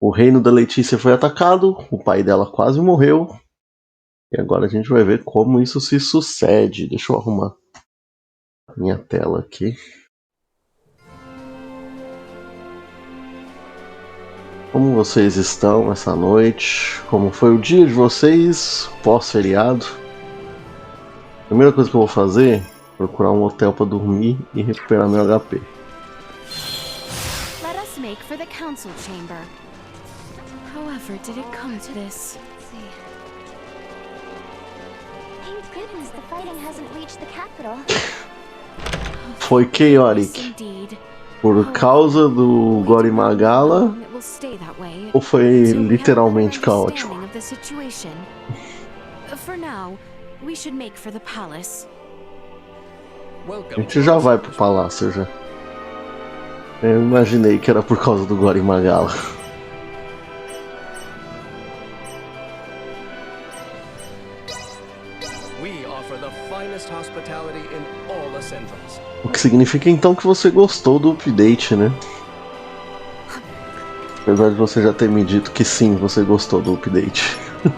O reino da Letícia foi atacado, o pai dela quase morreu. E agora a gente vai ver como isso se sucede. Deixa eu arrumar a minha tela aqui. Como vocês estão essa noite? Como foi o dia de vocês pós-feriado? A primeira coisa que eu vou fazer é procurar um hotel para dormir e recuperar meu HP. Let us make for the council chamber. However, did it come to this? Thank goodness the fighting hasn't reached the capital. Foi Erik por causa do Gorimagala ou foi literalmente caótico? For now, we should make for the palace. A gente já vai pro palácio já. Eu imaginei que era por causa do Gorimagala. O que significa então que você gostou do update, né? Apesar de você já ter me dito que sim, você gostou do update. I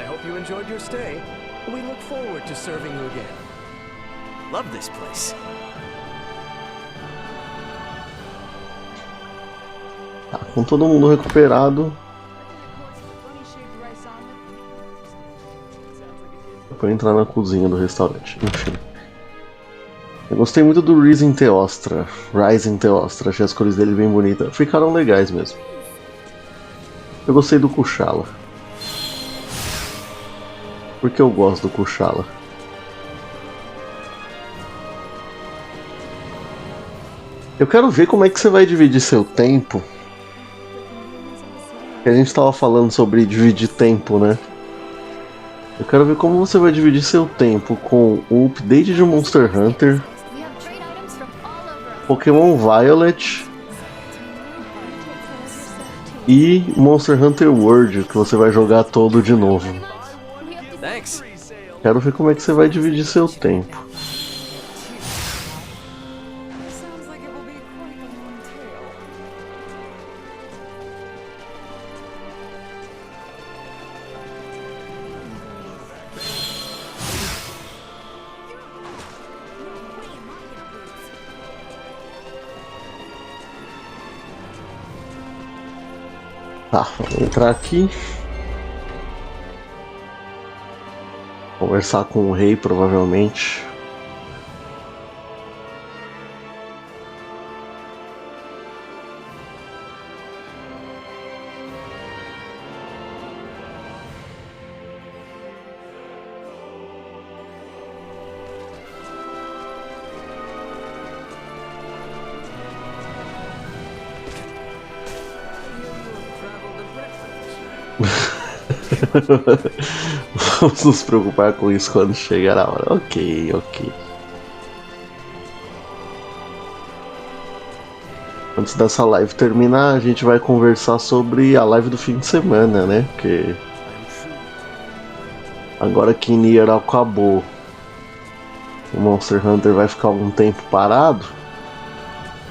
hope you enjoyed your stay. We look forward to serving you again. Love this place. Tá, com todo mundo recuperado. Pra entrar na cozinha do restaurante, enfim. Eu gostei muito do Rising Teostra. Achei as cores dele bem bonitas. Ficaram legais mesmo. Eu gostei do Kushala. Porque eu gosto do Kushala. Eu quero ver como é que você vai dividir seu tempo. A gente tava falando sobre dividir tempo, né? Eu quero ver como você vai dividir seu tempo com o update de Monster Hunter, Pokémon Violet e Monster Hunter World, que você vai jogar todo de novo. Quero ver como é que você vai dividir seu tempo. Tá, vamos entrar aqui. Conversar com o rei, provavelmente. Vamos nos preocupar com isso quando chegar a hora. Ok. Antes dessa live terminar, a gente vai conversar sobre a live do fim de semana, né? Porque agora que Nier acabou, o Monster Hunter vai ficar um tempo parado.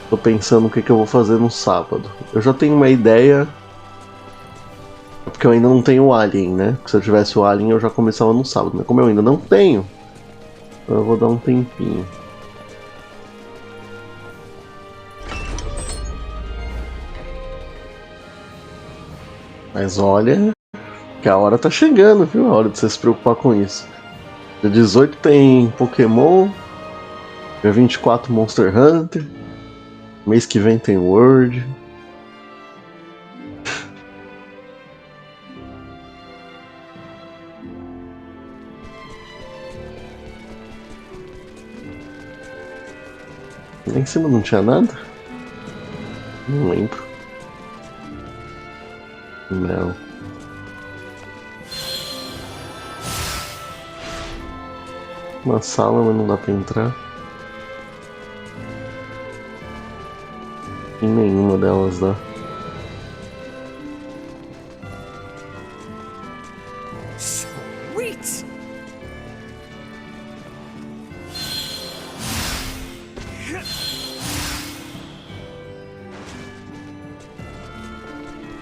Tô pensando o que eu vou fazer no sábado. Eu já tenho uma ideia. Porque eu ainda não tenho o Alien, né? Porque se eu tivesse o Alien eu já começava no sábado. Mas como eu ainda não tenho, eu vou dar um tempinho. Mas olha, que a hora tá chegando, viu? A hora de você se preocupar com isso. Dia 18 tem Pokémon. Dia 24 Monster Hunter. Mês que vem tem World. Lá em cima não tinha nada? Não lembro. Não. Uma sala, mas não dá pra entrar. Em nenhuma delas dá.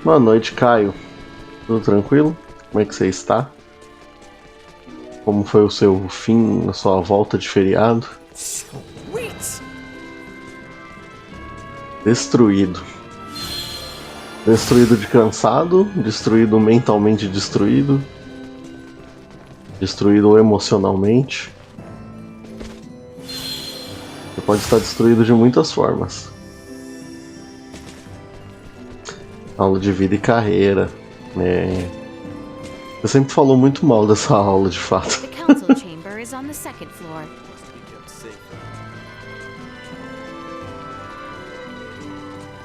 Boa noite, Caio. Tudo tranquilo? Como é que você está? Como foi o seu fim, a sua volta de feriado? Destruído. Destruído de cansado, destruído mentalmente destruído, destruído emocionalmente. Você pode estar destruído de muitas formas. Aula de vida e carreira. Você sempre falou muito mal dessa aula, de fato. The council chamber is on the second floor.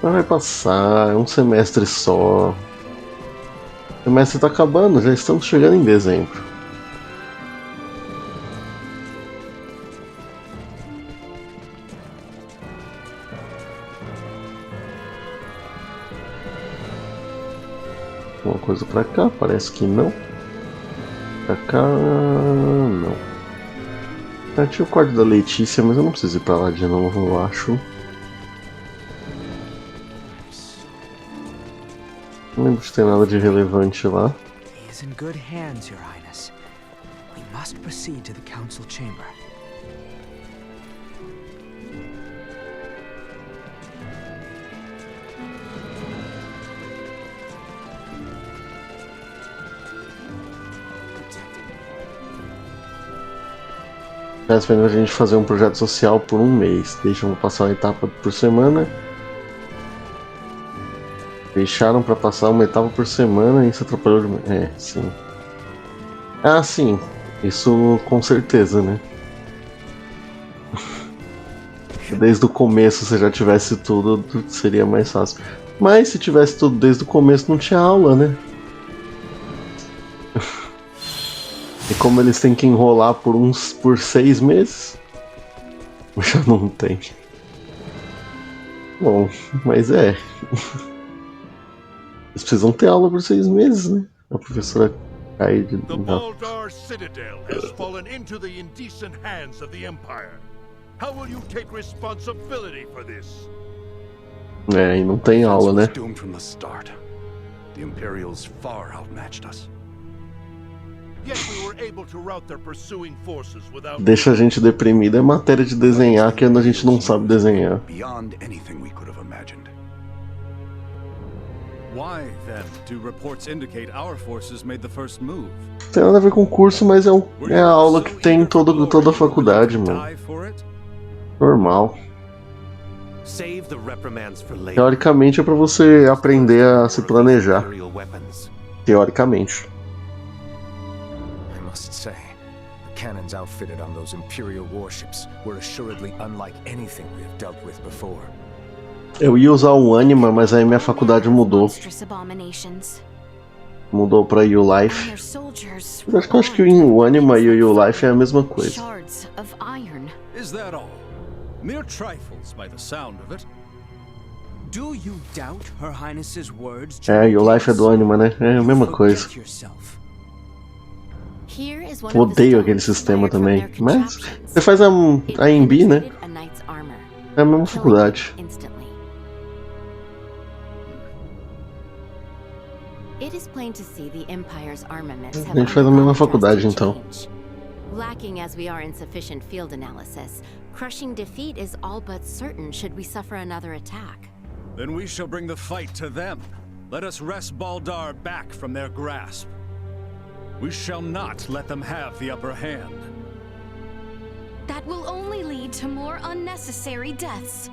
Mas vai passar, é um semestre só. O semestre tá acabando, já estamos chegando em dezembro. Uma coisa pra cá, parece que não. Pra cá, não. Tinha o quarto da Letícia, mas eu não preciso ir pra lá de novo, eu acho. Não lembro se tem nada de relevante lá. He is in good hands, Your Highness. We must proceed to the council chamber. Tá esperando a gente fazer um projeto social por um mês. Deixam passar uma etapa por semana. Deixaram pra passar uma etapa por semana e isso atrapalhou demais. É, sim. Ah, sim. Isso com certeza, né? Desde o começo, se já tivesse tudo, seria mais fácil. Mas se tivesse tudo desde o começo, não tinha aula, né? E como eles têm que enrolar por 6 meses, já não tem. Bom, mas é. Eles precisam ter aula por 6 meses, né? A professora cai de... The Baldar Citadel has fallen into the indecent hands of the Empire. How will you take responsibility for this? É, e não tem aula, né? Doomed from the start. The Imperials far outmatched us. Yet we were able to rout their pursuing forces without... Deixa a gente deprimido é matéria de desenhar que a gente não sabe desenhar. Beyond anything we could have imagined. Why, then, do reports indicate our forces made the first move? Não tem nada a ver com o curso, mas é a aula que tem em toda a faculdade, mano. Normal. Save the reprimands for later. Teoricamente é pra você aprender a se planejar. Teoricamente. I must say, the cannons outfitted on those Imperial warships were assuredly unlike anything we have dealt with before. Eu ia usar o Anima, mas aí minha faculdade mudou. Mudou pra U-Life. Eu acho que o Anima e o U-Life é a mesma coisa. Is that all? Mere trifles by the sound of it. Do you doubt Her Highness's words? É, U-Life é do Anima, né? É a mesma coisa. Eu odeio aquele sistema também. Mas você faz a AMB, né? É a mesma faculdade. A gente faz a mesma faculdade, então. Lacking as we are in sufficient field analysis, crushing defeat is all but certain should we suffer another attack. Then we shall bring the fight to them. Let us wrest Baldar back from their grasp. We shall not let them have the upper hand. That will only lead to more unnecessary deaths.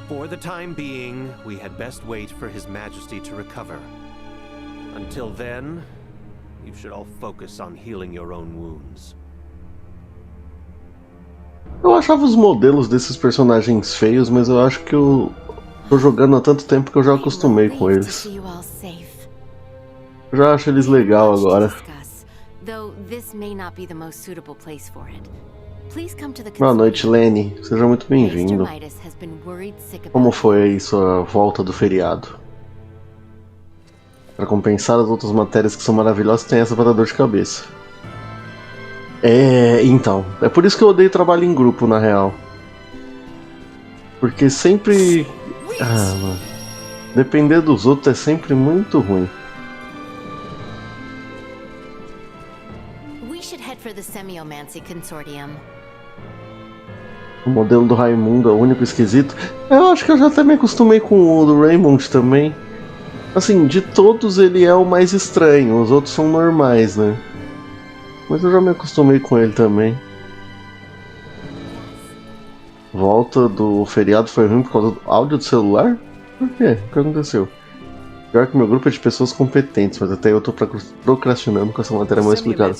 For the time being, we had best wait for His Majesty to recover. Until then, you should all focus on healing your own wounds. Eu achava os modelos desses personagens feios, mas eu acho que eu tô jogando há tanto tempo que eu já acostumei com eles. Eu já acho eles legal agora. Boa noite, Lenny. Seja muito bem-vindo. Como foi aí sua volta do feriado? Para compensar as outras matérias que são maravilhosas, tem essa para dar dor de cabeça. Então, é por isso que eu odeio trabalho em grupo, na real. Porque sempre... mano. Depender dos outros é sempre muito ruim. We should head for the Semiomancy Consortium. O modelo do Raimundo é o único esquisito. Eu acho que eu já até me acostumei com o do Raymond também. Assim, de todos ele é o mais estranho, os outros são normais, né? Mas eu já me acostumei com ele também. Volta do feriado foi ruim por causa do áudio do celular? Por quê? O que aconteceu? Pior que meu grupo é de pessoas competentes, mas até eu tô procrastinando com essa matéria mal explicada.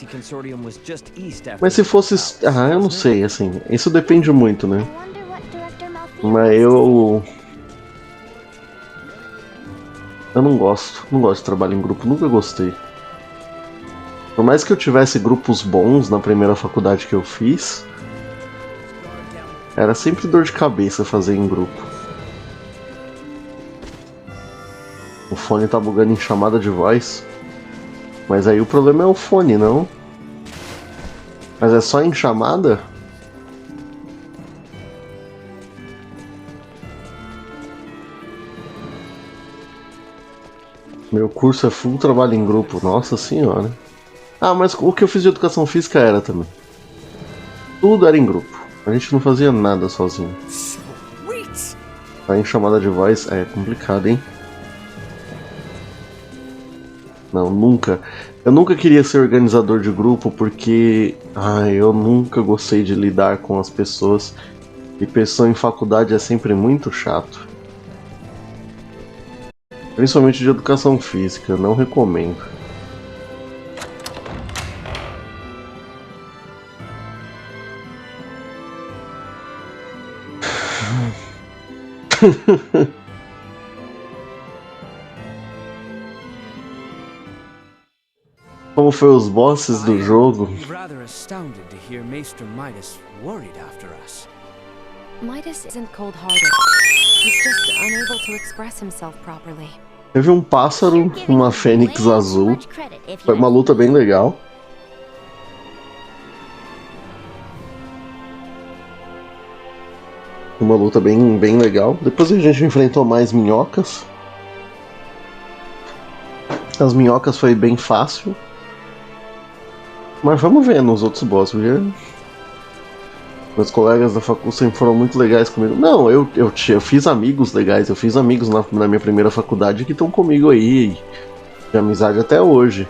Mas se fosse... Ah, eu não sei, assim, isso depende muito, né? I wonder what Director Malfeasance Mas eu não gosto de trabalho em grupo, nunca gostei. Por mais que eu tivesse grupos bons na primeira faculdade que eu fiz, era sempre dor de cabeça fazer em grupo. O fone tá bugando em chamada de voz. Mas aí o problema é o fone, não? Mas é só em chamada? Meu curso é full trabalho em grupo, nossa senhora. Ah, mas o que eu fiz de educação física era também. Tudo era em grupo. A gente não fazia nada sozinho. Tá em chamada de voz é complicado, hein? Não, nunca. Eu nunca queria ser organizador de grupo porque eu nunca gostei de lidar com as pessoas. E pessoa em faculdade é sempre muito chato. Principalmente de educação física, não recomendo. Como foi os bosses do jogo? Rather astounded to hear Maester Midas worried after us. Midas isn't cold-hearted. He's just unable to express himself properly. Teve um pássaro, uma fênix azul. Foi uma luta bem legal. Uma luta bem legal. Depois a gente enfrentou mais minhocas. As minhocas foi bem fácil. Mas vamos ver nos outros bosses. Meus colegas da faculdade sempre foram muito legais comigo. Não, eu fiz amigos legais. Eu fiz amigos na minha primeira faculdade que estão comigo aí. De amizade até hoje.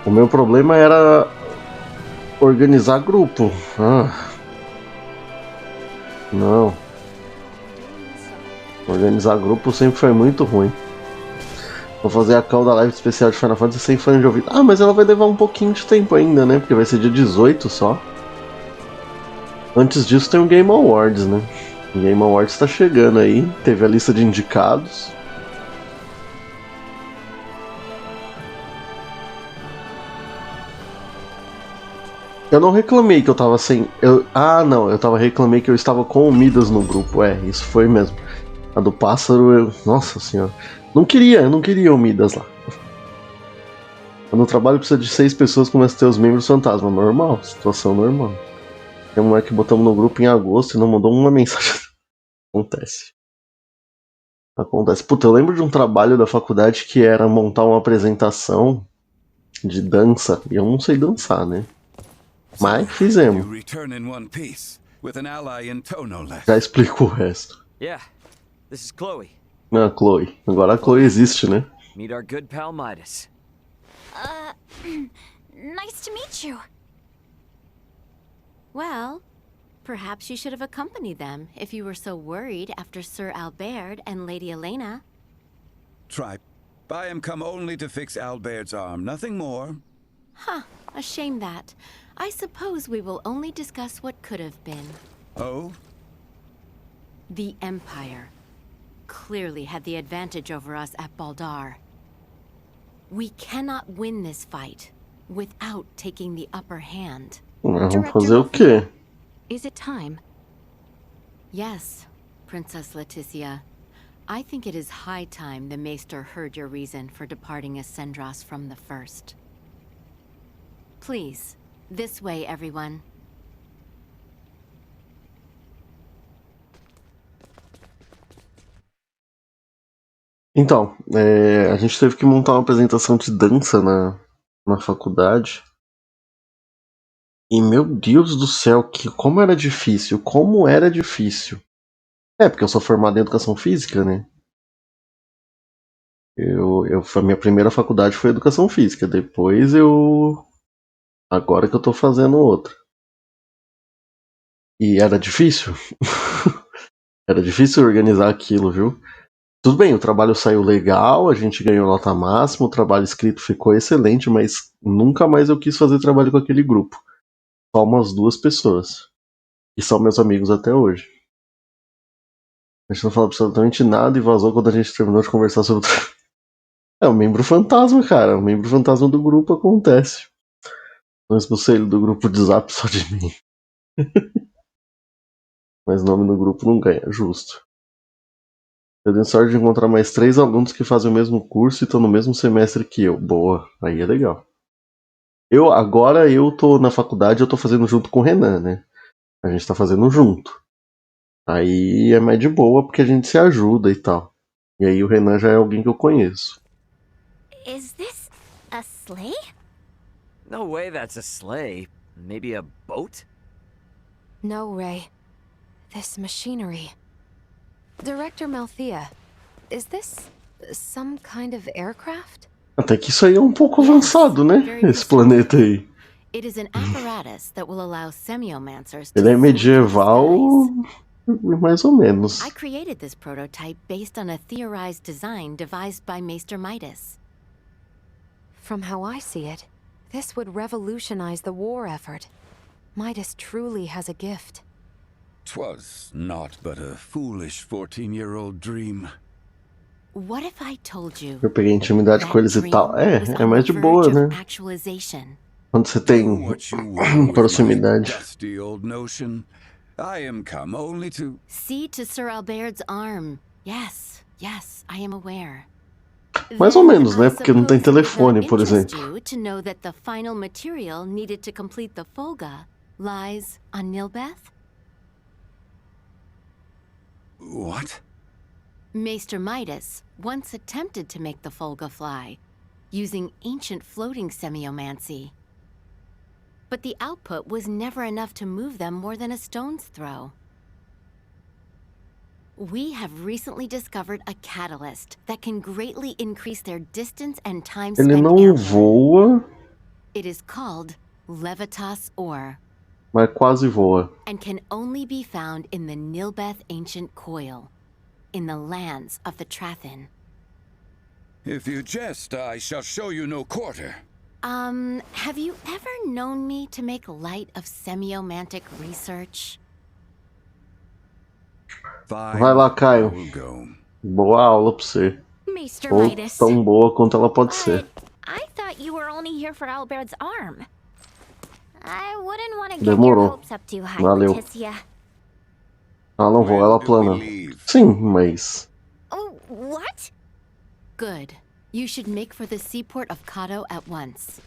O meu problema era organizar grupo. Não. Organizar grupo sempre foi muito ruim. Vou fazer a call da live especial de Final Fantasy sem fone de ouvido. Ah, mas ela vai levar um pouquinho de tempo ainda, né? Porque vai ser dia 18 só. Antes disso tem o Game Awards, né? O Game Awards tá chegando aí. Teve a lista de indicados. Eu não reclamei que eu tava sem... reclamei que eu estava com o Midas no grupo. Isso foi mesmo. A do pássaro, Nossa senhora. Eu não queria o Midas lá. Quando o trabalho precisa de 6 pessoas, começa a ter os membros fantasma. Normal, situação normal. Tem um moleque que botamos no grupo em agosto e não mandou uma mensagem. Acontece. Puta, eu lembro de um trabalho da faculdade que era montar uma apresentação de dança. E eu não sei dançar, né? Mas fizemos. Já explico o resto. Yeah, this is Chloe. Ah, Chloe. Agora a Chloe existe, né? Meet our good pal Midas. Nice to meet you. Well, perhaps you should have accompanied them if you were so worried after Sir Albert and Lady Elena. Try. I am come only to fix Albert's arm, nothing more. Huh, a shame that. I suppose we will only discuss what could have been. Oh? The Empire clearly had the advantage over us at Baldar. We cannot win this fight without taking the upper hand. Vamos fazer o quê? Is it time? Yes, Princess Leticia. I think it is high time the Maester heard your reason for departing Ascendros from the first. Please, this way, everyone. Então, a gente teve que montar uma apresentação de dança na faculdade. E meu Deus do céu, como era difícil, como era difícil. Porque eu sou formado em educação física, né? A minha primeira faculdade foi educação física, depois agora que eu tô fazendo outra. E era difícil. Era difícil organizar aquilo, viu? Tudo bem, o trabalho saiu legal, a gente ganhou nota máxima, o trabalho escrito ficou excelente, mas nunca mais eu quis fazer trabalho com aquele grupo. Só umas 2 pessoas. E são meus amigos até hoje. A gente não falou absolutamente nada e vazou quando a gente terminou de conversar sobre o membro fantasma, cara. O membro fantasma do grupo acontece. Não expulsei ele do grupo de zap só de mim. Mas nome no grupo não ganha, justo. Eu tenho sorte de encontrar mais 3 alunos que fazem o mesmo curso e estão no mesmo semestre que eu. Boa, aí é legal. Agora eu tô na faculdade, eu tô fazendo junto com o Renan, né? A gente tá fazendo junto. Aí é mais de boa porque a gente se ajuda e tal. E aí o Renan já é alguém que eu conheço. Is this a sleigh? No way that's a sleigh. Maybe a boat? No, Ray. This machinery. Director Malthea, is this some kind of aircraft? Até que isso aí é um pouco avançado, né? Esse planeta aí. It is an apparatus that will allow semiomancers Ele é to medieval, mais ou menos. I created this prototype based on a theorized design devised by Maester Midas. From how I see it, this would revolutionize the war effort. Midas truly has a gift. 'Twas not but a foolish 14-year-old dream. What if I told you Eu peguei intimidade com eles e tal. É mais de boa, né? Quando você tem proximidade. Dusty old notion. I am come only to see to Sir Albert's arm. Yes, I am aware. Mais ou menos, né? Porque não tem telefone, por exemplo. To know that the final material needed to complete the Folga lies on Nilbeth? What? Maester Midas once attempted to make the Folga fly, using ancient floating semiomancy. But the output was never enough to move them more than a stone's throw. We have recently discovered a catalyst that can greatly increase their distance and time spent Ele não voa. It is called Levitas Ore. Mas quase voa. And can only be found in the Nilbeth ancient coil, in the lands of the Trathin. If you jest, I shall show you no quarter. Have you ever known me to make light of semiomantic research? Vai lá, Caio. Boa aula pra você. Maester Ou Midas. tão boa quanto ela pode ser. I thought you were only here for Albert's arm. I wouldn't want to get your Demorou. hopes up too high, Valeu. Leticia. Ah, não vou, ela plana. Sim, mas... Oh, what? Good. You should make for the seaport of Kato at once.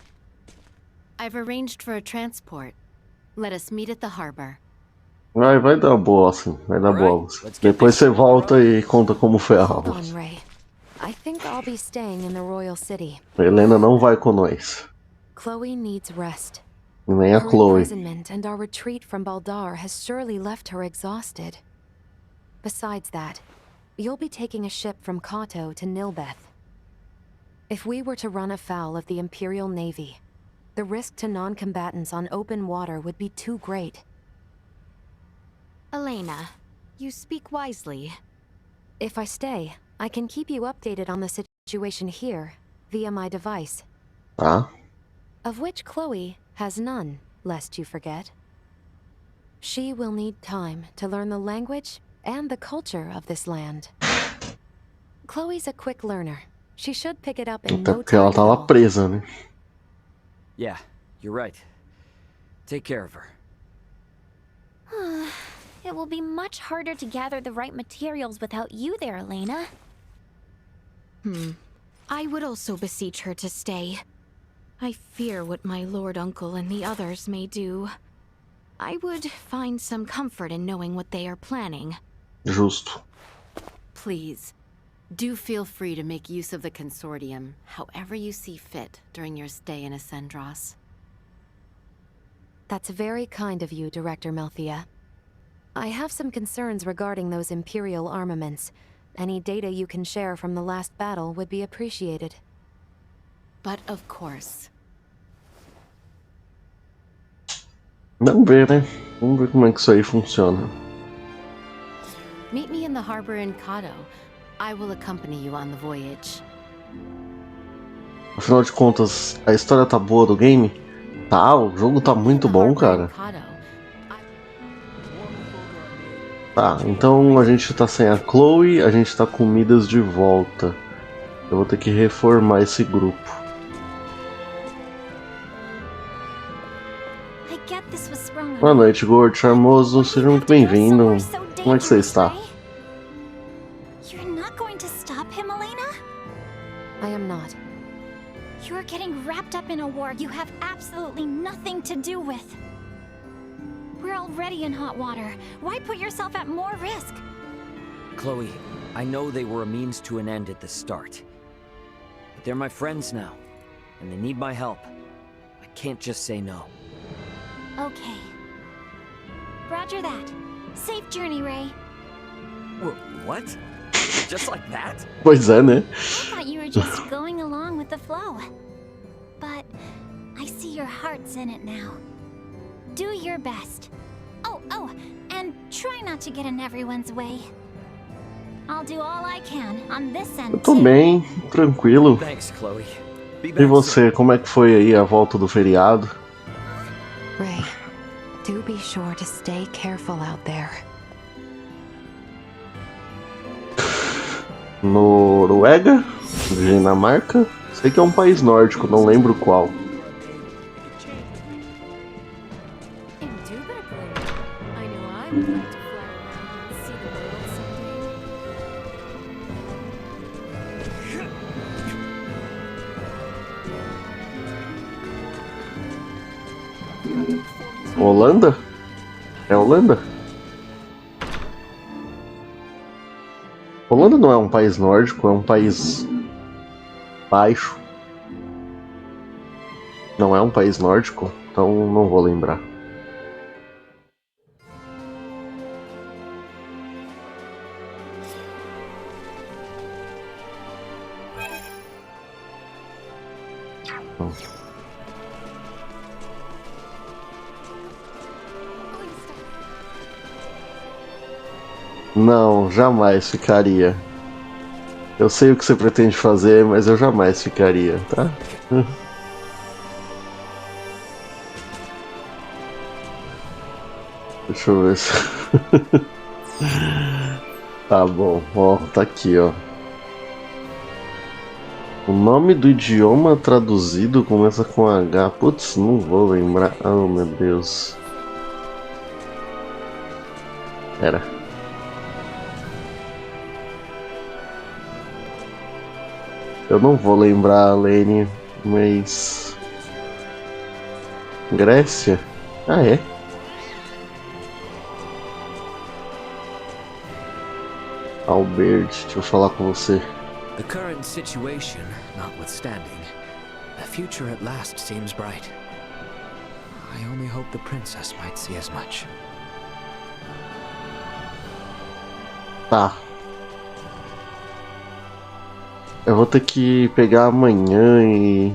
I've arranged for a transport. Let us meet at the harbor. Vai dar boa, assim. Vai dar boa. Depois você volta e conta como foi a aula. Hold on, Ray. I think I'll be staying in the Royal City. A Helena não vai com nós. Chloe needs rest. Nem a Her Chloe. imprisonment and our retreat from Baldar has surely left her exhausted. Besides that, you'll be taking a ship from Kato to Nilbeth. If we were to run afoul of the Imperial Navy, the risk to non-combatants on open water would be too great. Elena, you speak wisely. If I stay, I can keep you updated on the situation here via my device. Tá. Of which Chloe has none, lest you forget. She will need time to learn the language and the culture of this land. Chloe's a quick learner. She should pick it up in Até no porque ela time at tava all. presa, né? Yeah, you're right. Take care of her. It will be much harder to gather the right materials without you there, Elena. I would also beseech her to stay. I fear what my lord uncle and the others may do. I would find some comfort in knowing what they are planning. Justo. Please, Do feel free to make use of the consortium, however you see fit during your stay in Ascendros. That's very kind of you, Director Melthea. I have some concerns regarding those Imperial armaments. Any data you can share from the last battle would be appreciated. But of course. Vamos ver, né? Vamos ver como é que isso aí funciona. Meet me in the harbor in Kato. I will accompany you on the voyage. Afinal de contas, a história tá boa do game? Tá, o jogo tá muito bom, cara. Tá, então a gente tá sem a Chloe, a gente tá com Midas de volta. Eu vou ter que reformar esse grupo. Boa noite, gordo, charmoso. Seja muito bem-vindo. Como é que você está? I am not. You're getting wrapped up in a war you have absolutely nothing to do with. We're already in hot water. Why put yourself at more risk? Chloe, I know they were a means to an end at the start. But they're my friends now, and they need my help. I can't just say no. Okay. Roger that. Safe journey, Ray. What? Just like that? Pois é, né? I thought you were just going along with the flow. But I see your heart's in it now. Do your best. Oh, and try not to get in everyone's way. I'll do all I can on this end. Eu tô bem, tranquilo. Thanks, Chloe. E você, como é que foi aí a volta do feriado? Ray, do be sure to stay careful out there. Noruega? Dinamarca? Sei que é um país nórdico, não lembro qual. Holanda? É Holanda? Holanda não é um país nórdico, é um país baixo. Não é um país nórdico, então não vou lembrar. Não, jamais ficaria. Eu sei o que você pretende fazer, mas eu jamais ficaria, tá? Deixa eu ver se... Tá bom, ó, tá aqui, ó. O nome do idioma traduzido começa com H. Putz, não vou lembrar. Oh, meu Deus. Pera. Eu não vou lembrar, Lene, mas... Grécia? Ah, é? Albert, deixa eu falar com você. The current situation notwithstanding, the future at last seems bright. I only hope the princess might see as much. Tá. Eu vou ter que pegar amanhã e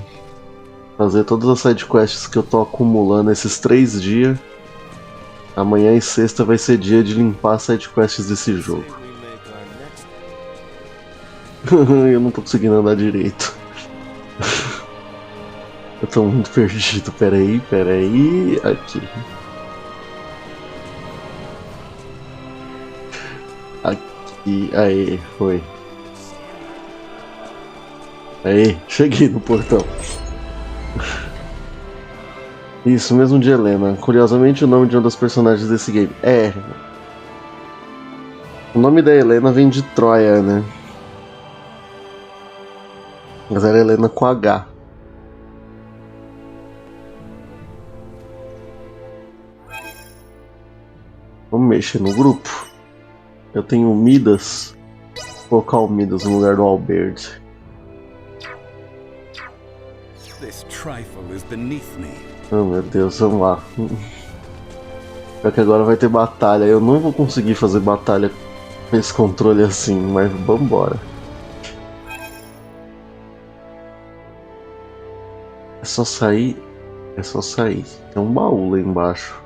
fazer todas as sidequests que eu tô acumulando esses 3 dias. Amanhã e sexta vai ser dia de limpar as sidequests desse jogo. Eu não tô conseguindo andar direito. Eu tô muito perdido. Peraí. Aqui. Aqui. Aí, foi. Aí, cheguei no portão. Isso, mesmo de Helena. Curiosamente, o nome de uma das personagens desse game. É. O nome da Helena vem de Troia, né? Mas era Helena com H. Vamos mexer no grupo. Eu tenho Midas. Vou colocar o Midas no lugar do Albert. This trifle is beneath me. Oh meu Deus, vamos lá. Pior que agora vai ter batalha. Eu não vou conseguir fazer batalha com esse controle assim, mas vambora. É só sair. É só sair. Tem um baú lá embaixo.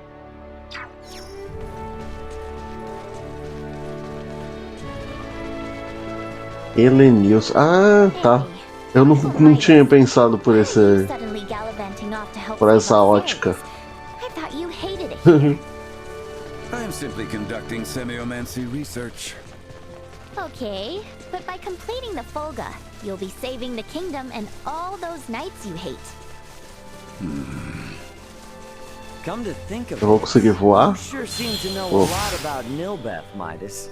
Helenilson. Ah, tá. Eu não tinha pensado por essa ótica. I am simply conducting semiomancy research. Okay, but by completing the Folga, you'll be saving the kingdom and all those knights you hate. Come to think of Eu vou conseguir voar? you sure seem to know a lot about Nilbeth, Midas.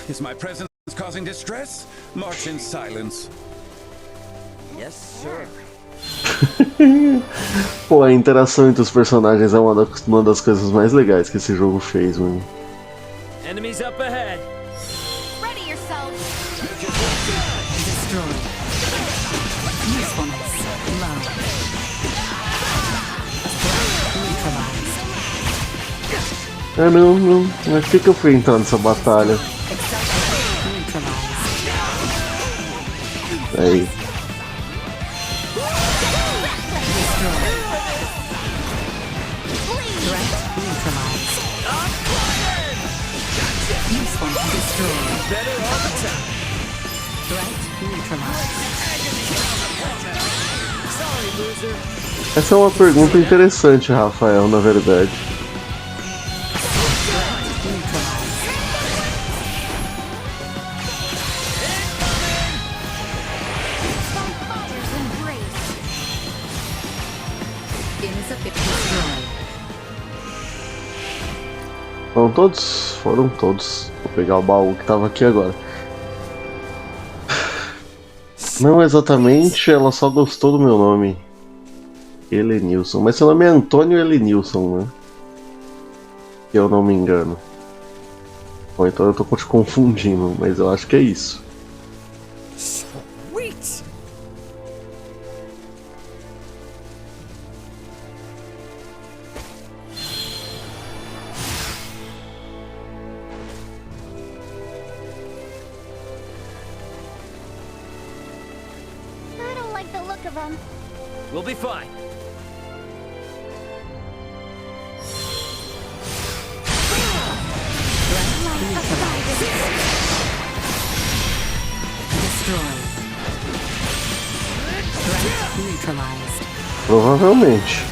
Is my presence causing distress? March in silence. Yes, sir. Pô, a interação entre os personagens é uma das coisas mais legais que esse jogo fez, mano. Enemies up ahead. Ready yourself. Destroy. Usefulness. Low. Neutralized. Não. Mas por que eu fui entrar nessa batalha? Aí. Essa é uma pergunta interessante, Rafael, na verdade. Foram todos? Foram todos. Vou pegar o baú que tava aqui agora. Não exatamente, ela só gostou do meu nome. Helenilson. Mas seu nome é Antônio Helenilson, né? Se eu não me engano. Bom, então eu tô te confundindo, mas eu acho que é isso. Sweet. I don't like the look of them. We'll be fine. Provavelmente.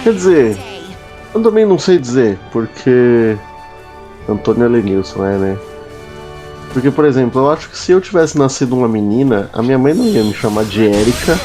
Quer dizer, eu também não sei dizer, porque Antônio Helenilson né? Porque, por exemplo, eu acho que se eu tivesse nascido uma menina, a minha mãe não ia me chamar de Erika.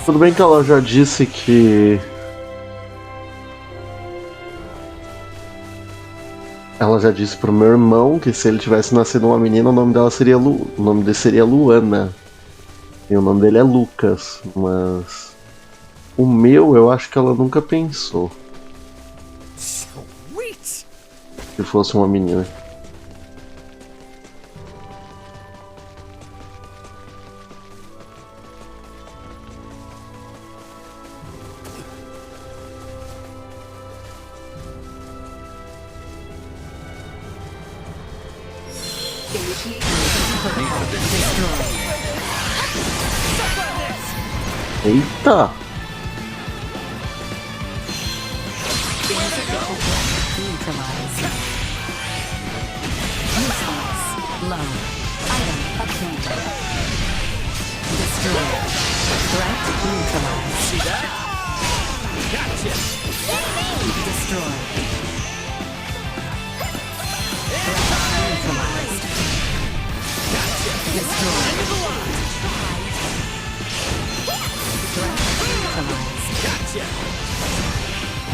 Tudo bem que ela já disse que... Ela já disse pro meu irmão que se ele tivesse nascido uma menina, o nome dela seria o nome dele seria Luana. E o nome dele é Lucas, mas... O meu, eu acho que ela nunca pensou. Se fosse uma menina. Eita!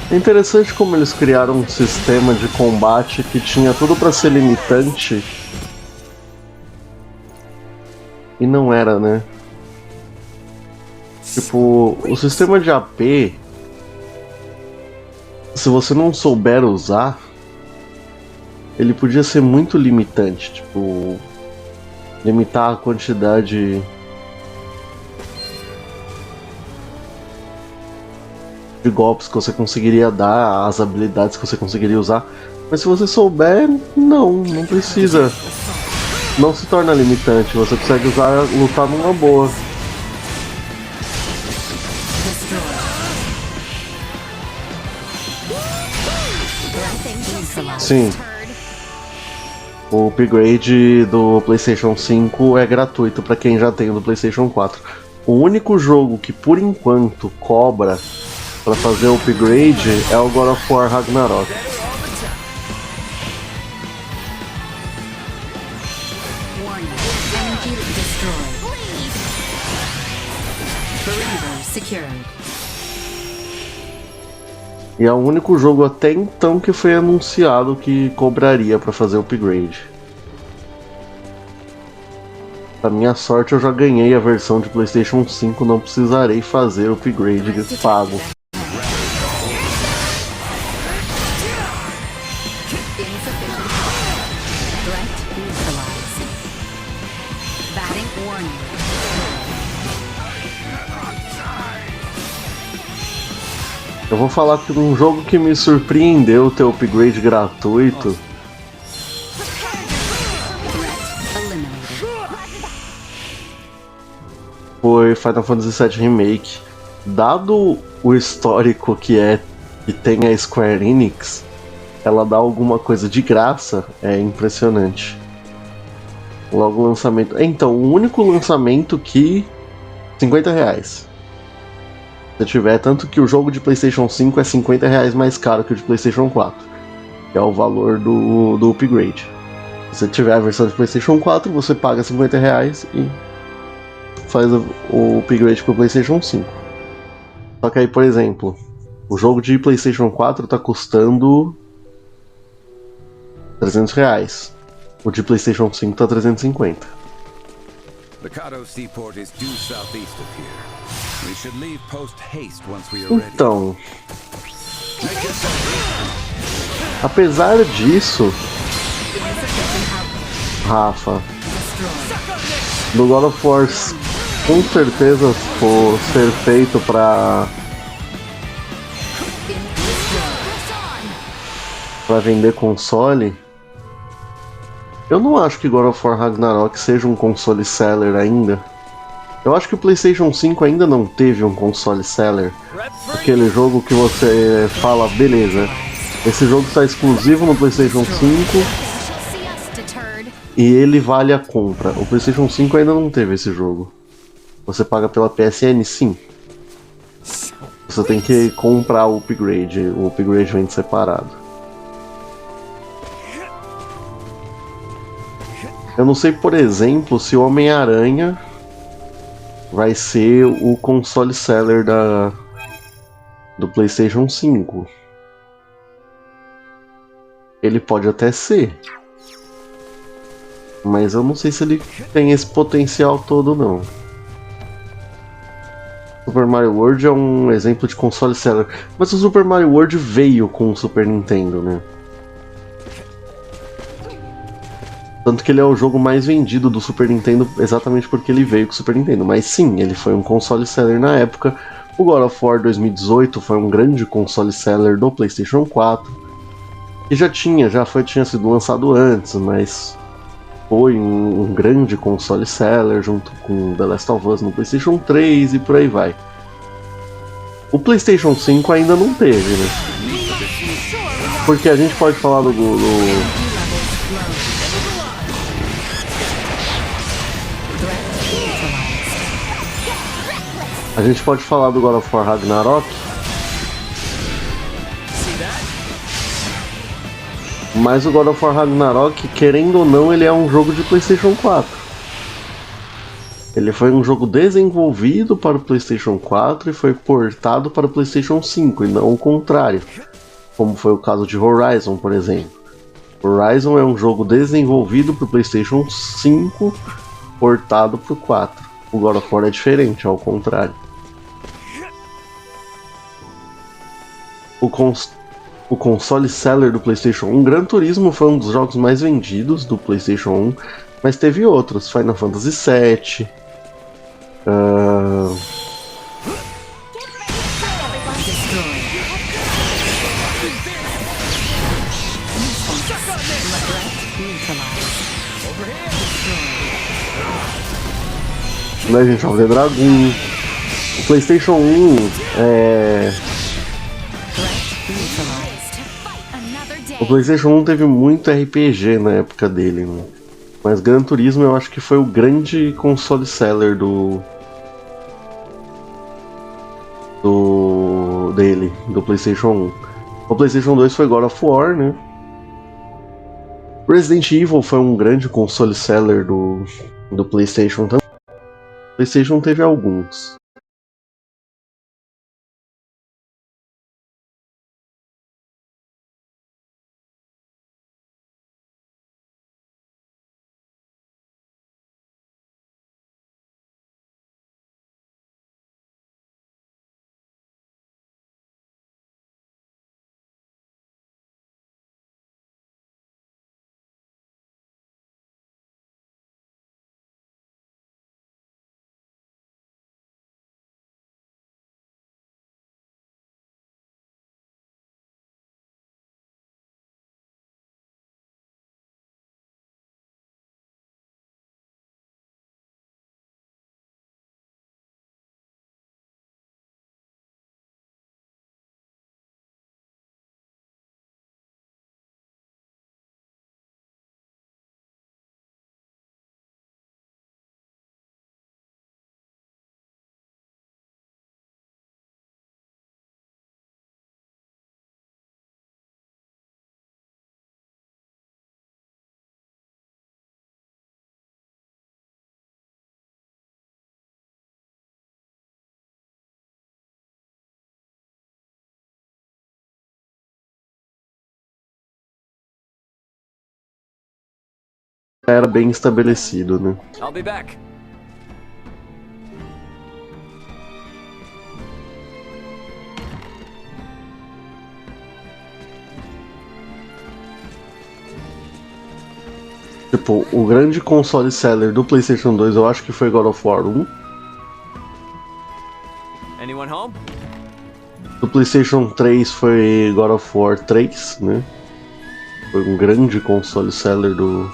É interessante como eles criaram um sistema de combate que tinha tudo pra ser limitante e não era, né? Tipo, o sistema de AP, se você não souber usar, ele podia ser muito limitante, tipo, limitar a quantidade de golpes que você conseguiria dar, as habilidades que você conseguiria usar. Mas se você souber, não precisa. Não se torna limitante, você consegue lutar numa boa. Sim. O upgrade do PlayStation 5 é gratuito para quem já tem o do PlayStation 4. O único jogo que por enquanto cobra para fazer o upgrade é o God of War Ragnarok. E é o único jogo até então que foi anunciado que cobraria para fazer o upgrade. Pra minha sorte, eu já ganhei a versão de PlayStation 5, não precisarei fazer o upgrade pago. Eu vou falar que um jogo que me surpreendeu ter upgrade gratuito foi Final Fantasy VII Remake. Dado o histórico que tem a Square Enix, ela dá alguma coisa de graça, é impressionante. Logo o lançamento. Então, o único lançamento que R$50. Se tiver, tanto que o jogo de PlayStation 5 é R$50 mais caro que o de PlayStation 4, que é o valor do upgrade. Se você tiver a versão de PlayStation 4, você paga R$50 e faz o upgrade para o PlayStation 5. Só que aí, por exemplo, o jogo de PlayStation 4 está custando R$300. O de PlayStation 5 está 350. Então, apesar disso, Rafa, do God of War com certeza for ser feito para vender console, eu não acho que God of War Ragnarok seja um console seller ainda. Eu acho que o PlayStation 5 ainda não teve um console seller. Aquele jogo que você fala, beleza, esse jogo está exclusivo no PlayStation 5 e ele vale a compra. O PlayStation 5 ainda não teve esse jogo. Você paga pela PSN, sim. Você tem que comprar o upgrade vem separado. Eu não sei, por exemplo, se o Homem-Aranha vai ser o console seller do PlayStation 5. Ele pode até ser, mas eu não sei se ele tem esse potencial todo, não. Super Mario World é um exemplo de console seller, mas o Super Mario World veio com o Super Nintendo, né? Tanto que ele é o jogo mais vendido do Super Nintendo exatamente porque ele veio com o Super Nintendo. Mas sim, ele foi um console seller na época. O God of War 2018 foi um grande console seller do PlayStation 4. Que já tinha sido lançado antes, mas foi um grande console seller junto com The Last of Us no PlayStation 3 e por aí vai. O PlayStation 5 ainda não teve, né? Porque a gente pode falar A gente pode falar do God of War Ragnarok, mas o God of War Ragnarok, querendo ou não, ele é um jogo de PlayStation 4. Ele foi um jogo desenvolvido para o PlayStation 4 e foi portado para o PlayStation 5, e não o contrário, como foi o caso de Horizon, por exemplo. Horizon é um jogo desenvolvido para o PlayStation 5, portado para o 4. O God of War é diferente, ao contrário. O console seller do PlayStation 1, Gran Turismo foi um dos jogos mais vendidos do PlayStation 1, mas teve outros, Final Fantasy VII. Legend of the Dragon. O PlayStation 1 O PlayStation 1 teve muito RPG na época dele, né? Mas Gran Turismo eu acho que foi o grande console seller do PlayStation 1. O PlayStation 2 foi God of War, né? Resident Evil foi um grande console seller do PlayStation também. O PlayStation teve alguns. Era bem estabelecido, né? I'll be back. Tipo, o grande console seller do PlayStation 2 eu acho que foi God of War 1. Anyone home? Do PlayStation 3 foi God of War 3, né? Foi um grande console seller do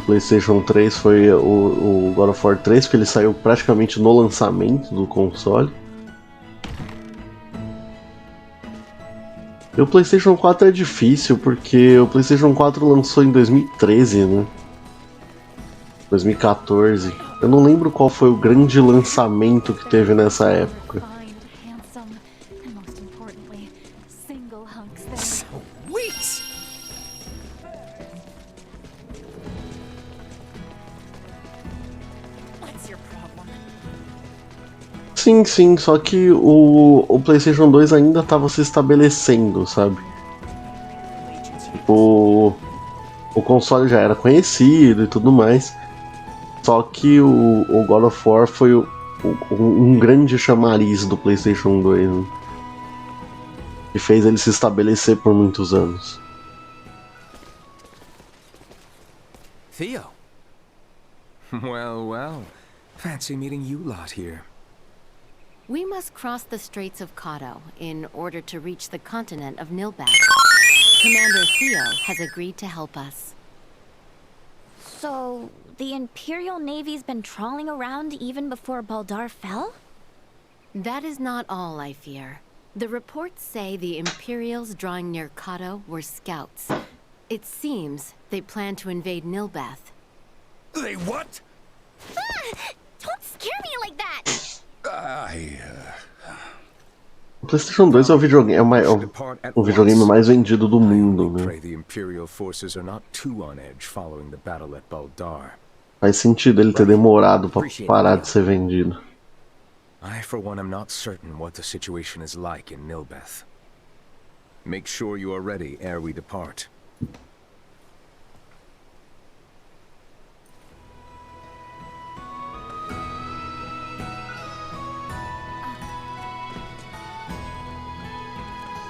PlayStation 3, foi o God of War 3, porque ele saiu praticamente no lançamento do console. E o PlayStation 4 é difícil, porque o PlayStation 4 lançou em 2013, né? 2014. Eu não lembro qual foi o grande lançamento que teve nessa época. Sim, sim, só que o PlayStation 2 ainda estava se estabelecendo, sabe? O console já era conhecido e tudo mais, só que o God of War foi um grande chamariz do PlayStation 2, né? Que fez ele se estabelecer por muitos anos. Theo? Well, well. Fancy meeting you lot here. We must cross the Straits of Kato in order to reach the continent of Nilbeth. Commander Theo has agreed to help us. So, the Imperial Navy's been trawling around even before Baldar fell? That is not all, I fear. The reports say the Imperials drawing near Kato were scouts. It seems they plan to invade Nilbeth. They what? Ah! Don't scare me like that! O PlayStation 2 é o videogame mais vendido do mundo, né? The Imperial forces are not too on edge following the battle at Baldar. Faz sentido ele ter demorado pra parar de ser vendido. I, for one, am not certain what the situation is like in Nilbeth. Make sure you are ready ere we depart.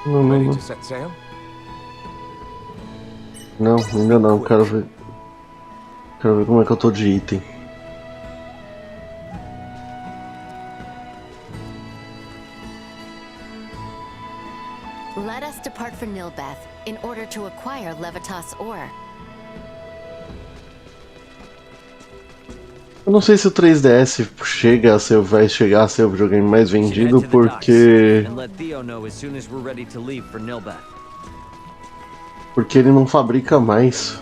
Ready to set sail? Não, ainda não. Quero ver como é que eu tô de item. Let us depart for Nilbeth in order to acquire Levitas ore. Eu não sei se o 3DS vai chegar a ser o videogame mais vendido, porque ele não fabrica mais.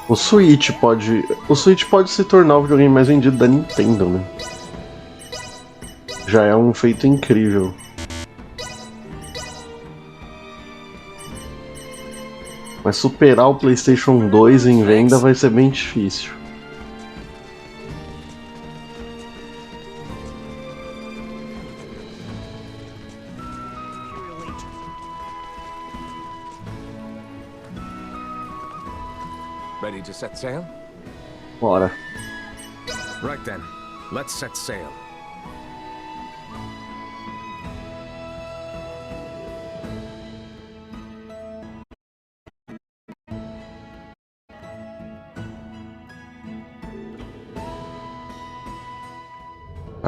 O Switch pode se tornar o videogame mais vendido da Nintendo, né? Já é um feito incrível. Mas superar o PlayStation 2 em venda vai ser bem difícil. Ready to set sail? Bora. Right then, let's set sail.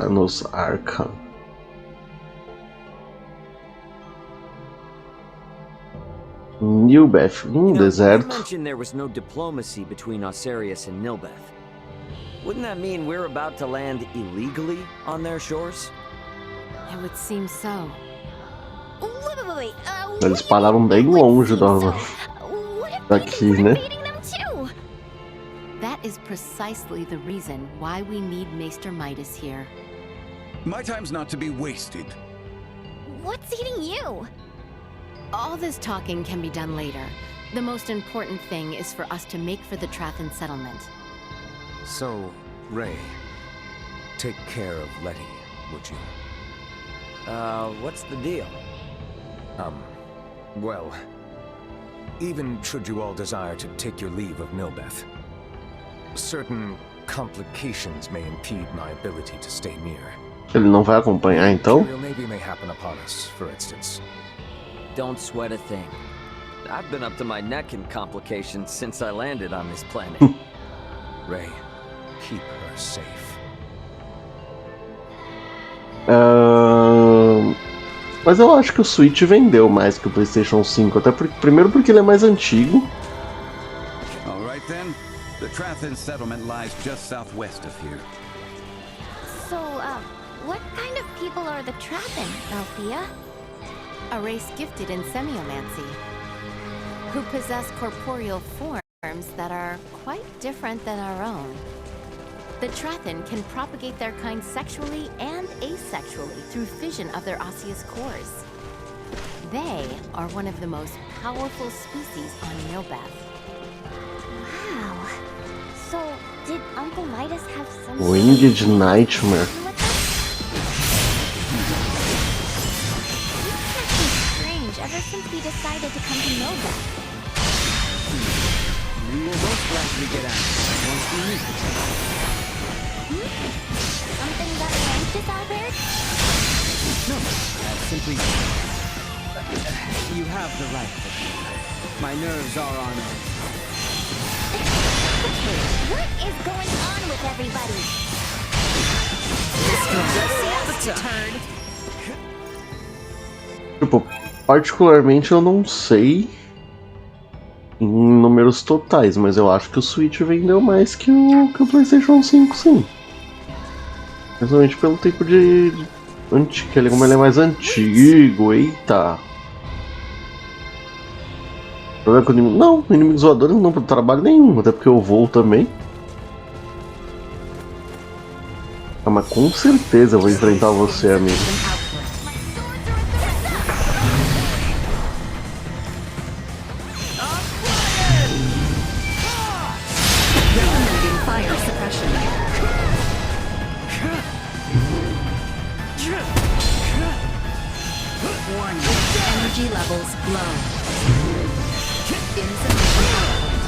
Nos Arca. Nilbeth, deserto. You mentioned there was no diplomacy between Osirius and Nilbeth. Wouldn't that mean we're about to land illegally on their shores? It would seem so. Wait. Eles pararam bem longe daqui, né? That is precisely the reason why we need Maester Midas here. My time's not to be wasted. What's eating you? All this talking can be done later. The most important thing is for us to make for the Trathan settlement. So, Ray, take care of Letty, would you? What's the deal? Well, even should you all desire to take your leave of Nilbeth, certain complications may impede my ability to stay near. Ele não vai acompanhar então? Imperial Navy may happen upon us, for instance. Don't sweat a thing. I've been up to my neck in complications since I landed on this planet. Ray, keep her safe. Mas eu acho que o Switch vendeu mais que o PlayStation 5, até primeiro porque ele é mais antigo. All right then. The Trathan settlement lies just southwest of here. So, what kind of people are the Trathan, Althea? A race gifted in semiomancy, who possess corporeal forms that are quite different than our own. The Trathan can propagate their kind sexually and asexually through fission of their osseous cores. They are one of the most powerful species on Nilbeth. Wow. So, did Uncle Midas have some... Winged Nightmare. Ever since we decided to come to Nilbeth. We will most likely get out once we meet each other. Something got you anxious, Albert? No, simply... you have the right. My nerves are on edge. Okay, what is going on with everybody? Tipo, particularmente eu não sei em números totais, mas eu acho que o Switch vendeu mais que o PlayStation 5, sim. Principalmente pelo tempo como ele é mais antigo, eita. Problema com o inimigo? Não, inimigos voadores não dão trabalho nenhum, até porque eu voo também. Ah, mas com certeza eu vou enfrentar você, amigo. Energy levels low. Insufficient output.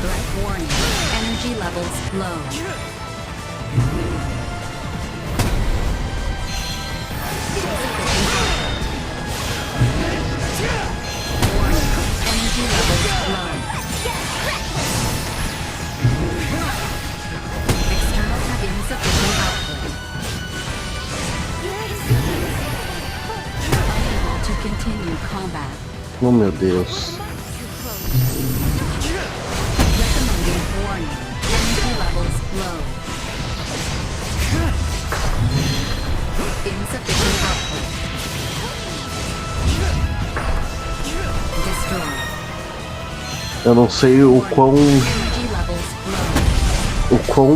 Threat warning. Energy levels low. Energy levels low. External have insufficient output. Unable to continue combat. Oh meu Deus. Recommending warning. Energy levels low. Insufficient output. Destroy. Eu não sei o quão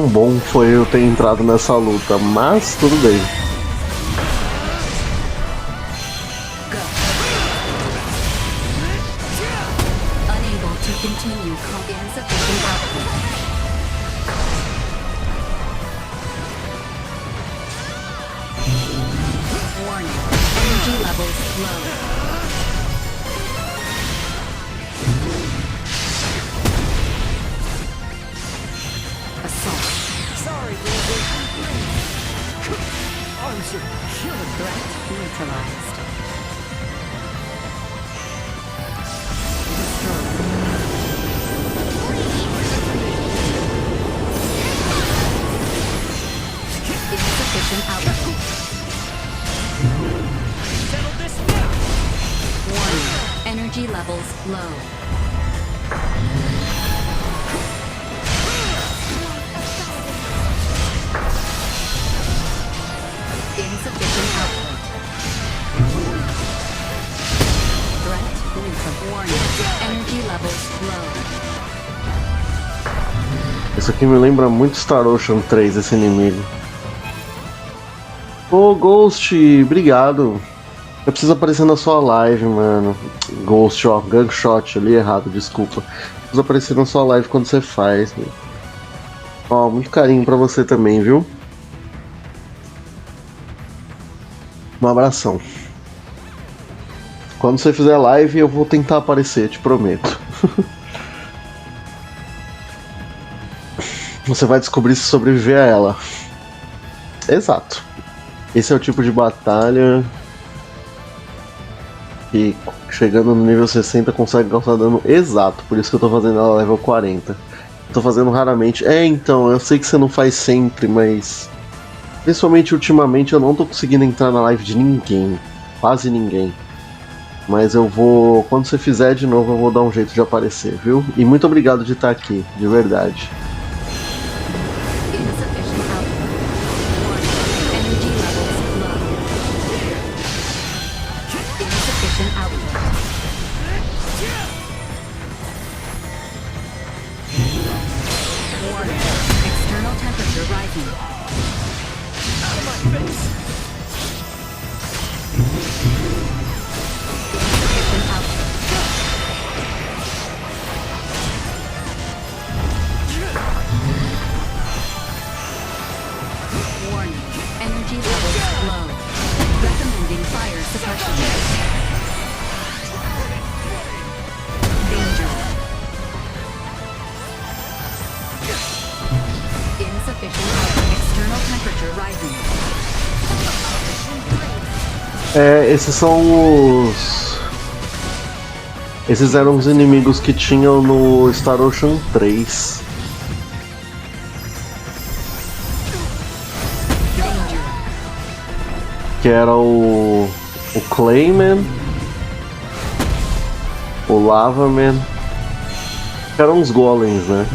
bom foi eu ter entrado nessa luta, mas tudo bem. Unable to continue insufficient output. Warning. Energy levels low. Assault. Sorry, Brother. Arms are killing. Threat neutralized. Insufficient output. Settle this now. Warning. Energy levels low. Insufficient output. Threat neutral. Warning. Energy levels low. Isso aqui me lembra muito Star Ocean 3, esse inimigo. Ô, Ghost, obrigado. Eu preciso aparecer na sua live, mano. Ghost, ó, gunshot ali errado, desculpa. Preciso aparecer na sua live quando você faz, meu. Ó, muito carinho pra você também, viu? Um abração. Quando você fizer live, eu vou tentar aparecer, te prometo. Você vai descobrir se sobreviver a ela. Exato. Esse é o tipo de batalha que, chegando no nível 60, consegue causar dano exato. Por isso que eu tô fazendo ela level 40. Tô fazendo raramente. Então, eu sei que você não faz sempre, mas... Principalmente ultimamente eu não tô conseguindo entrar na live de ninguém. Quase ninguém. Mas eu vou... Quando você fizer de novo, eu vou dar um jeito de aparecer, viu? E muito obrigado de estar aqui, de verdade. Esses são os... Esses eram os inimigos que tinham no Star Ocean 3. Que era o Clayman, o Lavaman, que eram os golems, né?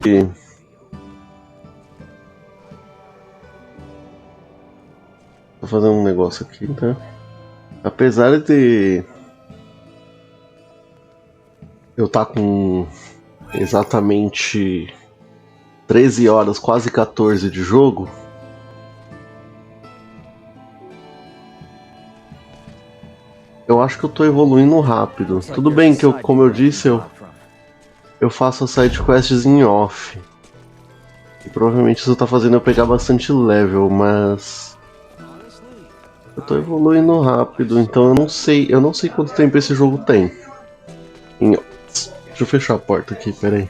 E... Tô fazendo um negócio aqui, tá? Apesar de eu estar com exatamente 13 horas, quase 14 de jogo, eu acho que eu tô evoluindo rápido. Tudo bem que, como eu disse, eu faço as sidequests em off. E provavelmente isso tá fazendo eu pegar bastante level, mas eu tô evoluindo rápido, então eu não sei quanto tempo esse jogo tem. Deixa eu fechar a porta aqui, peraí.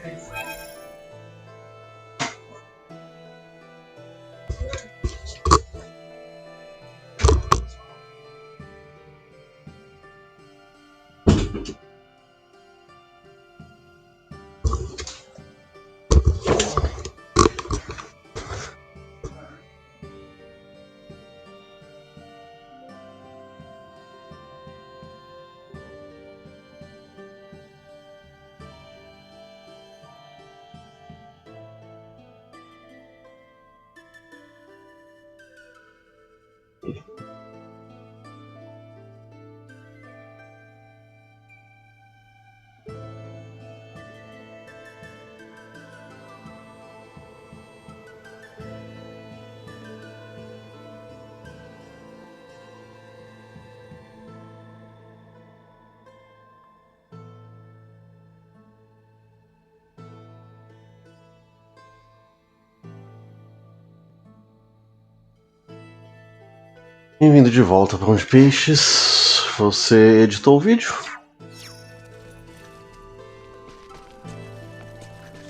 Bem-vindo de volta, Pão de Peixes. Você editou o vídeo?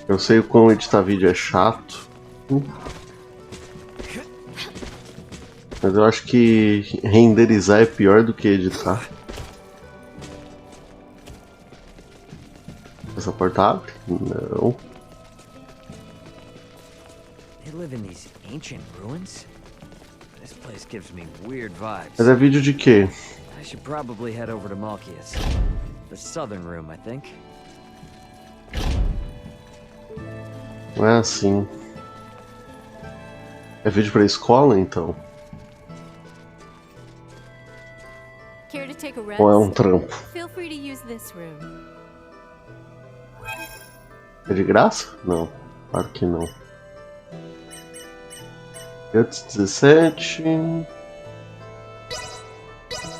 Eu sei o quão editar vídeo é chato. Mas eu acho que renderizar é pior do que editar. Essa porta abre? Não. They live in these ancient ruins? This place gives me weird vibes. Mas é vídeo de quê? I should probably head over to Malkias. The southern room, I think. Não é assim. É vídeo pra escola, então? Care to take a rest? Ou é um trampo? Feel free to use this room. É de graça? Não, claro que não. Guts 17.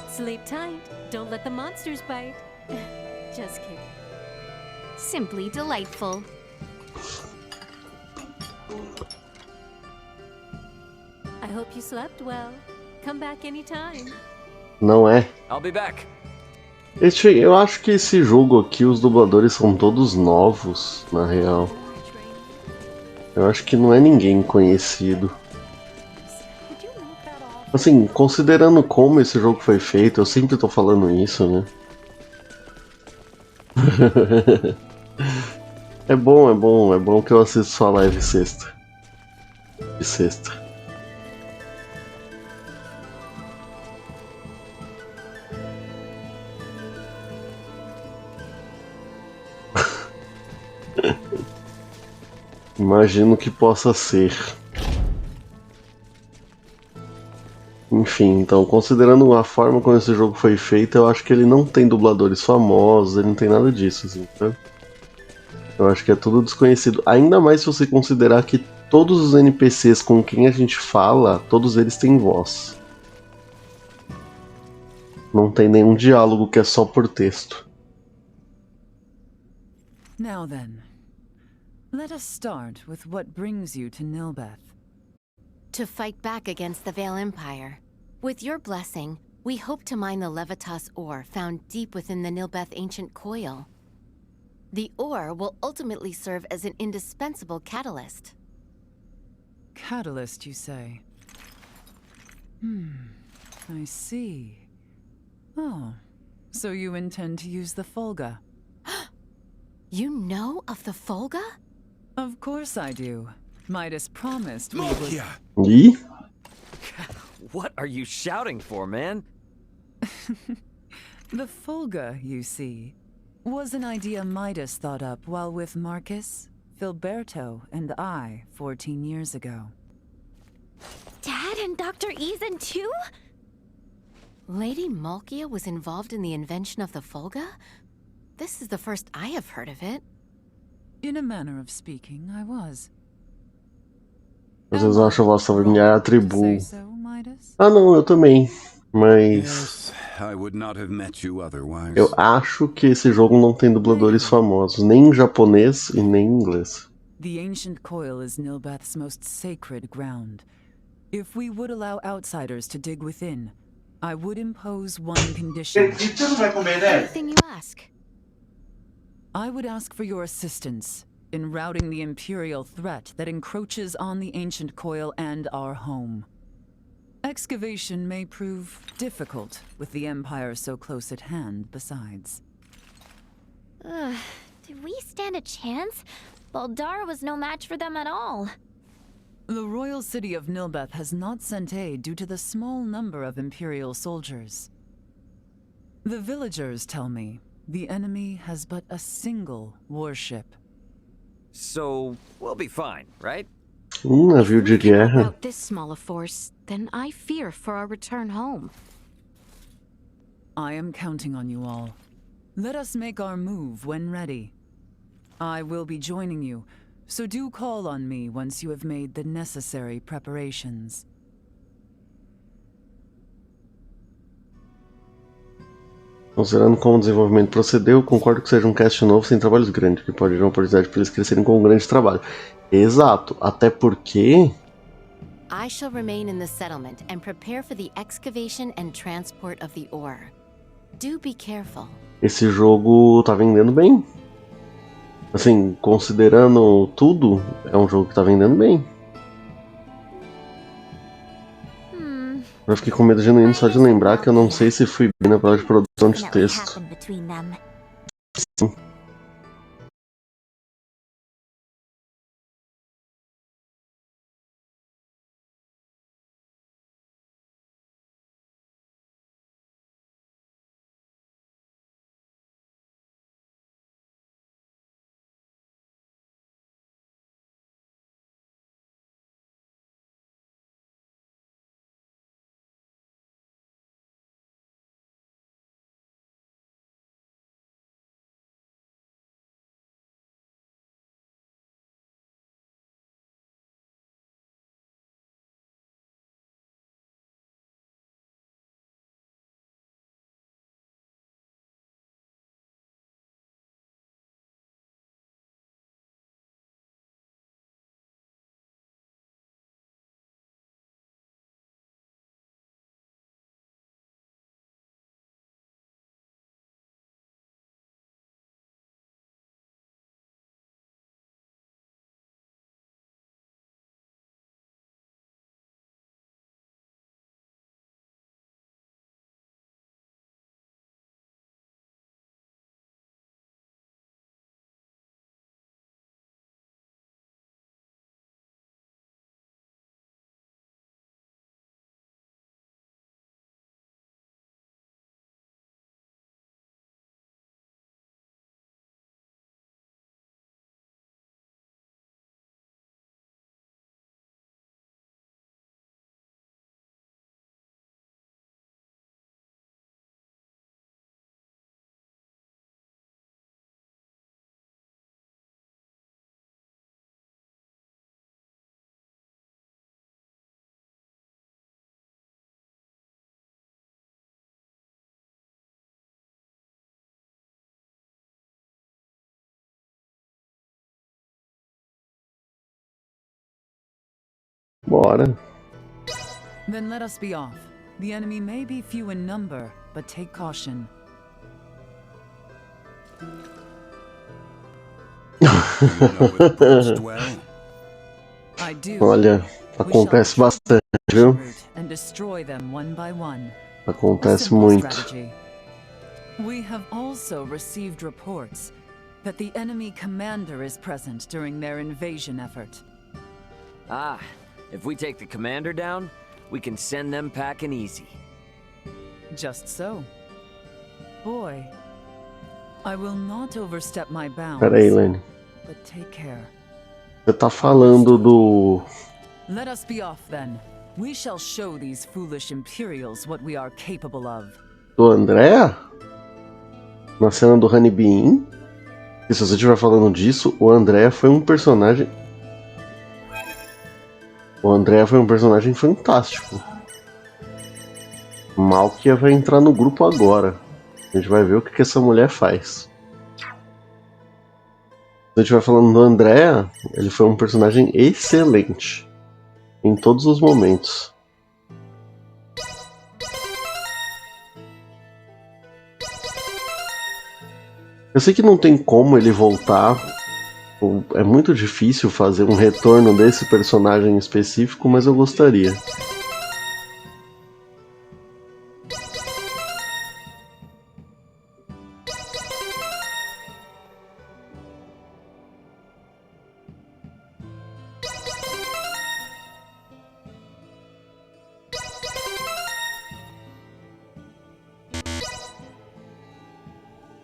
Sleep tight. Don't let the monsters bite. Just kidding. Simply delightful. I hope you slept well. Come back anytime. Não é. I'll be back. Eu acho que esse jogo aqui, os dubladores são todos novos, na real. Eu acho que não é ninguém conhecido. Assim, considerando como esse jogo foi feito, eu sempre tô falando isso, né? É bom que eu assisto sua live sexta. De sexta. Imagino que possa ser. Enfim, então, considerando a forma como esse jogo foi feito, eu acho que ele não tem dubladores famosos, ele não tem nada disso, assim, tá? Eu acho que é tudo desconhecido. Ainda mais se você considerar que todos os NPCs com quem a gente fala, todos eles têm voz. Não tem nenhum diálogo que é só por texto. Now then, let us start with what brings you to Nilbeth. To fight back against the Vale Empire. With your blessing, we hope to mine the Levitas ore found deep within the Nilbeth ancient coil. The ore will ultimately serve as an indispensable catalyst. Catalyst, you say? I see. Oh, so you intend to use the Folga? You know of the Folga? Of course I do. Midas promised we would... E? What are you shouting for, man? The Folga, you see, was an idea Midas thought up while with Marcus, Filberto and I 14 years ago. Dad and Dr. Eason too? Lady Malkia was involved in the invention of the Folga? This is the first I have heard of it. In a manner of speaking, I was. Às vezes eu acho a vossa familiar atribuo. Say so, Midas? Ah, não, eu também. Mas Yes, I would not have met you otherwise. eu acho que esse jogo não tem dubladores famosos, nem em japonês e nem em inglês. The ancient coil is Nilbeth's most sacred ground. If we would allow outsiders to dig within, I would impose one condition. Anything you ask. I would ask for your assistance in routing the Imperial threat that encroaches on the ancient coil and our home. Excavation may prove difficult with the Empire so close at hand besides. Do we stand a chance? Baldar was no match for them at all. The royal city of Nilbeth has not sent aid due to the small number of Imperial soldiers. The villagers tell me the enemy has but a single warship. So, we'll be fine, right? Navio de guerra. Without this small a force, then I fear for our return home. I am counting on you all. Let us make our move when ready. I will be joining you, so do call on me once you have made the necessary preparations. Considerando como o desenvolvimento procedeu, concordo que seja um cast novo sem trabalhos grandes, que pode dar uma oportunidade para eles crescerem com um grande trabalho. Exato, até porque... I shall remain in the settlement and prepare for the excavation and transport of the ore. Do be careful. Esse jogo tá vendendo bem. Assim, considerando tudo, é um jogo que tá vendendo bem. Eu fiquei com medo genuíno só de lembrar que eu não sei se fui bem na prova de produção de texto. Sim. Bora. Then let us be off. The enemy may be few in number, but take caution. I do. Olha, acontece bastante, viu? And destroy them one by one. Acontece muito. We have also received reports that the enemy commander is present during their invasion effort. Ah, if we take the commander down, we can send them packing easy. Just so. Boy, I will not overstep my bounds. Peraí, Lenny. But take care. Você tá falando do... Let us be off then. We shall show these foolish Imperials what we are capable of. Do André? Na cena do Honeybee. E se você estiver falando disso, o André foi um personagem... O André foi um personagem fantástico. Malkia vai entrar no grupo agora. A gente vai ver o que essa mulher faz. Se a gente vai falando do André, ele foi um personagem excelente. Em todos os momentos. Eu sei que não tem como ele voltar. É muito difícil fazer um retorno desse personagem específico, mas eu gostaria.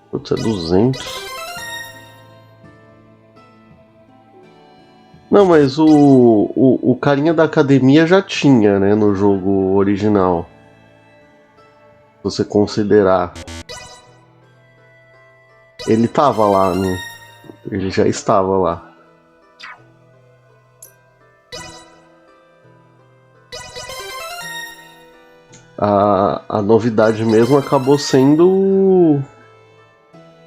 Putz, é 200. Não, mas o carinha da academia já tinha, né, no jogo original. Se você considerar. Ele tava lá, né? Ele já estava lá. A novidade mesmo acabou sendo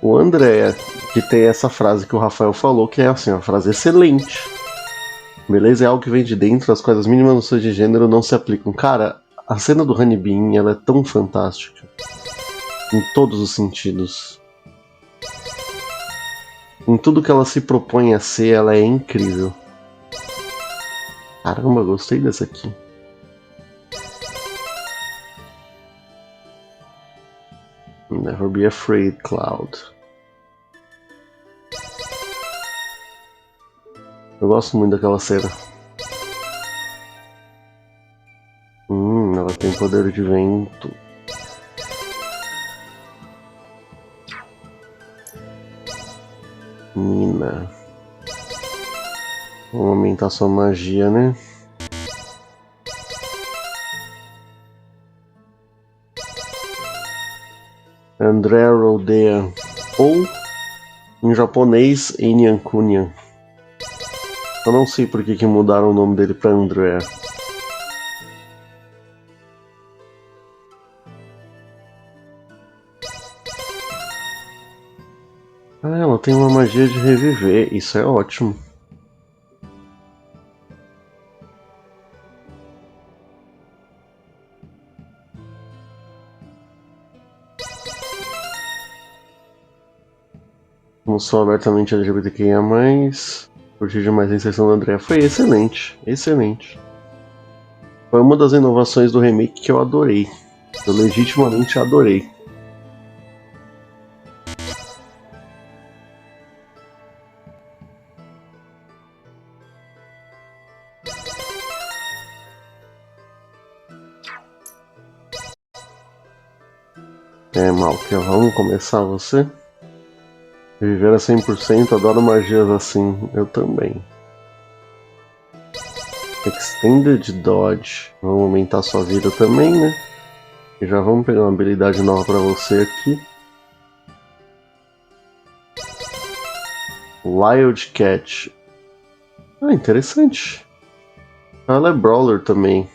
o André, que tem essa frase que o Rafael falou, que é assim, uma frase excelente. Beleza? É algo que vem de dentro, as coisas mínimas noções de gênero não se aplicam. Cara, a cena do Honeybee, ela é tão fantástica. Em todos os sentidos. Em tudo que ela se propõe a ser, ela é incrível. Caramba, gostei dessa aqui. Never be afraid, Cloud. Eu gosto muito daquela cena. Ela tem poder de vento. Mina. Vamos aumentar sua magia, né? André Ladeira. Ou, em japonês, Enian Kunyan. Eu não sei por que mudaram o nome dele pra André. Ah, ela tem uma magia de reviver. Isso é ótimo. Não sou abertamente LGBTQIA+. Curti demais a inserção do André. Foi excelente. Excelente. Foi uma das inovações do remake que eu adorei. Eu legitimamente adorei. Malkia, vamos começar você? Viver a 100%, adoro magias assim. Eu também. Extended Dodge. Vamos aumentar sua vida também, né? E já vamos pegar uma habilidade nova pra você aqui. Wildcat. Ah, interessante. Ela é Brawler também.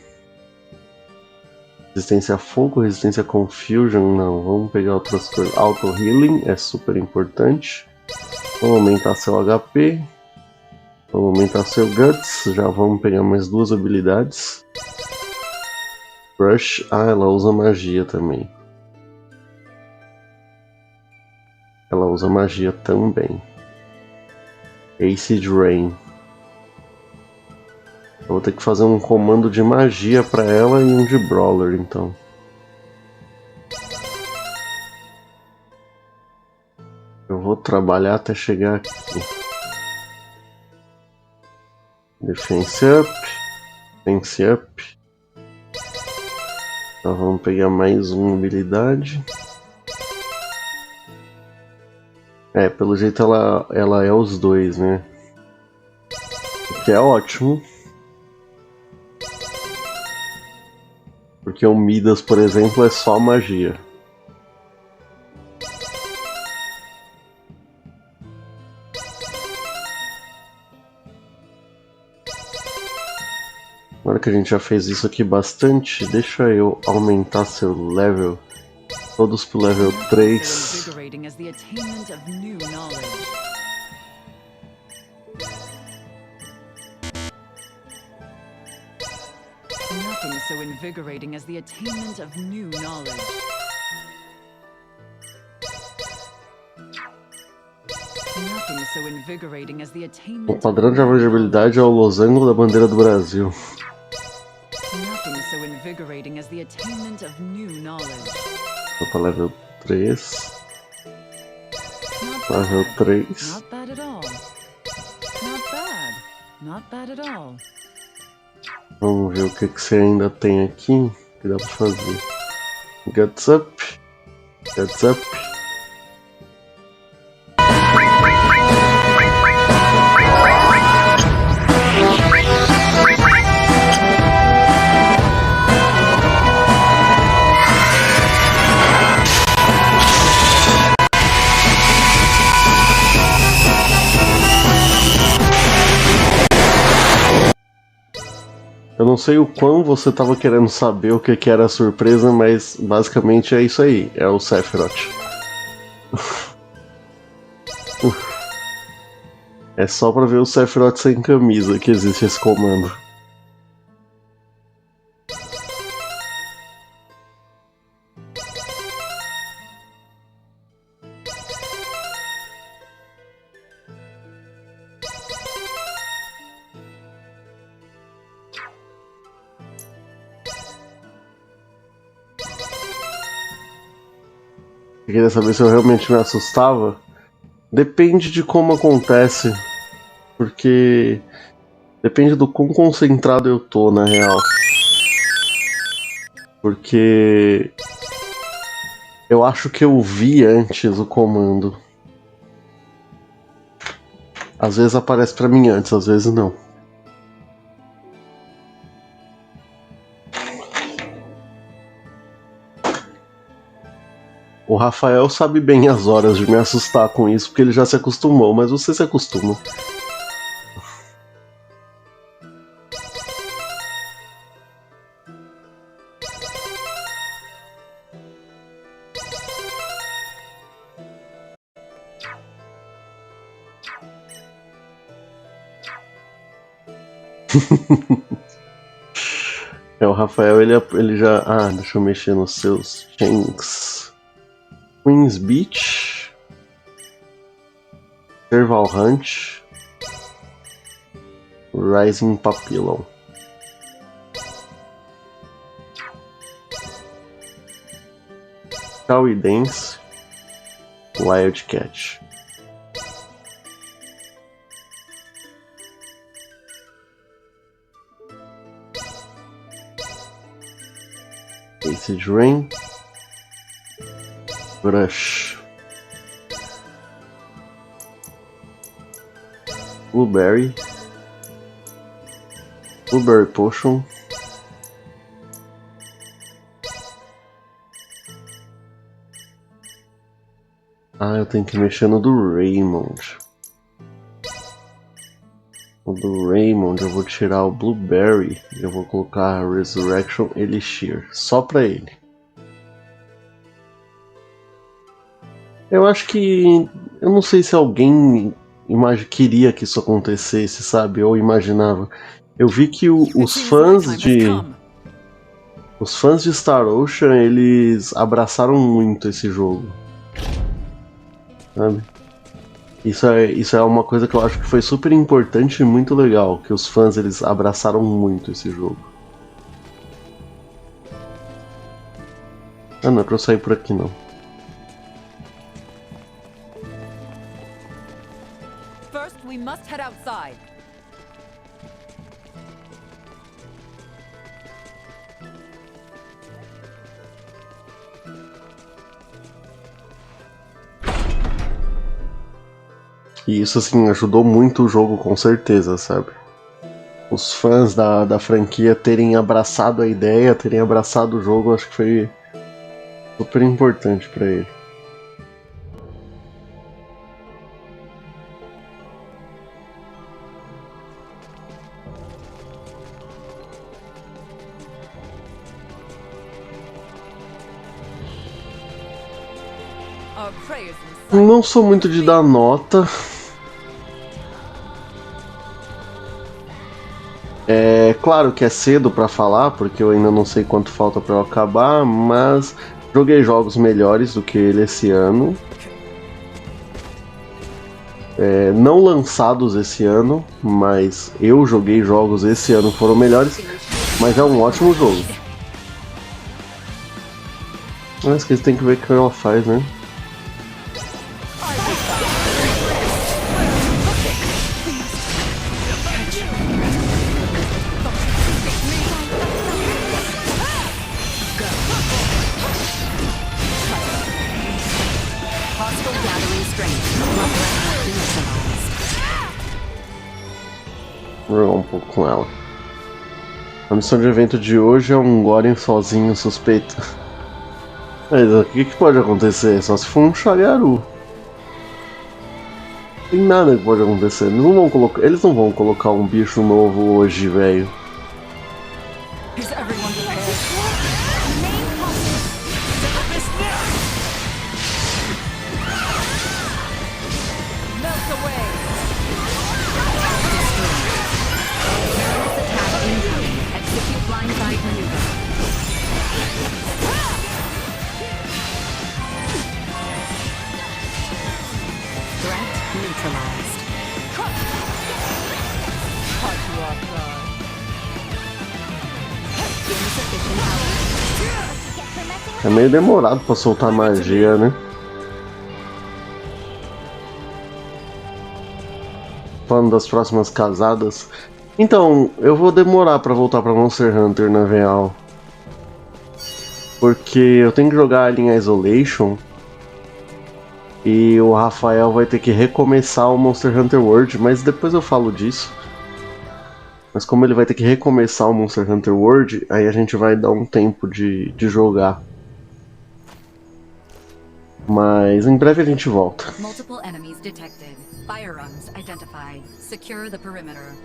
Resistência a fogo, resistência a confusion, não. Vamos pegar outras coisas. Auto Healing é super importante. Vamos aumentar seu HP. Vamos aumentar seu Guts. Já vamos pegar mais duas habilidades. Rush. Ah, ela usa magia também. Ela usa magia também. Acid Rain. Eu vou ter que fazer um comando de magia pra ela e um de Brawler, então. Eu vou trabalhar até chegar aqui. Defense Up. Defense Up. Então vamos pegar mais uma habilidade. Pelo jeito ela é os dois, né? que é ótimo. Porque o Midas, por exemplo, é só magia. Agora que a gente já fez isso aqui bastante, deixa eu aumentar seu level. Todos pro level 3. Nothing so invigorating as the attainment of new knowledge. Nothing so invigorating as the attainment. O padrão de habilidade é o losango da bandeira do Brasil. Nothing so invigorating as the attainment of new knowledge. Vou para level 3. Level 3. Not bad at all. Not bad. Not bad at all. Vamos ver o que você ainda tem aqui que dá pra fazer. Guts up. Guts up. Eu não sei o quão você tava querendo saber o que era a surpresa, mas basicamente é isso aí, é o Sephiroth. É só pra ver o Sephiroth sem camisa que existe esse comando. Eu queria saber se eu realmente me assustava. Depende de como acontece. Porque depende do quão concentrado eu tô, na real. Porque eu acho que eu vi antes o comando. Às vezes aparece pra mim antes, às vezes não. O Rafael sabe bem as horas de me assustar com isso, porque ele já se acostumou, mas você se acostuma. O Rafael, ele já... Ah, deixa eu mexer nos seus chains. Queen's Beach, Serval Hunt, Rising Papillon. Cowie Dance, Wildcat. Acid Rain, Brush, Blueberry Potion, eu tenho que mexer no do Raymond. O do Raymond eu vou tirar o Blueberry e eu vou colocar a Resurrection Elixir, só pra ele. Eu acho que... Eu não sei se alguém queria que isso acontecesse, sabe? Ou imaginava. Eu vi que os fãs de Star Ocean, eles abraçaram muito esse jogo. Sabe? Isso é uma coisa que eu acho que foi super importante e muito legal. Que os fãs, eles abraçaram muito esse jogo. Não é pra eu sair por aqui não. We must head outside. E isso, assim, ajudou muito o jogo, com certeza, sabe? os fãs da franquia terem abraçado a ideia, terem abraçado o jogo, acho que foi super importante para ele. Não sou muito de dar nota. É claro que é cedo para falar, porque eu ainda não sei quanto falta para eu acabar, mas joguei jogos melhores do que ele esse ano. Não lançados esse ano, mas eu joguei jogos esse ano que foram melhores, mas é um ótimo jogo. Mas que eles têm que ver o que ela faz, né? Vou jogar um pouco com ela. A missão de evento de hoje é um Goren sozinho suspeito. Mas o que pode acontecer? Só se for um Shagaru. Não tem nada que pode acontecer. Eles não vão colocar um bicho novo hoje, velho. É meio demorado pra soltar magia, né? Falando das próximas casadas. Então, eu vou demorar pra voltar pra Monster Hunter, na real. Porque eu tenho que jogar a linha Isolation. E o Rafael vai ter que recomeçar o Monster Hunter World, mas depois eu falo disso. Mas como ele vai ter que recomeçar o Monster Hunter World, aí a gente vai dar um tempo de jogar. Mas em breve a gente volta. Multiple enemies detected. Firearms identified. Secure the perimeter.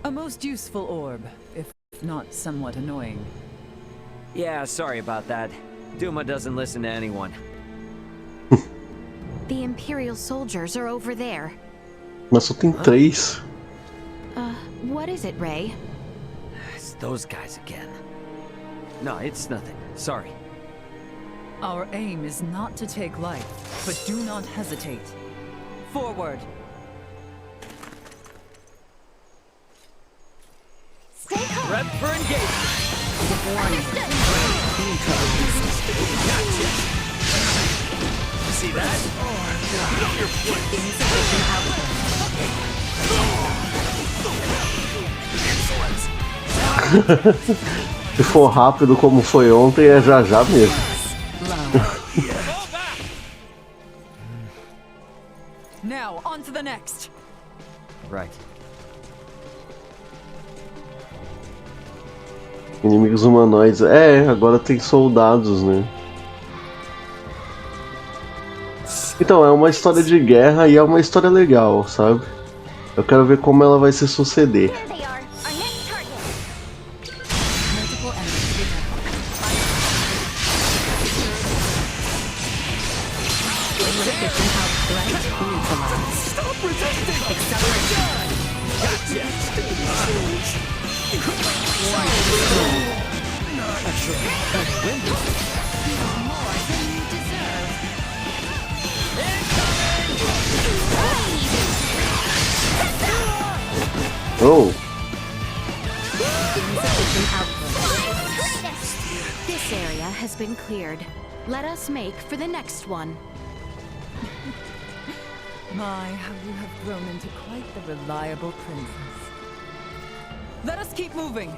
A most useful orb, if not somewhat annoying. Yeah, sorry about that. Duma doesn't listen to anyone. The Imperial soldiers are over there. Mas só tem 3. What is it, Ray? It's those guys again. No, it's nothing. Sorry. Our aim is not to take life, but do not hesitate. Forward! Stay calm. Prep for engagement! Understood. Gotcha! See that? Insufficient output. Se for rápido como foi ontem, é já já mesmo. Now, on to the next. Right. Inimigos humanoides. Agora tem soldados, né? Então, é uma história de guerra e é uma história legal, sabe? Eu quero ver como ela vai se suceder. There they are. Our next target. Multiple enemies detected. Insufficient output. Neutralized. Stop resisting! Acceleration. Gotcha! More than you deserve. Oh! Insufficient output. This area has been cleared. Let us make for the next one. My, how you have grown into quite the reliable princess. Let us keep moving.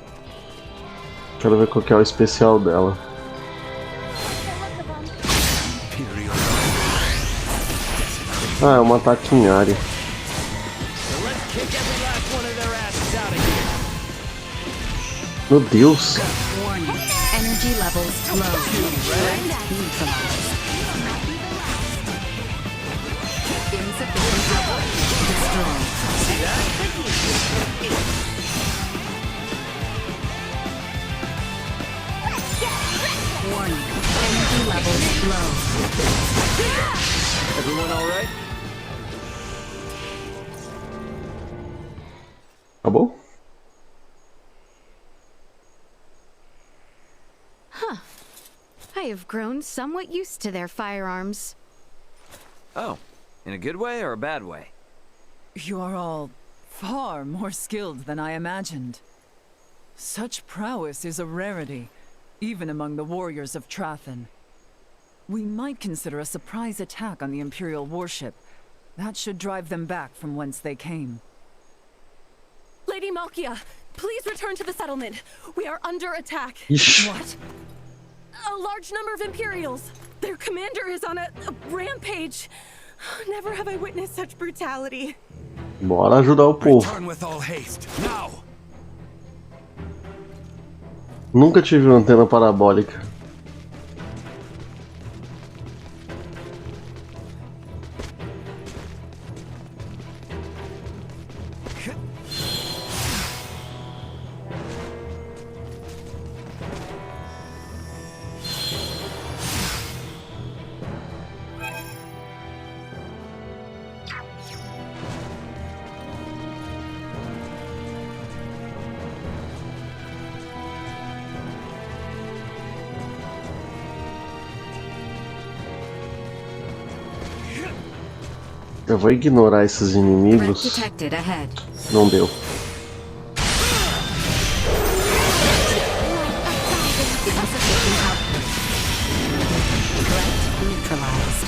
Quero ver qual que é o especial dela. Ah, é um ataque em área. So let's kick every last one of their asses out Meu Deus. Warning. Energy levels low. Neutralized. Insufficient power. Destroyed. See that? Warning. Energy levels low. Everyone all right? Acabou? Huh. I have grown somewhat used to their firearms. Oh, in a good way or a bad way? You are all far more skilled than I imagined. Such prowess is a rarity, even among the warriors of Trathen. We might consider a surprise attack on the Imperial warship. That should drive them back from whence they came. Lady Malkia, please return to the settlement. We are under attack. What? A large number of Imperials. Their commander is on a rampage. Never have I witnessed such brutality. Bora ajudar o povo. Return with all haste, now. Nunca tive uma antena parabólica. Eu vou ignorar esses inimigos. Detected ahead. Não deu. Neutralized.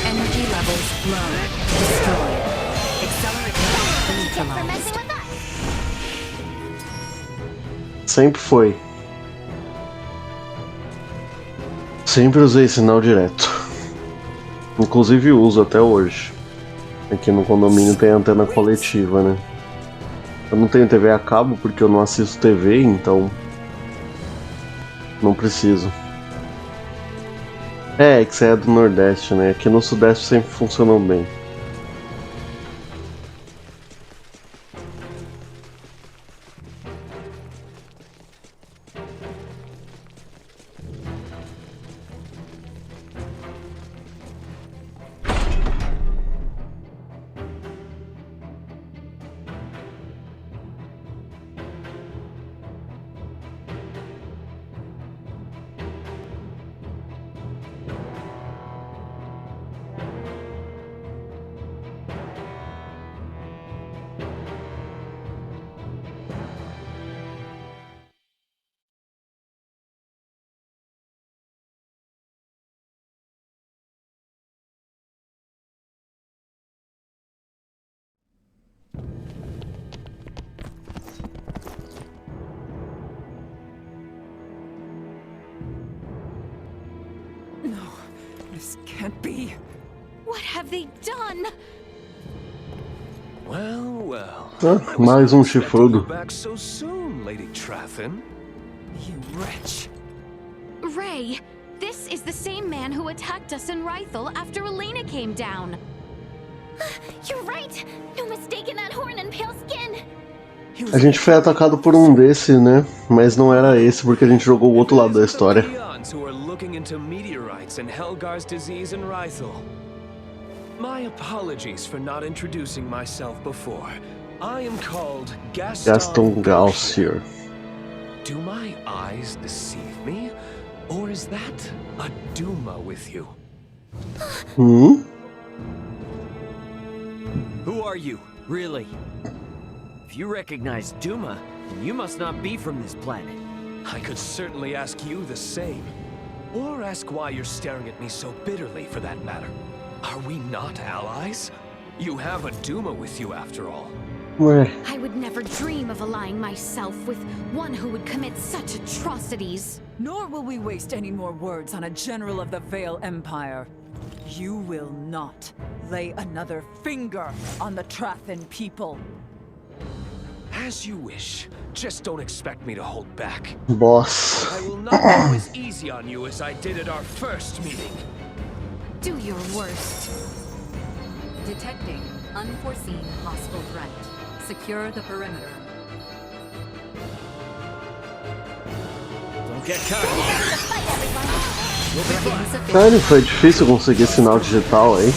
Energy levels low. Destroyed. Accelerate. Neutralized. Sempre foi. Sempre usei sinal direto. Inclusive uso até hoje. Aqui no condomínio tem antena coletiva, né? Eu não tenho TV a cabo porque eu não assisto TV, então não preciso. É que você é do Nordeste, né? Aqui no Sudeste sempre funcionou bem. No, this can't be. What have they done? Well, well. Mais chifrudo. Back so soon, Lady Trathen. You wretch. Ray, this is the same man who attacked us in Rythel after Elena came down. You're right. No mistaking that horn and pale skin. A gente foi atacado por desse, né? Mas não era esse porque a gente jogou o outro lado da história. Who are looking into meteorites and Helgar's disease in Rythel. My apologies for not introducing myself before. I am called Gaston Gaussier. Do my eyes deceive me? Or is that a Duma with you? Hmm? Who are you, really? If you recognize Duma, then you must not be from this planet. I could certainly ask you the same. Or ask why you're staring at me so bitterly, for that matter. Are we not allies? You have a Duma with you, after all. I would never dream of allying myself with one who would commit such atrocities. Nor will we waste any more words on a general of the Vale Empire. You will not lay another finger on the Trathen people. As you wish. Just don't expect me to hold back. Boss. I will not go as easy on you as I did at our first meeting. Do your worst. Detecting unforeseen hostile threat. Secure the perimeter. Don't get cocky. Sério, foi difícil conseguir sinal digital aí.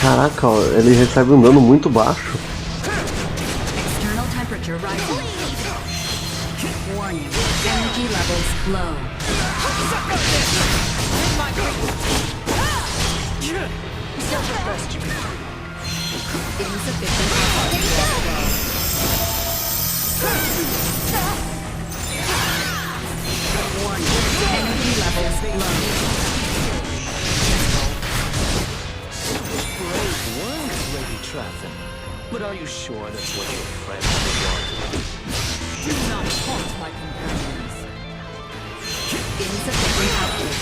Caraca, ó, ele recebe um dano muito baixo. External temperature rising. Warning. Energy levels low. Insufficient warning. Energy levels low. Brave words, Lady Trathen. But are you sure that's what your friends would want? Do not taunt my companions. Insufficient output.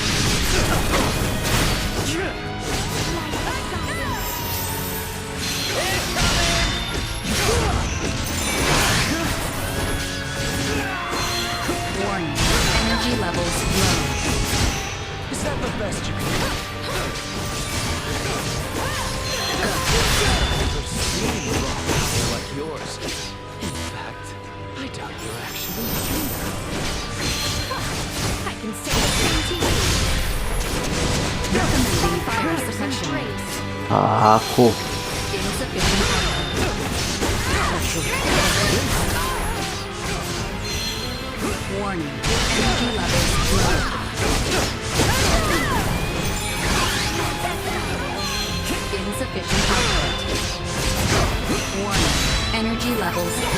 Warning. Energy levels low. Is that the best you can do? Like yours. In fact, I doubt you're actually human. I can say the same to you. Recommending fire suppression. Caraca. Insufficient warning. Energy levels low. Insufficient output. Warning. Energy levels low.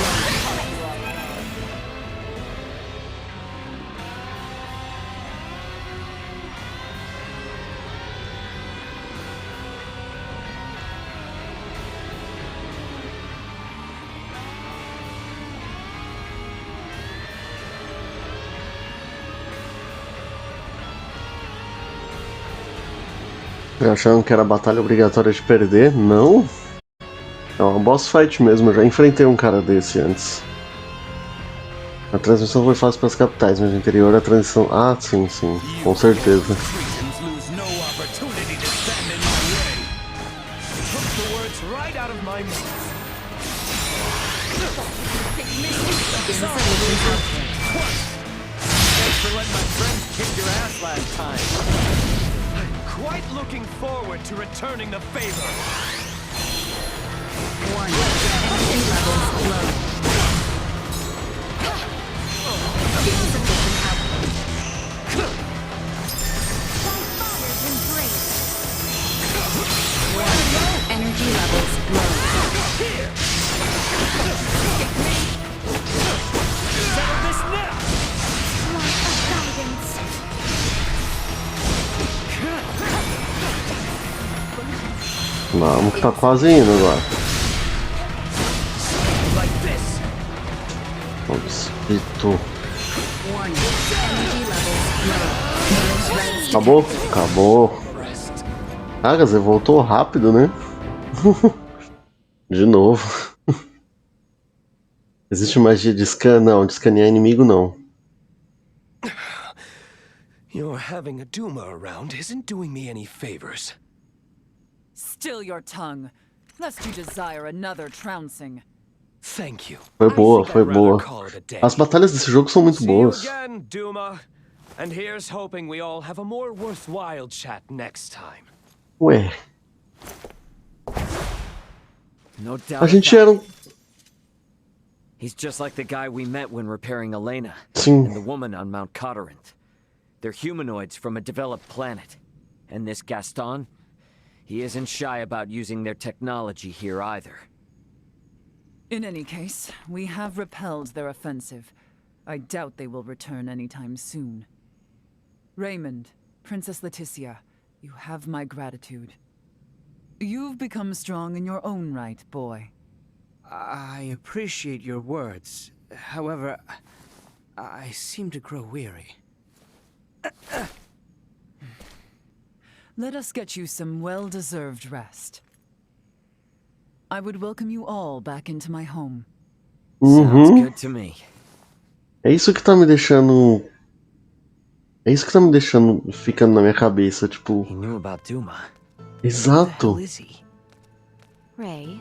Achando que era batalha obrigatória de perder? Não. É uma boss fight mesmo, eu já enfrentei um cara desse antes. A transmissão foi fácil para as capitais, mas no interior a transição... Ah, sim, sim, com certeza. Quite looking forward to returning the favor. Warning. Energy levels low. Insufficient output. Warning. Energy levels low. Settle this now. Light of guidance. Vamos que tá quase indo agora. O espírito. Acabou? Acabou. Ah, quer dizer, voltou rápido, né? De novo. Existe magia de scan? Não, de escanear inimigo não. Your having a Duma around isn't doing me any favors. Still your tongue, lest you desire another trouncing. Thank you. Foi boa, foi boa. As batalhas desse jogo são muito boas. See you again, Duma. And here's hoping we all have a more worthwhile chat next time. Ué. No doubt. A gente era He's just like the guy we met when repairing Elena. Sim. And the woman on Mount Cotterant. They're humanoids from a developed planet. And this Gaston? He isn't shy about using their technology here either. In any case, we have repelled their offensive. I doubt they will return anytime soon. Raymond, Princess Leticia, you have my gratitude. You've become strong in your own right, boy. I appreciate your words. However, I seem to grow weary. Let us get you some well-deserved rest. I would welcome you all back into my home. Sounds good to me. É isso que tá me deixando. É isso que tá me deixando ficando na minha cabeça, tipo. He knew about Duma. Exato. Ray?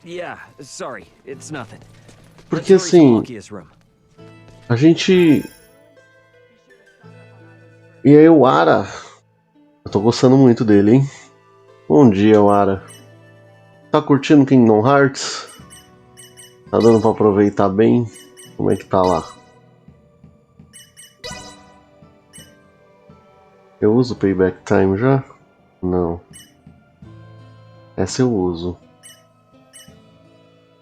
Yeah, sorry, it's nothing. Porque assim, a gente. E aí o Ara. Eu tô gostando muito dele, hein? Bom dia, Ara. Tá curtindo Kingdom Hearts? Tá dando pra aproveitar bem? Como é que tá lá? Eu uso Payback Time já? Não. Essa eu uso.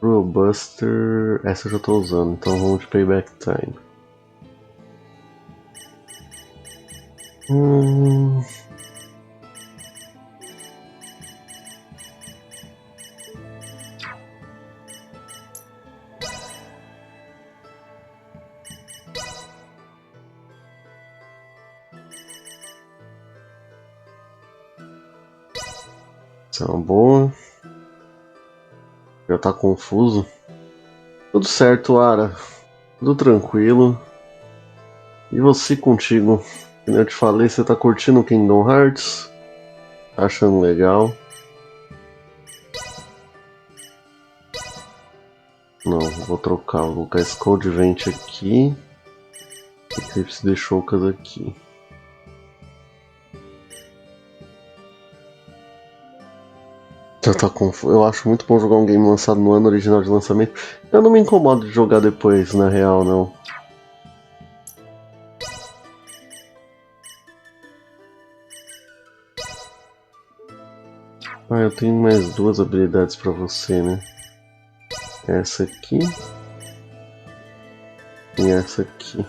Buster. Essa eu já tô usando, então vamos de Payback Time. Essa é uma boa. Já tá confuso. Tudo certo, Ara. Tudo tranquilo. E você contigo? Como eu te falei, você tá curtindo Kingdom Hearts? Tá achando legal? Não, vou trocar. Vou colocar esse Cold Vent aqui. E Eclipse de Shoukas aqui. Já tá confuso. Eu acho muito bom jogar um game lançado no ano original de lançamento. Eu não me incomodo de jogar depois, na real, não. Ah, eu tenho mais duas habilidades pra você, né? Essa aqui. E essa aqui.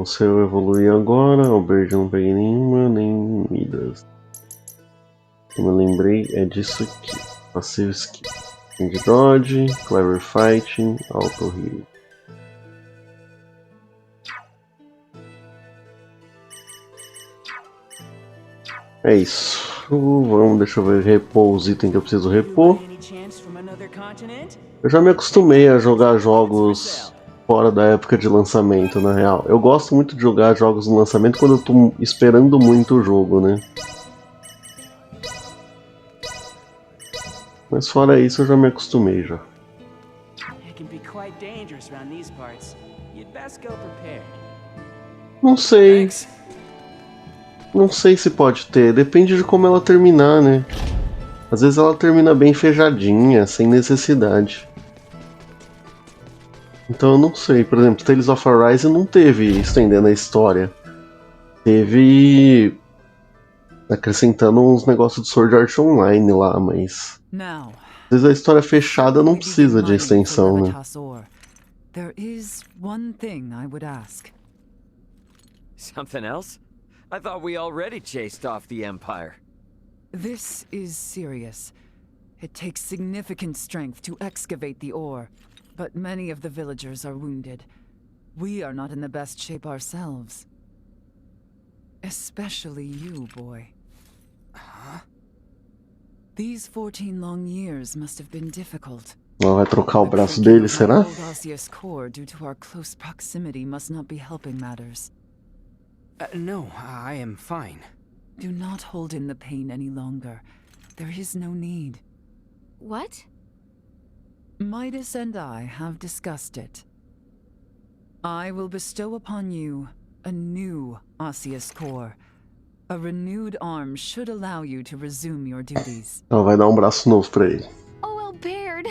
Você eu evoluí agora, o Bird eu não peguei nenhuma, nem Midas. Como eu lembrei, é disso aqui. Passive Skill. Wind Dodge, Clever Fighting, Auto Heal. É isso. Vamos, deixa eu ver, repor os itens que eu preciso repor. Eu já me acostumei a jogar jogos fora da época de lançamento, na real. Eu gosto muito de jogar jogos no lançamento quando eu tô esperando muito o jogo, né? Mas fora isso eu já me acostumei já. Não sei. Não sei se pode ter, depende de como ela terminar, né? Às vezes ela termina bem fechadinha, sem necessidade. Então eu não sei, por exemplo, Tales of Arise não teve estendendo a história. Teve acrescentando uns negócios de Sword Art Online lá, mas às vezes a história fechada não precisa de extensão, né? There is one thing I would ask. Something else? I thought we already chased off the Empire. This is serious. It takes significant strength to excavate the ore, but many of the villagers are wounded. We are not in the best shape ourselves. Especially you, boy. Huh? These 14 long years must have been difficult. Ela vai trocar o braço dele, será? Osseous core, due to our close proximity, must not be helping matters. No, I am fine. Do not hold in the pain any longer. There is no need. What? Midas and I have discussed it. I will bestow upon you a new osseous core. A renewed arm should allow you to resume your duties. Ela vai dar um braço novo pra ele. Oh, well, Baird.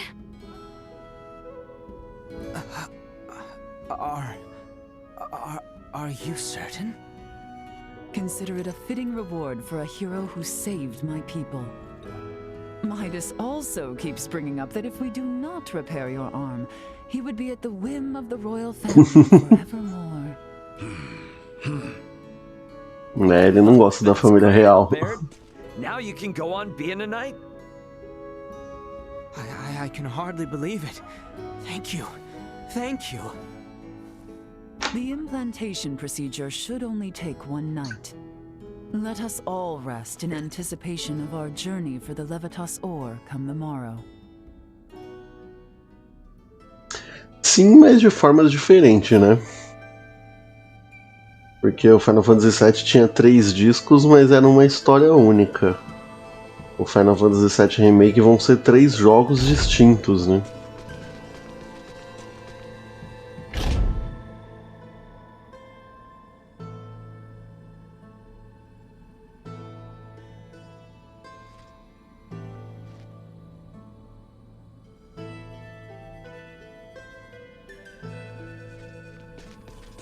Are you certain? Consider it a fitting reward for a hero who saved my people. Midas also keeps bringing up that if we do not repair your arm, he would be at the whim of the royal family forevermore. Né, ele não gosta da família real. Now you can go on being a knight. I can hardly believe it. Thank you. Thank you. The implantation procedure should only take one night. Let us all rest in anticipation of our journey for the Levitas ore come the morrow. Sim, mas de formas diferentes, né? Porque o Final Fantasy VII tinha 3 discos, mas era uma história única. O Final Fantasy VII Remake vão ser 3 jogos distintos, né?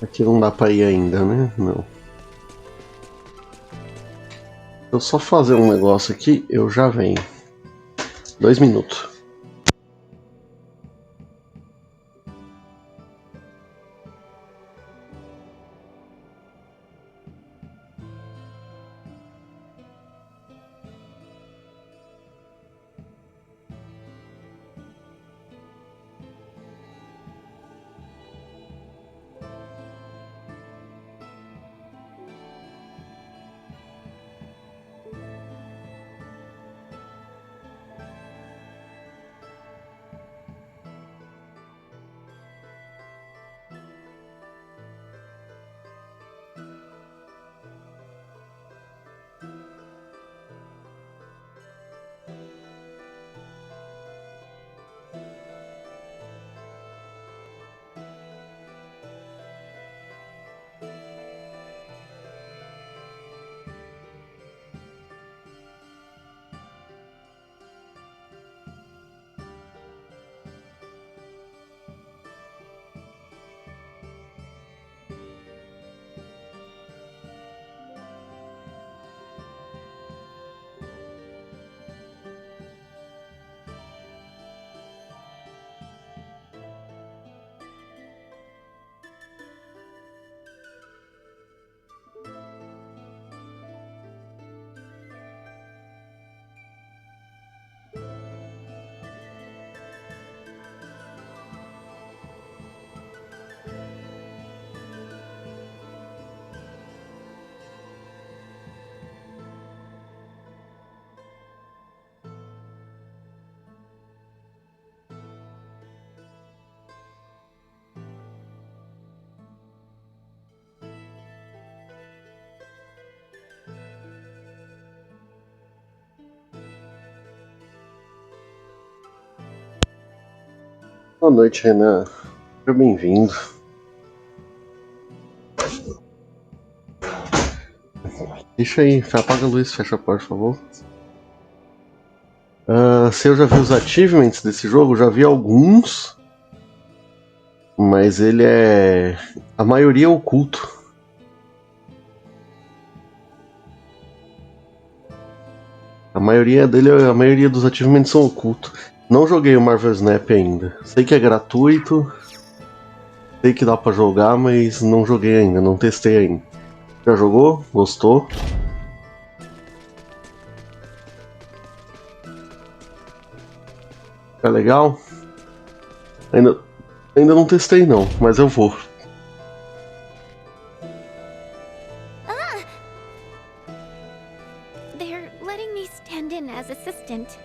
Aqui não dá pra ir ainda, né? Não. Eu só fazer um negócio aqui, eu já venho. 2 minutos. Boa noite, Renan. Seja bem-vindo. Deixa aí, apaga a luz, fecha a porta, por favor. Se eu já vi os achievements desse jogo, já vi alguns, mas ele é... a maioria é oculto. A maioria dos achievements são ocultos. Não joguei o Marvel Snap ainda. Sei que é gratuito, sei que dá pra jogar, mas não joguei ainda, não testei ainda. Já jogou? Gostou? É legal? Ainda não testei não, mas eu vou. They're letting me stand in as assistant.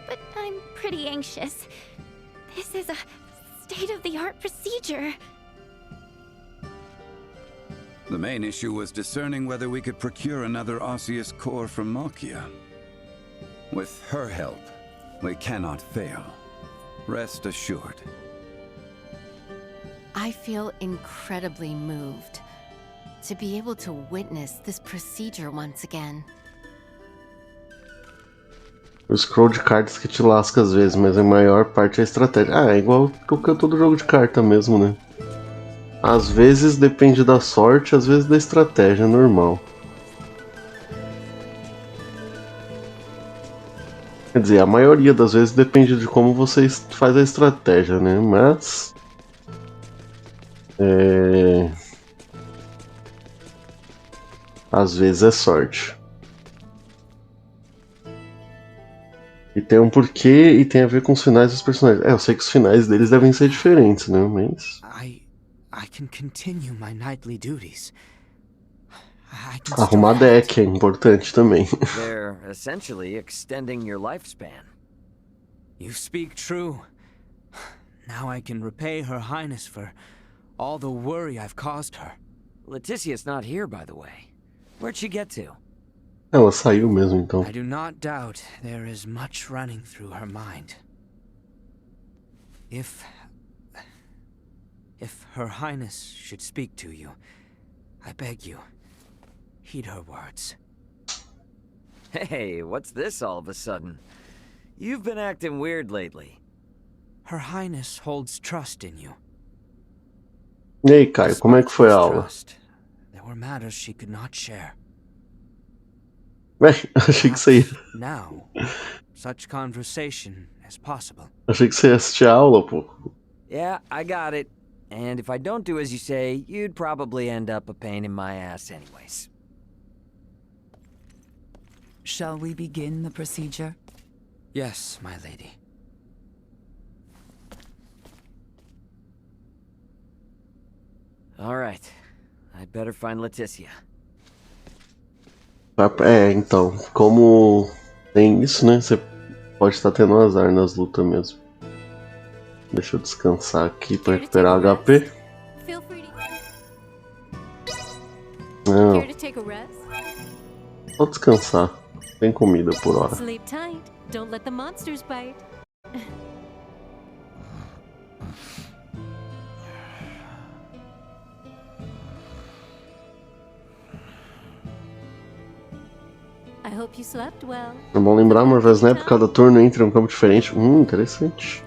But I'm pretty anxious. This is a state-of-the-art procedure. The main issue was discerning whether we could procure another osseous core from Malkia. With her help, we cannot fail. Rest assured. I feel incredibly moved to be able to witness this procedure once again. O scroll de cartas que te lasca às vezes, mas a maior parte é a estratégia. É igual qualquer todo jogo de carta mesmo, né? Às vezes depende da sorte, às vezes da estratégia, normal. Quer dizer, a maioria das vezes depende de como você faz a estratégia, né? Mas... Às vezes é sorte. E tem um porquê e tem a ver com os finais dos personagens. Eu sei que os finais deles devem ser diferentes, né? Mas... I can continue my nightly duties. I can still Arrumar deck é importante também. They're essentially extending your lifespan. You speak true. Now I can repay Her Highness for all the worry I've caused her. Leticia's not here, by the way. Where'd she get to? Ela saiu mesmo, então. I do not doubt there is much running through her mind. If Her Highness should speak to you, I beg you, heed her words. Hey, what's this all of a sudden? You've been acting weird lately. Her Highness holds trust in you. E aí, Caio, como é que foi a aula? There were matters she could not share. Achei que você ia... Now, such conversation is possible. Achei que você ia assistir a aula, pô. Yeah, I got it. And if I don't do as you say, you'd probably end up a pain in my ass anyways. Shall we begin the procedure? Yes, my lady. All right. I'd better find Leticia. Então, como tem isso, né? Você pode estar tendo azar nas lutas mesmo. Deixa eu descansar aqui pra recuperar HP. Não. Só descansar. Tem comida por hora. Sleep tight. Don't let the monsters bite. I hope you slept well. É bom lembrar, uma vez na época, cada turno entra em um campo diferente. Interessante.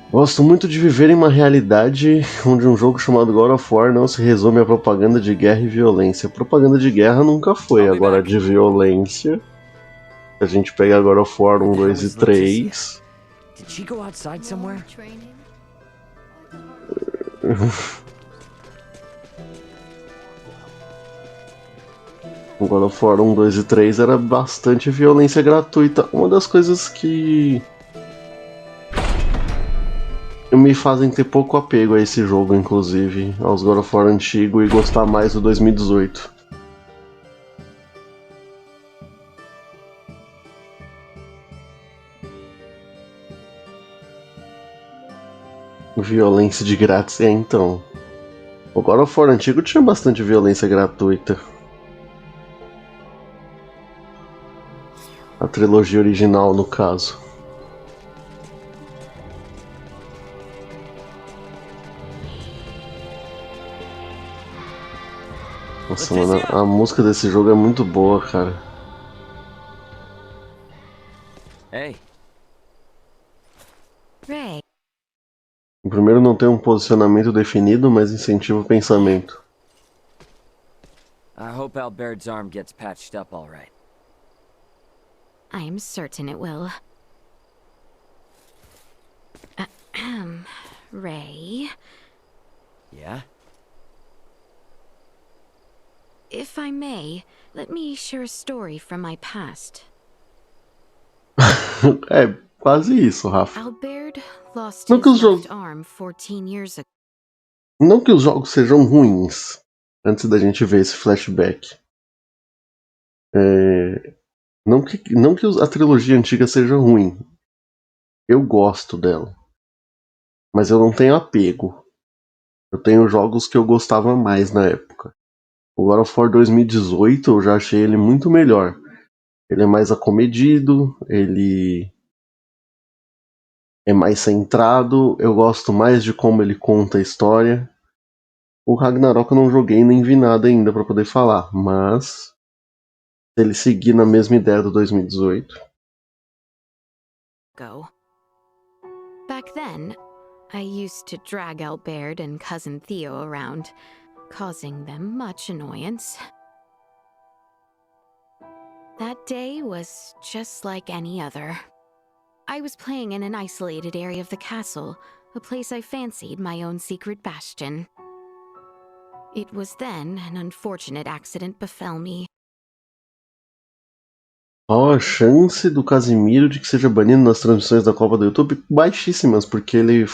Gosto muito de viver em uma realidade onde um jogo chamado God of War não se resume a propaganda de guerra e violência. Propaganda de guerra nunca foi, agora de violência. A gente pega God of War 1, 2 e 3. Did she go outside somewhere? O God of War 1, 2 e 3 era bastante violência gratuita. Uma das coisas que me fazem ter pouco apego a esse jogo, inclusive, aos God of War antigo, e gostar mais do 2018. Violência de grátis, então. O God of War antigo tinha bastante violência gratuita. A trilogia original, no caso. Nossa, mano, a música desse jogo é muito boa, cara. Hey. Ray. O primeiro não tem um posicionamento definido, mas incentiva o pensamento. I hope Albert's arm gets patched up all right. I'm certain it will. Ray? Yeah? If I may, let me share a story from my past. É, quase isso, Rafa. Albert lost Não que his os jogos... left arm 14 years ago. Não que os jogos sejam ruins, antes da gente ver esse flashback. Não que a trilogia antiga seja ruim. Eu gosto dela. Mas eu não tenho apego. Eu tenho jogos que eu gostava mais na época. O God of War 2018 eu já achei ele muito melhor. Ele é mais acomedido, ele é mais centrado, eu gosto mais de como ele conta a história. O Ragnarok eu não joguei nem vi nada ainda pra poder falar, mas se ele seguir na mesma ideia do 2018. Back then, I used to drag Albert and cousin Theo around, causing them much annoyance. That day was just like any other. I was playing in an isolated area of the castle, a place I fancied my own secret bastion. It was then an unfortunate accident befell me. Ó, a chance do Casimiro de que seja banido nas transmissões da Copa do YouTube baixíssimas, porque ele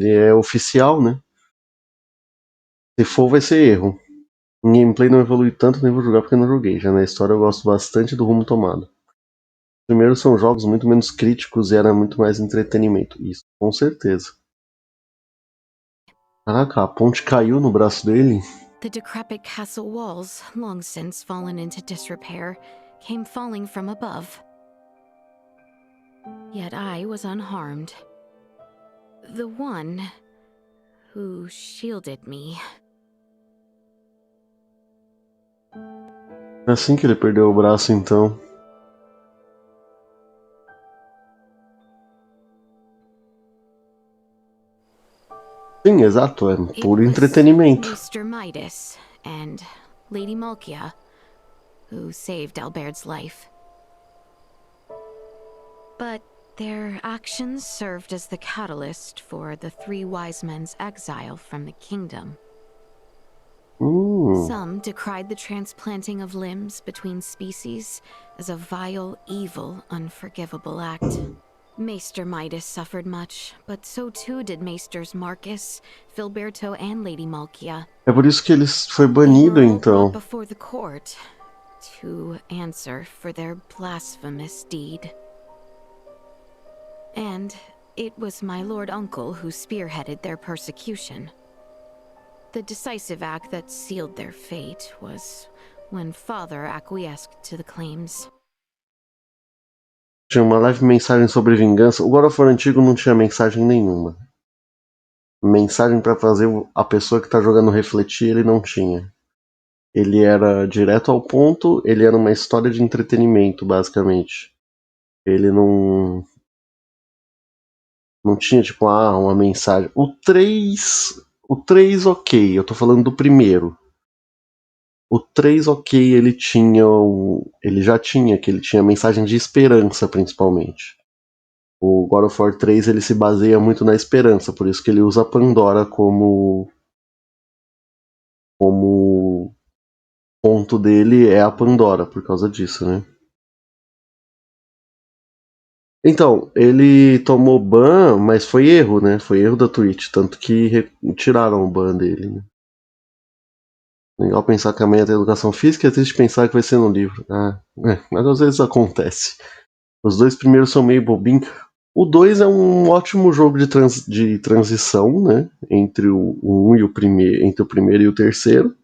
é oficial, né? Se for, vai ser erro. Em gameplay não evolui tanto, nem vou jogar porque não joguei. Já na história eu gosto bastante do rumo tomado. Primeiro são jogos muito menos críticos e era muito mais entretenimento. Isso, com certeza. Caraca, a ponte caiu no braço dele. The decrepit castle walls, long since fallen into disrepair, came falling from above. Yet I was unharmed. The one who shielded me. É assim que ele perdeu o braço, então. Sim, exato, é puro entretenimento. Mr. Midas and Lady Malkia, who saved Albert's life. But their actions served as the catalyst for the three wise men's exile from the kingdom. Some decried the transplanting of limbs between species as a vile, evil, unforgivable act. Maester Midas suffered much, but so too did Maesters Marcus, Filberto, and Lady Malkia. É por isso que ele foi banido, então. Before the court to answer for their blasphemous deed. And it was my Lord Uncle who spearheaded their persecution. The decisive act that sealed their fate was when Father acquiesced to the claims. Tinha uma leve mensagem sobre vingança. O God of War antigo não tinha mensagem nenhuma. Mensagem pra fazer a pessoa que tá jogando refletir, ele não tinha. Ele era direto ao ponto, ele era uma história de entretenimento, basicamente. Ele não tinha, tipo, uma mensagem. O 3 ok, eu tô falando do primeiro. O 3 ok, ele já tinha, que ele tinha mensagem de esperança, principalmente. O God of War 3, ele se baseia muito na esperança, por isso que ele usa a Pandora como ponto dele é a Pandora, por causa disso, né? Então, ele tomou ban, mas foi erro, né? Foi erro da Twitch, tanto que tiraram o ban dele, né? Legal pensar que amanhã tem educação física, é triste pensar que vai ser no livro. Mas às vezes acontece. Os dois primeiros são meio bobinhos. O 2 é um ótimo jogo de transição, né? Entre o 1 e o primeiro, entre o primeiro e o terceiro.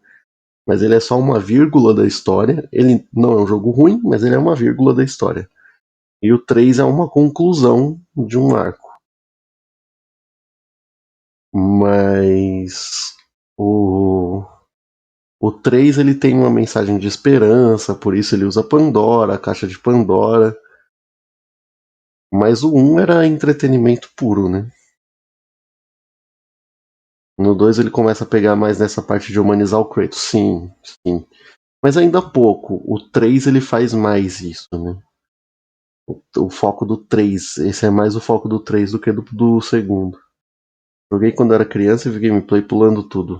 Mas ele é só uma vírgula da história. Ele não é um jogo ruim, mas ele é uma vírgula da história. E o 3 é uma conclusão de um arco. Mas o 3 ele tem uma mensagem de esperança, por isso ele usa Pandora, a caixa de Pandora. Mas o 1 era entretenimento puro, né? No 2 ele começa a pegar mais nessa parte de humanizar o Kratos. Sim. Mas ainda pouco. O 3 ele faz mais isso, né? O foco do 3. Esse é mais o foco do 3 do que do segundo. Joguei quando era criança e vi gameplay pulando tudo.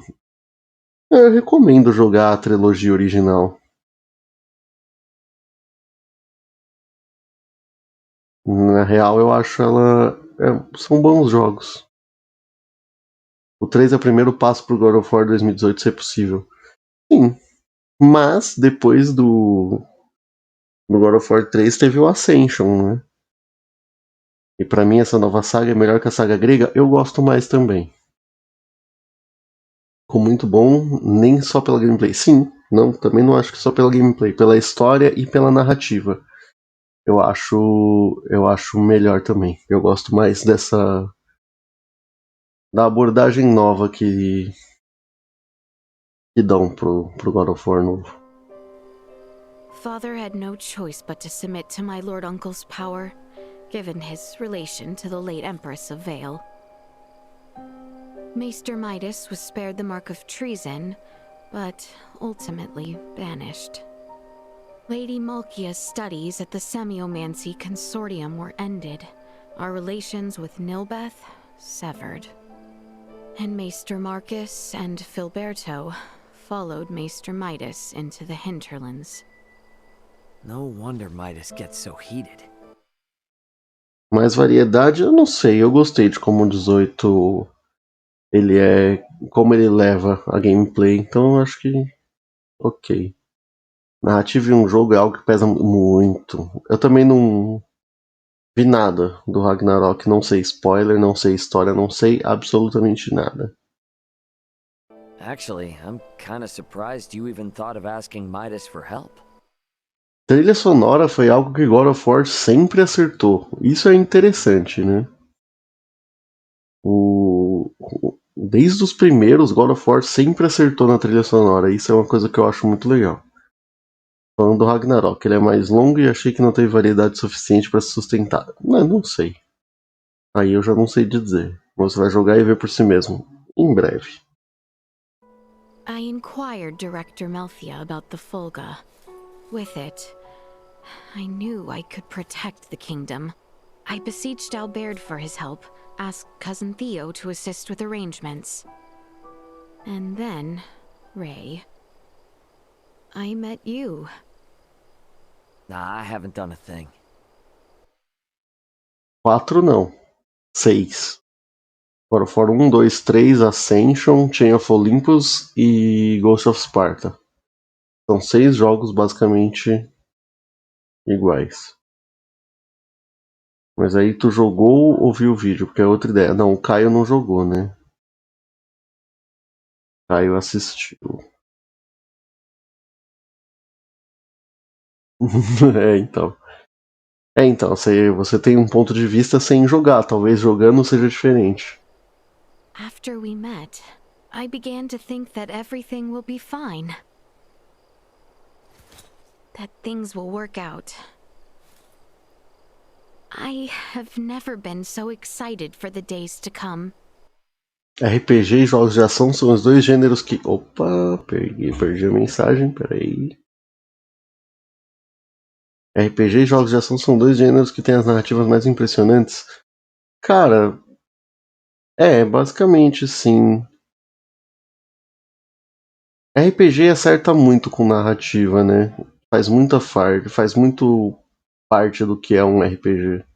Eu recomendo jogar a trilogia original. Na real, eu acho ela... são bons jogos. O 3 é o primeiro passo pro God of War 2018 ser possível. Sim. Mas, depois do God of War 3, teve o Ascension, né? E pra mim, essa nova saga é melhor que a saga grega. Eu gosto mais também. Ficou muito bom, nem só pela gameplay. Sim, não, também não acho que só pela gameplay. Pela história e pela narrativa. Eu acho melhor também. Eu gosto mais da abordagem nova que dão pro God of War novo. Father had no choice but to submit to my Lord Uncle's power, given his relation to the late Empress of Vale. Maester Midas was spared the mark of treason, but ultimately banished. Lady Malkia's studies at the Semiomancy Consortium were ended, our relations with Nilbeth severed. And Maester Marcus and Filberto followed Maester Midas into the hinterlands. No wonder Midas gets so heated. Mais variedade, eu não sei. Eu gostei de como o 18 ele é, como ele leva a gameplay, então eu acho que ok. Narrativa em um jogo é algo que pesa muito. Eu também não vi nada do Ragnarok, não sei spoiler, não sei história, não sei absolutamente nada. Actually, I'm kinda surprised you even thought of asking Midas for help. Trilha sonora foi algo que God of War sempre acertou. Isso é interessante, né? Desde os primeiros, God of War sempre acertou na trilha sonora. Isso é uma coisa que eu acho muito legal. Falando do Ragnarok, ele é mais longo e achei que não teve variedade suficiente para se sustentar. Não sei. Aí eu já não sei dizer. Você vai jogar e ver por si mesmo. Em breve. I inquired Director Melthia about the Fulga. With it, I knew I could protect the kingdom. I beseeched Albert for his help, asked Cousin Theo to assist with arrangements. And then, Ray, I met you. Nah, I haven't done a thing. 4 não. 6. Agora foram 1, 2, 3, Ascension, Chain of Olympus e Ghost of Sparta. São 6 jogos basicamente iguais. Mas aí tu jogou ou viu o vídeo? Porque é outra ideia. Não, o Caio não jogou, né? O Caio assistiu. Então. Então, você tem um ponto de vista sem jogar. Talvez jogando seja diferente. After we met, I began to think that everything will be fine. That things will work out. I have never been so excited for the days to come. RPG e jogos de ação são os dois gêneros que... Opa, perdi a mensagem, peraí. RPG e jogos de ação são dois gêneros que têm as narrativas mais impressionantes. Cara, basicamente sim. RPG acerta muito com narrativa, né? Faz muito parte do que é um RPG.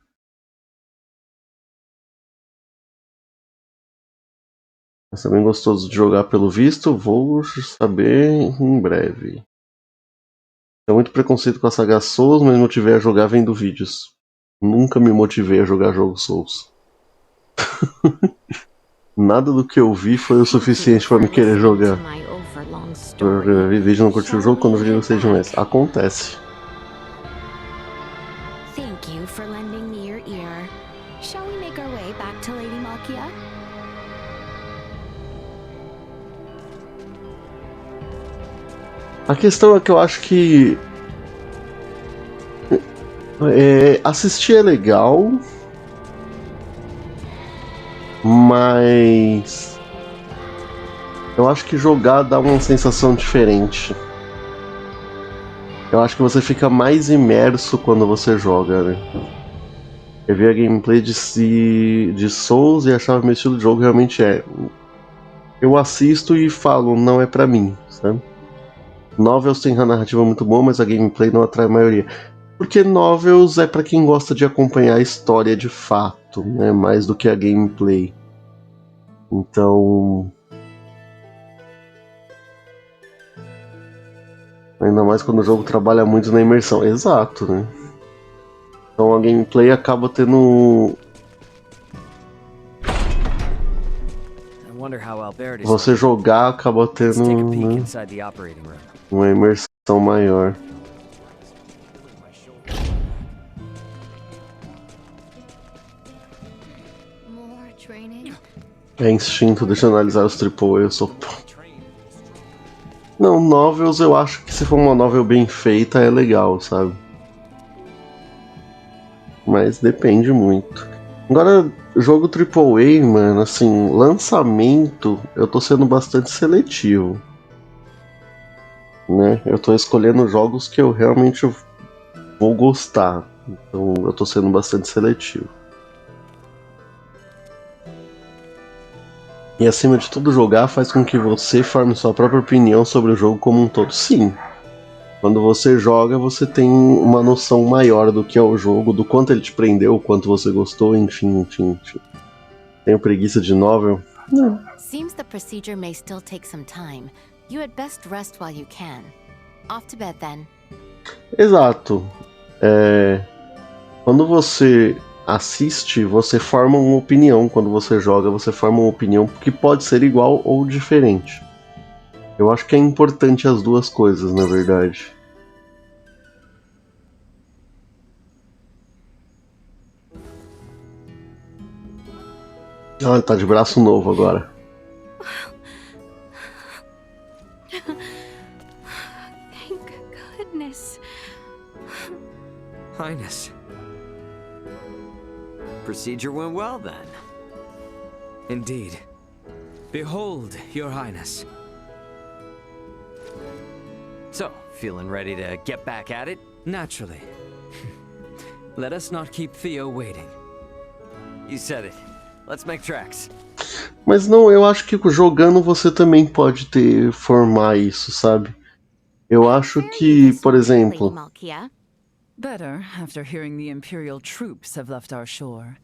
Mas também gostoso de jogar pelo visto, vou saber em breve. Tenho muito preconceito com a saga Souls, mas me motivei a jogar vendo vídeos. Nunca me motivei a jogar jogos Souls. Nada do que eu vi foi o suficiente para me querer jogar. Eu vi vídeo e não curti o jogo, quando eu vi gostei demais. Acontece. Thank you for lending me your ear. Shall we make our way back to Lady Malkia? A questão é que eu acho que assistir é legal, mas eu acho que jogar dá uma sensação diferente. Eu acho que você fica mais imerso quando você joga, né? Eu vi a gameplay de Souls e achava meu estilo de jogo realmente eu assisto e falo, não é pra mim, sabe? Novels tem uma narrativa muito boa, mas a gameplay não atrai a maioria. Porque Novels é pra quem gosta de acompanhar a história de fato, né? Mais do que a gameplay. Então... Ainda mais quando o jogo trabalha muito na imersão. Exato, né? Então a gameplay acaba tendo... Você jogar acaba tendo, né, uma imersão maior. É instinto, deixa eu analisar os AAA, eu sou... Não, novels eu acho que se for uma novel bem feita é legal, sabe? Mas depende muito. Agora, jogo AAA, mano, assim, lançamento, eu tô sendo bastante seletivo. Né? Eu tô escolhendo jogos que eu realmente vou gostar. Então eu tô sendo bastante seletivo. E acima de tudo, jogar faz com que você forme sua própria opinião sobre o jogo como um todo. Sim, quando você joga, você tem uma noção maior do que é o jogo, do quanto ele te prendeu, o quanto você gostou, enfim. Tenho preguiça de novel? Não. Seems the procedure may still take some time. You had best rest while you can. Off to bed then. Exato. Quando você assiste, você forma uma opinião. Quando você joga, você forma uma opinião que pode ser igual ou diferente. Eu acho que é importante as duas coisas, na verdade. Ah, ele tá de braço novo agora. Thank goodness. Highness. Procedure went well then. Indeed. Behold, Your Highness. So, feeling ready to get back at it? Naturally. Let us not keep Theo waiting. You said it. Let's make tracks. Mas não, eu acho que jogando você também pode formar isso, sabe? Eu acho que, por exemplo... Better after hearing the Imperial troops have left our shore.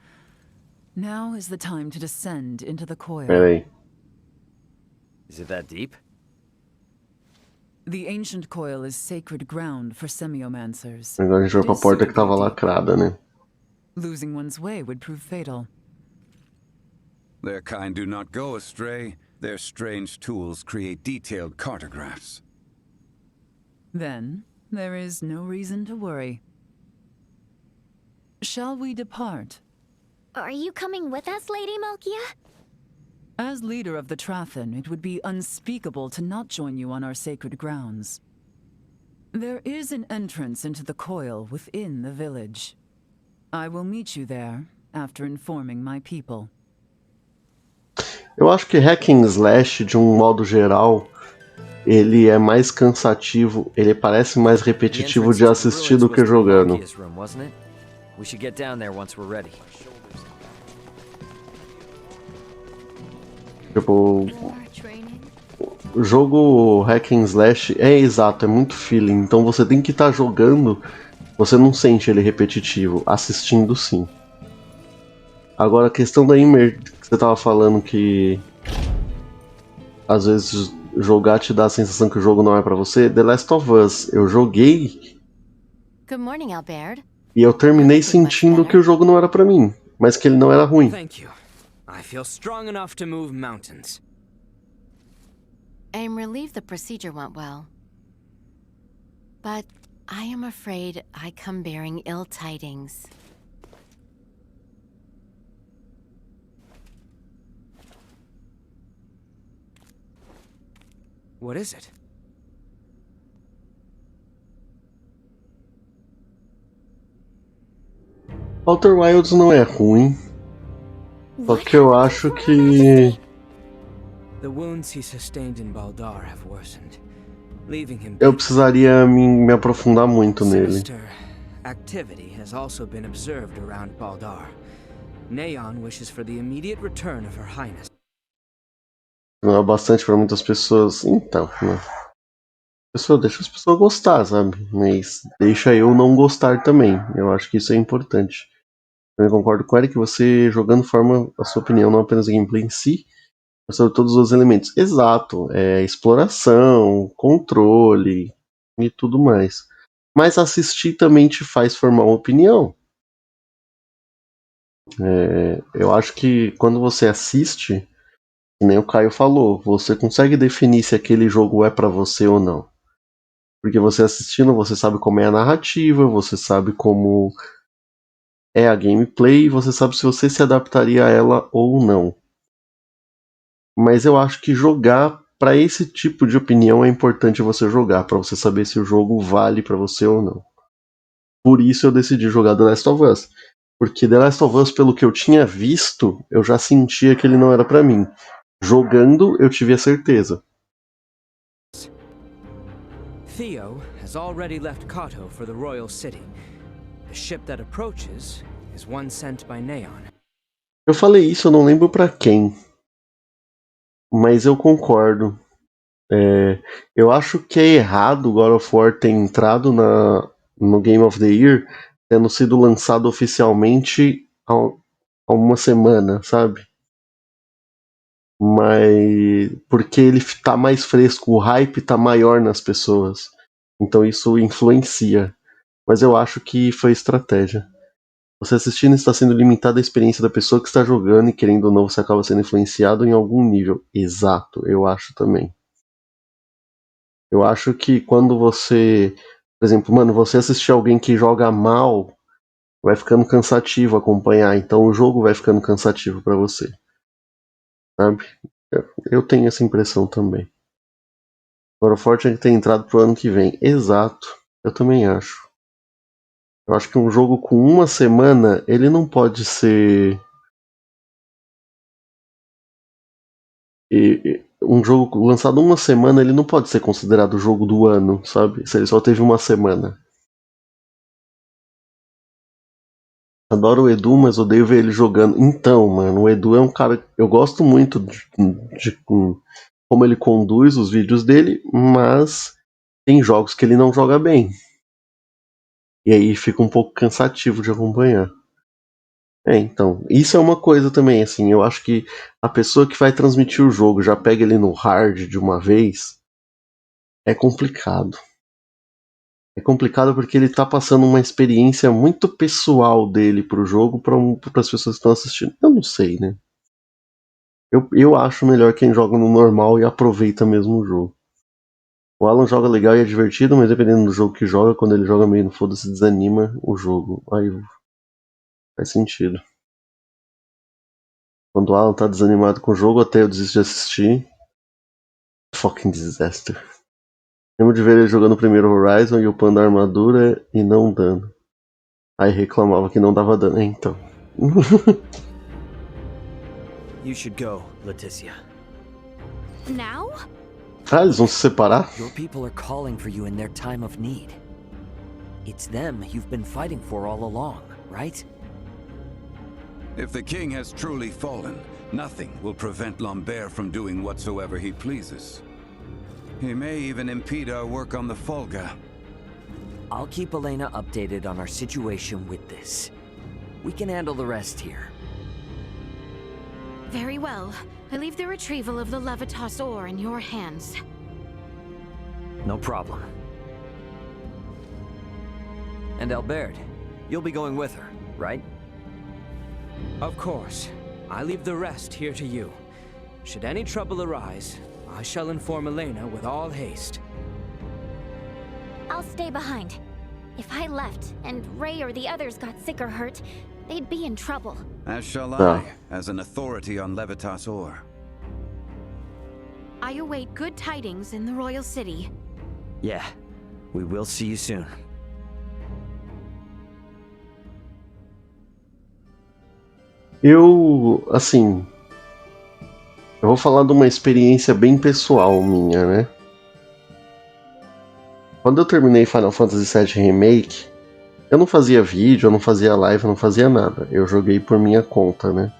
Now is the time to descend into the coil. Peraí. Is it that deep? The ancient coil is sacred ground for semiomancers. Agora a gente vai pra porta que tava lacrada, né? Losing one's way would prove fatal. Their kind do not go astray. Their strange tools create detailed cartographs. Then, there is no reason to worry. Shall we depart? Are you coming with us, Lady Malkia? As leader of the Trathen, it would be unspeakable to not join you on our sacred grounds. There is an entrance into the coil within the village. I will meet you there, after informing my people. Eu acho que hack and slash, de um modo geral, ele é mais cansativo, ele parece mais repetitivo de assistir do que jogando. We should get down there once we're ready. Tipo, o jogo hack and slash é exato, é muito feeling, então você tem que estar jogando, você não sente ele repetitivo, assistindo sim. Agora a questão da que você tava falando que às vezes jogar te dá a sensação que o jogo não é pra você, The Last of Us, eu joguei Good morning, Albert. E eu terminei sentindo que o jogo não era pra mim, mas que ele não era ruim. Thank you. I feel strong enough to move mountains. I'm relieved the procedure went well. But I am afraid I come bearing ill tidings. What is it? Outer Wilds não é ruim. Só que eu acho que The wounds he sustained in Baldar have worsened, leaving him. Eu precisaria me aprofundar muito nele. Activity has also been observed around Baldar. Neon wishes for the immediate return of Her Highness. Não é bastante pra muitas pessoas. Então, né? Deixa as pessoas gostar, sabe? Mas deixa eu não gostar também. Eu acho que isso é importante. Eu concordo com o Erik que você jogando forma a sua opinião, não apenas o gameplay em si, mas sobre todos os elementos. Exato, exploração, controle e tudo mais. Mas assistir também te faz formar uma opinião. Eu acho que quando você assiste, que nem o Caio falou, você consegue definir se aquele jogo é pra você ou não. Porque você assistindo, você sabe como é a narrativa, você sabe como é a gameplay, e você sabe se você se adaptaria a ela ou não. Mas eu acho que jogar, para esse tipo de opinião, é importante você jogar, para você saber se o jogo vale para você ou não. Por isso eu decidi jogar The Last of Us. Porque The Last of Us, pelo que eu tinha visto, eu já sentia que ele não era para mim. Jogando, eu tive a certeza. Theo has already left Kato for the Royal City. The ship that approaches is one sent by Neon. Eu falei isso, eu não lembro pra quem. Mas eu concordo. Eu acho que é errado o God of War ter entrado no Game of the Year tendo sido lançado oficialmente há uma semana, sabe? Mas porque ele tá mais fresco, o hype tá maior nas pessoas. Então isso influencia. Mas eu acho que foi estratégia. Você assistindo está sendo limitada a experiência da pessoa que está jogando e querendo ou não você acaba sendo influenciado em algum nível. Exato, eu acho também. Eu acho que quando você, por exemplo, mano, você assistir alguém que joga mal, vai ficando cansativo acompanhar, então o jogo vai ficando cansativo pra você. Sabe? Eu tenho essa impressão também. Agora o Forte tinha que ter entrado pro ano que vem. Exato, eu também acho. Eu acho que um jogo com uma semana, ele não pode ser. Um jogo lançado uma semana, ele não pode ser considerado o jogo do ano, sabe? Se ele só teve uma semana. Adoro o Edu, mas odeio ver ele jogando. Então, mano, o Edu é um cara. Eu gosto muito de como ele conduz os vídeos dele, mas tem jogos que ele não joga bem. E aí fica um pouco cansativo de acompanhar. Então, isso é uma coisa também, assim, eu acho que a pessoa que vai transmitir o jogo já pega ele no hard de uma vez, é complicado. É complicado porque ele tá passando uma experiência muito pessoal dele pro jogo para as pessoas que estão assistindo. Eu não sei, né? Eu acho melhor quem joga no normal e aproveita mesmo o jogo. O Alan joga legal e é divertido, mas dependendo do jogo que joga, quando ele joga meio no foda-se, desanima o jogo. Aí faz sentido. Quando o Alan tá desanimado com o jogo, até eu desisto de assistir. Fucking disaster. Lembro de ver ele jogando o primeiro Horizon e upando a armadura e não dano. Aí reclamava que não dava dano. Então. You should go, Leticia. Now? Ah, eles vão se separar? Your people are calling for you in their time of need. It's them you've been fighting for all along, right? If the king has truly fallen, nothing will prevent Lambert from doing whatsoever he pleases. He may even impede our work on the Folga. I'll keep Elena updated on our situation with this. We can handle the rest here. Very well. I leave the retrieval of the Levitas ore in your hands. No problem. And Albert, you'll be going with her, right? Of course. I leave the rest here to you. Should any trouble arise, I shall inform Elena with all haste. I'll stay behind. If I left, and Ray or the others got sick or hurt, they'd be in trouble. As shall I, as an authority on Levitas ore. I await good tidings in the Royal City. Yeah, we will see you soon. Eu vou falar de uma experiência bem pessoal minha, né? Quando eu terminei Final Fantasy VII Remake, eu não fazia vídeo, eu não fazia live, eu não fazia nada. Eu joguei por minha conta, né?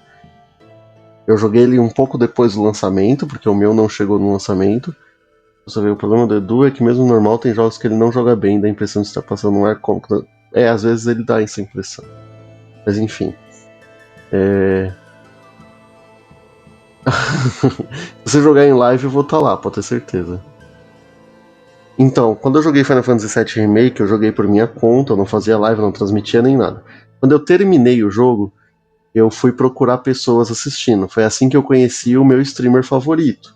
Eu joguei ele um pouco depois do lançamento, porque o meu não chegou no lançamento. Você vê, o problema do Edu é que mesmo normal tem jogos que ele não joga bem, dá a impressão de estar passando um ar cômico. Às vezes ele dá essa impressão. Mas enfim. Se você jogar em live, eu vou estar lá, pode ter certeza. Então, quando eu joguei Final Fantasy VII Remake, eu joguei por minha conta, eu não fazia live, não transmitia nem nada. Quando eu terminei o jogo, eu fui procurar pessoas assistindo. Foi assim que eu conheci o meu streamer favorito,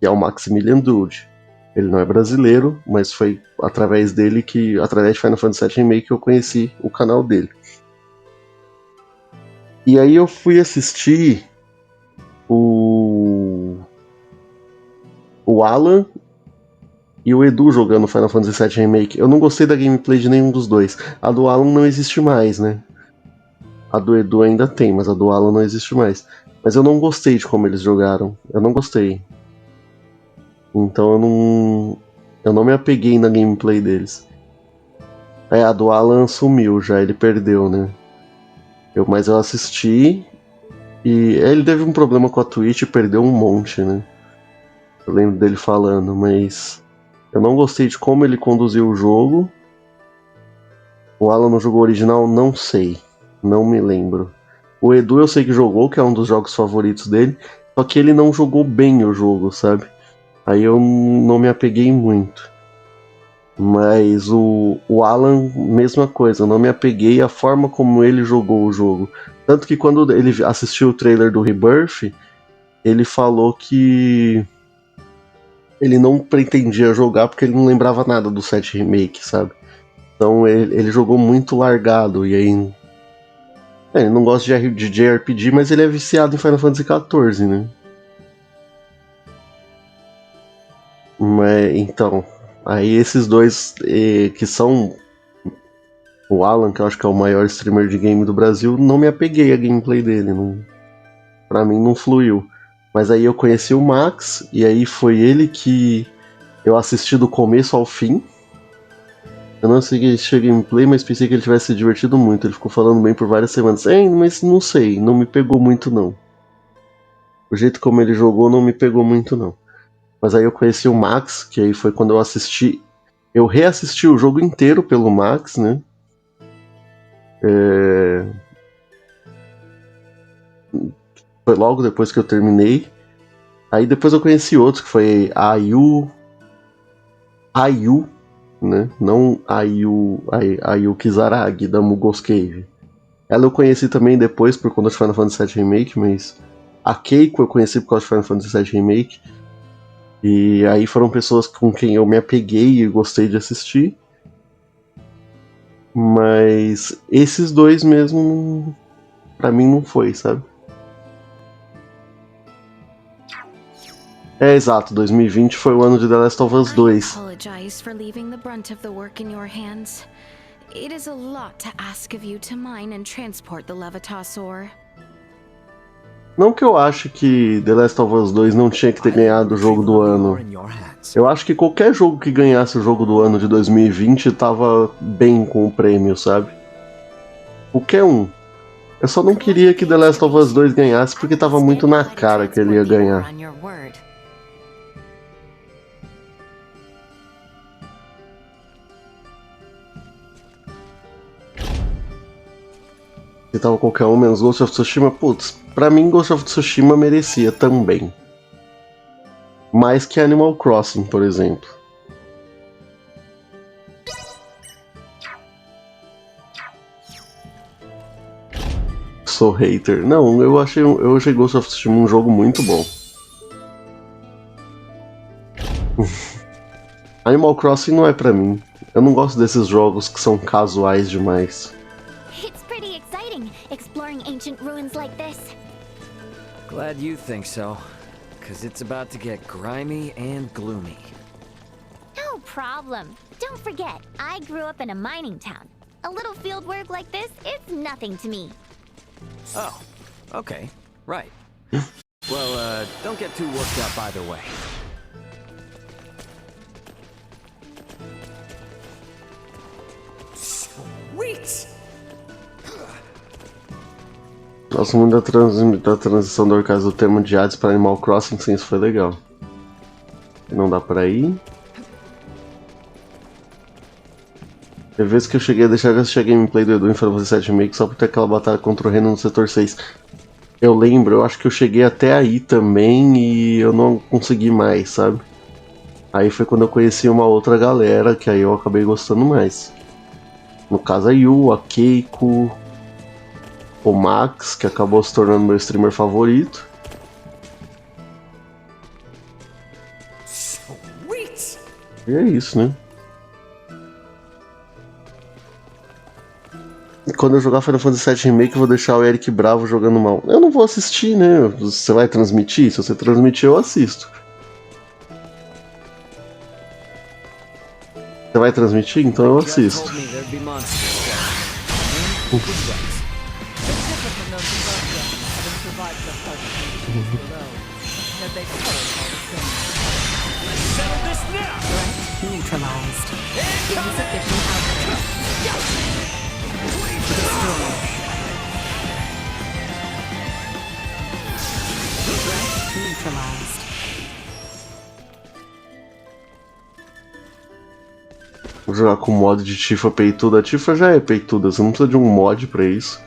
que é o Maximilian Dude. Ele não é brasileiro, mas foi através dele que, através de Final Fantasy VII Remake, que eu conheci o canal dele. E aí eu fui assistir o Alan e o Edu jogando Final Fantasy VII Remake. Eu não gostei da gameplay de nenhum dos dois. A do Alan não existe mais, né? A do Edu ainda tem, mas a do Alan não existe mais. Mas eu não gostei de como eles jogaram. Eu não gostei. Então eu não me apeguei na gameplay deles. A do Alan sumiu já, ele perdeu, né? Mas eu assisti e ele teve um problema com a Twitch e perdeu um monte, né? Eu lembro dele falando, mas eu não gostei de como ele conduziu o jogo. O Alan no jogo original, não sei. Não me lembro. O Edu eu sei que jogou, que é um dos jogos favoritos dele. Só que ele não jogou bem o jogo, sabe? Aí eu não me apeguei muito. Mas o Alan, mesma coisa. Eu não me apeguei à forma como ele jogou o jogo. Tanto que quando ele assistiu o trailer do Rebirth, ele falou que ele não pretendia jogar porque ele não lembrava nada do 7 Remake, sabe? Então ele jogou muito largado. E aí... ele não gosta de JRPG, mas ele é viciado em Final Fantasy XIV, né? Mas, então, aí esses dois que são o Alan, que eu acho que é o maior streamer de game do Brasil, não me apeguei à gameplay dele. Não, pra mim não fluiu. Mas aí eu conheci o Max, e aí foi ele que eu assisti do começo ao fim. Eu não segui a gameplay, mas pensei que ele tivesse se divertido muito. Ele ficou falando bem por várias semanas. Mas não sei, não me pegou muito não. O jeito como ele jogou não me pegou muito não. Mas aí eu conheci o Max, que aí foi quando eu assisti. Eu reassisti o jogo inteiro pelo Max, né? Foi logo depois que eu terminei. Aí depois eu conheci outros, que foi a Ayu, né? Não Ayu Kizaragi, da Mugos Cave. Ela eu conheci também depois por conta de Final Fantasy VII Remake, mas a Keiko eu conheci por causa de Final Fantasy VII Remake. E aí foram pessoas com quem eu me apeguei e gostei de assistir. Mas esses dois mesmo, pra mim não foi, sabe? É exato, 2020 foi o ano de The Last of Us 2. Apologize for leaving the brunt of the work in your hands. It is a lot to ask of you to mine and transport the Levitasaur. Não que eu ache que The Last of Us 2 não tinha que ter ganhado o jogo do ano. Eu acho que qualquer jogo que ganhasse o jogo do ano de 2020 tava bem com o prêmio, sabe? Qualquer um. Eu só não queria que The Last of Us 2 ganhasse porque tava muito na cara que ele ia ganhar. Se tava qualquer um menos Ghost of Tsushima, putz, pra mim Ghost of Tsushima merecia também. Mais que Animal Crossing, por exemplo. Sou hater. Não, eu achei Ghost of Tsushima um jogo muito bom. Animal Crossing não é pra mim. Eu não gosto desses jogos que são casuais demais. It's pretty exciting exploring ancient ruins like this. Glad you think so, because it's about to get grimy and gloomy. No problem. Don't forget, I grew up in a mining town. A little field work like this, it's nothing to me. Oh, okay, right. Well, don't get too worked up either way. Sweet! Gosto muito da transição do Orcas do tema de Hades para Animal Crossing, sim, isso foi legal. Não dá pra ir. Tem vezes que eu cheguei a deixar de assistir a gameplay do Edu em Final Fantasy VII Remake só por ter aquela batalha contra o Renan no setor 6. Eu lembro, eu acho que eu cheguei até aí também e eu não consegui mais, sabe? Aí foi quando eu conheci uma outra galera que aí eu acabei gostando mais. No caso a Yu, a Keiko, o Max, que acabou se tornando meu streamer favorito. Sweet! E é isso, né? Quando eu jogar Final Fantasy VII Remake, eu vou deixar o Erik bravo jogando mal. Eu não vou assistir, né? Você vai transmitir? Se você transmitir, eu assisto. Você vai transmitir? Então eu assisto. Neutralized. Insufficient output. Destroyed. Neutralized. Vou jogar com mod de Tifa peituda. A Tifa já é peituda, você não precisa de um mod pra isso.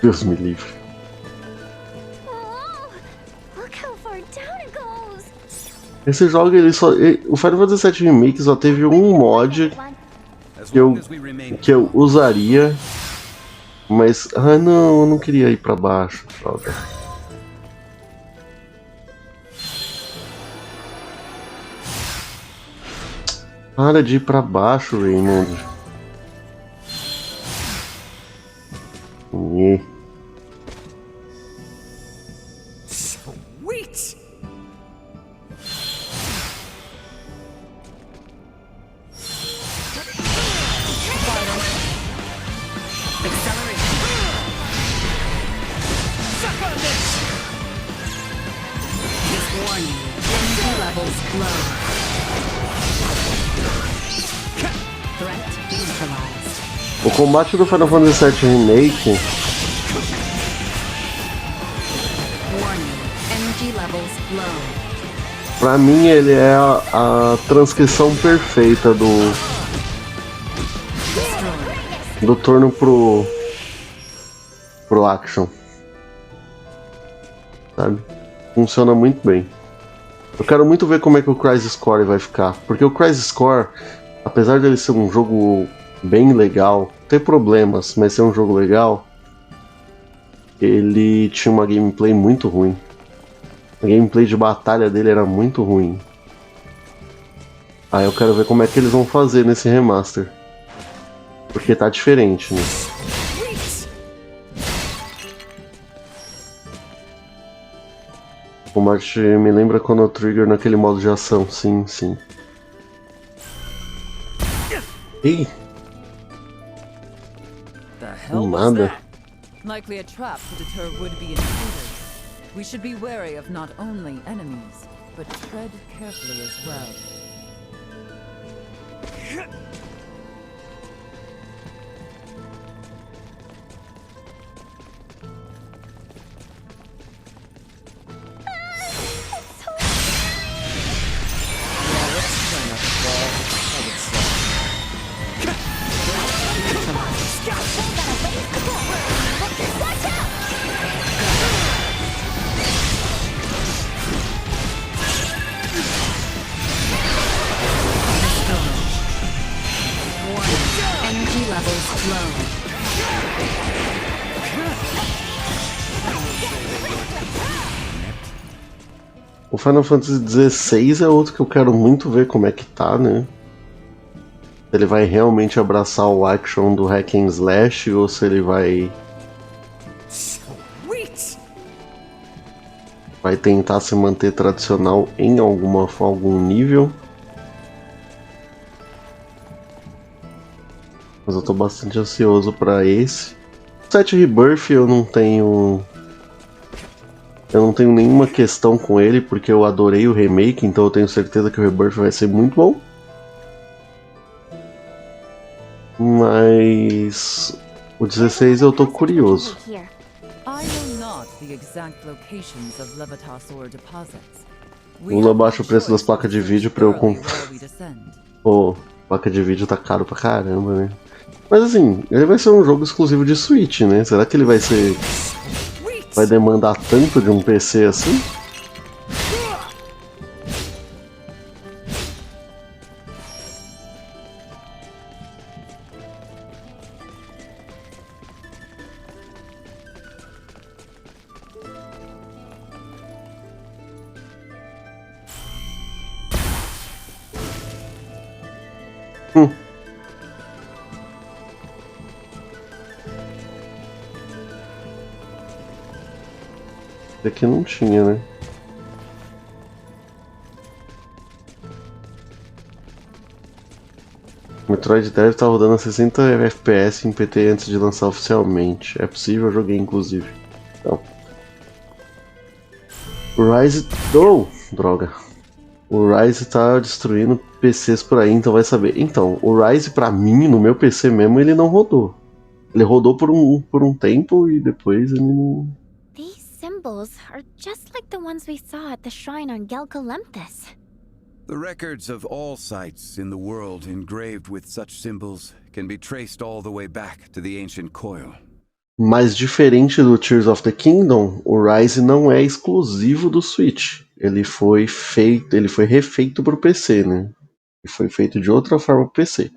Deus me livre. Esse jogo, ele só... O Final Fantasy VII Remake só teve um mod que eu usaria. Mas... Ah, não, eu não queria ir pra baixo. Droga. Para de ir pra baixo, Raymond. Sweet. O combate do Final Fantasy VII Remake pra mim ele é a transcrição perfeita do turno pro action, sabe? Funciona muito bem. Eu quero muito ver como é que o Crisis Core vai ficar, porque o Crisis Core, apesar de ele ser um jogo bem legal, ter problemas, mas ser um jogo legal, ele tinha uma gameplay muito ruim. A gameplay de batalha dele era muito ruim. Aí eu quero ver como é que eles vão fazer nesse remaster, porque tá diferente, né? O combate me lembra Chrono Trigger naquele modo de ação, sim, sim. Ei! Nada. Likely a trap to deter would-be intruders. We should be wary of not only enemies, but tread carefully as well. O Final Fantasy XVI é outro que eu quero muito ver como é que tá, né? Ele vai realmente abraçar o action do hack and slash ou se ele vai tentar se manter tradicional em algum nível. Mas eu tô bastante ansioso pra esse. O 7 Rebirth eu não tenho nenhuma questão com ele, porque eu adorei o remake, então eu tenho certeza que o Rebirth vai ser muito bom. Mas o 16 eu tô curioso. Lula baixa o preço das placas de vídeo pra eu comprar. Pô, placa de vídeo tá caro pra caramba, né? Mas assim, ele vai ser um jogo exclusivo de Switch, né? Será que ele vai demandar tanto de um PC assim? Aqui não tinha, né? Metroid deve estar rodando a 60 FPS em PT antes de lançar oficialmente. É possível, eu joguei inclusive. Então. O Rise... Oh! Droga. O Rise tá destruindo PCs por aí, então vai saber. Então, o Rise pra mim, no meu PC mesmo, ele não rodou. Ele rodou por um tempo e depois ele não... symbols are just like the ones we saw at the shrine on Gelkalemthus. The records of all sites in the world engraved with such symbols can be traced all the way back to the ancient coil. Mas diferente do Tears of the Kingdom, o Rise não é exclusivo do Switch. Ele foi refeito para o PC, né? Ele foi feito de outra forma para o PC.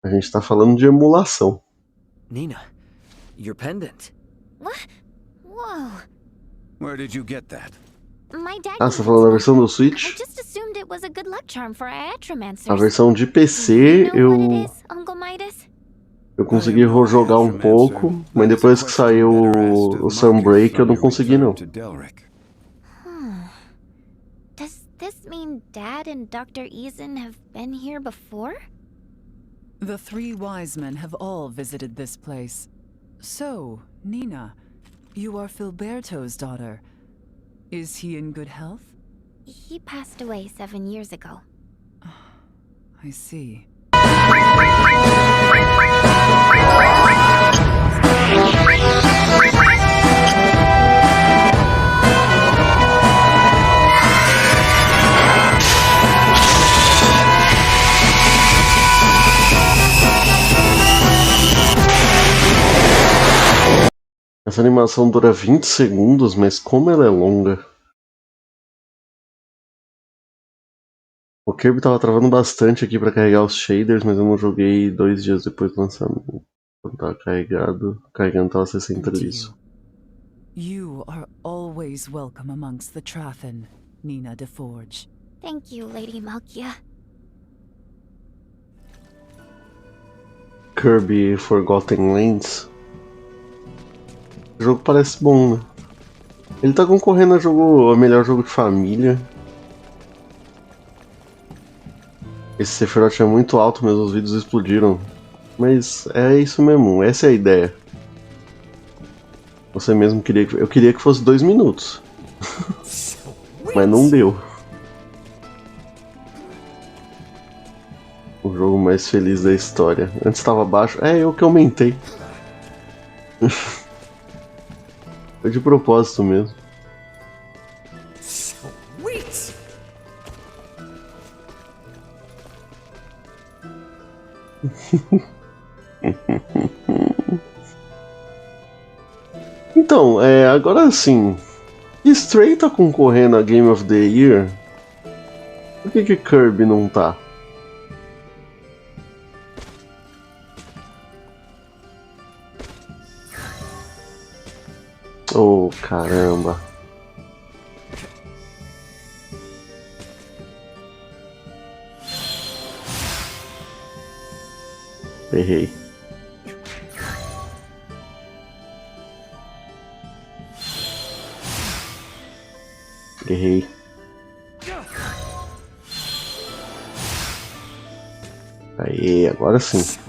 A gente tá falando de emulação. Nina, your pendant. What? Whoa. Where did you get that? My dad Ah, você falou da versão do Switch? I just assumed it was a good luck charm for Aetromancers. A versão de PC Uncle Midas? eu consegui jogar um pouco, mas depois que saiu o Sunbreak eu não consegui não. Does this mean Dad and Dr. Eason have been here before? The three wise men have all visited this place. So, Nina, you are Filberto's daughter. Is he in good health? He passed away 7 years ago. I see. Essa animação dura 20 segundos, mas como ela é longa. O Kirby tava travando bastante aqui pra carregar os shaders, mas eu não joguei 2 dias depois do lançamento. Quando tava carregando tava 60 liso. You are always welcome amongst the Trathen, Nina de Forge. Thank you, Lady Malkia. Kirby Forgotten Lands. O jogo parece bom, né? Ele tá concorrendo a melhor jogo de família. Esse Sephiroth é muito alto, mas os vídeos explodiram. Mas é isso mesmo, essa é a ideia. Você mesmo queria que... Eu queria que fosse 2 minutos. Mas não deu. O jogo mais feliz da história. Antes estava baixo. É, eu que aumentei. Foi de propósito mesmo. Então, agora sim, Stray tá concorrendo a Game of the Year. Por que Kirby não tá? Oh, caramba. Errei. Errei. Aê, agora sim.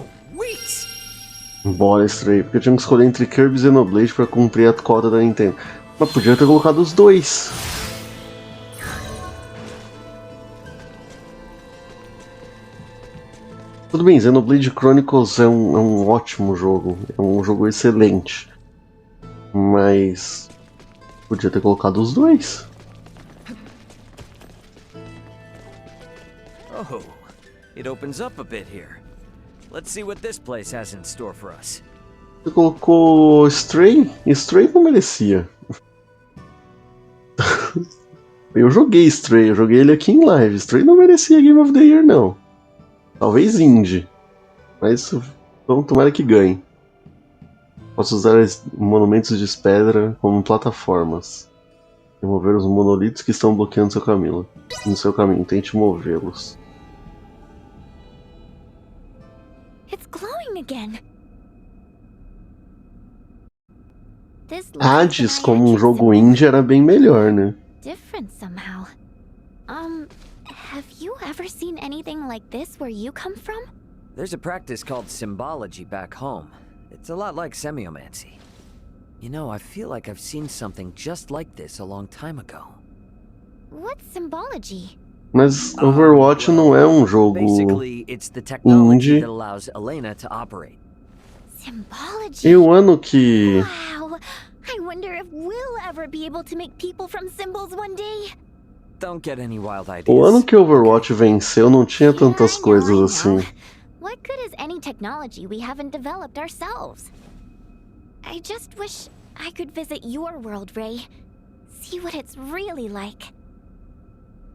Bora, Stray, porque eu tinha que escolher entre Kirby e Xenoblade pra cumprir a cota da Nintendo. Mas podia ter colocado os dois. Tudo bem, Xenoblade Chronicles é um ótimo jogo, é um jogo excelente. Mas podia ter colocado os dois. Oh, it opens up a bit here. Let's see what this place has in store for us. Você colocou Stray? Stray não merecia. Eu joguei Stray, eu joguei ele aqui em live. Stray não merecia Game of the Year, não. Talvez indie. Mas vamos tomara que ganhe. Posso usar monumentos de pedra como plataformas. Remover os monolitos que estão bloqueando seu caminho. No seu caminho, tente movê-los. It's glowing again. Hades como um jogo indie era bem melhor, né? Different somehow. Have you ever seen anything like this where you come from? There's a practice called symbology back home. It's a lot like semiomancy. You know, I feel like I've seen something just like this a long time ago. What's symbology? Mas Overwatch não é um jogo Basically, it's the technology indie. that allows Elena to operate. Symbology? E o ano que... Wow! I wonder if we'll ever be able to make people from symbols one day. Don't get any wild ideas. O ano que Overwatch venceu não tinha tantas coisas assim. What good is any technology we haven't developed ourselves? I just wish I could visit your world, Ray. See what it's really like.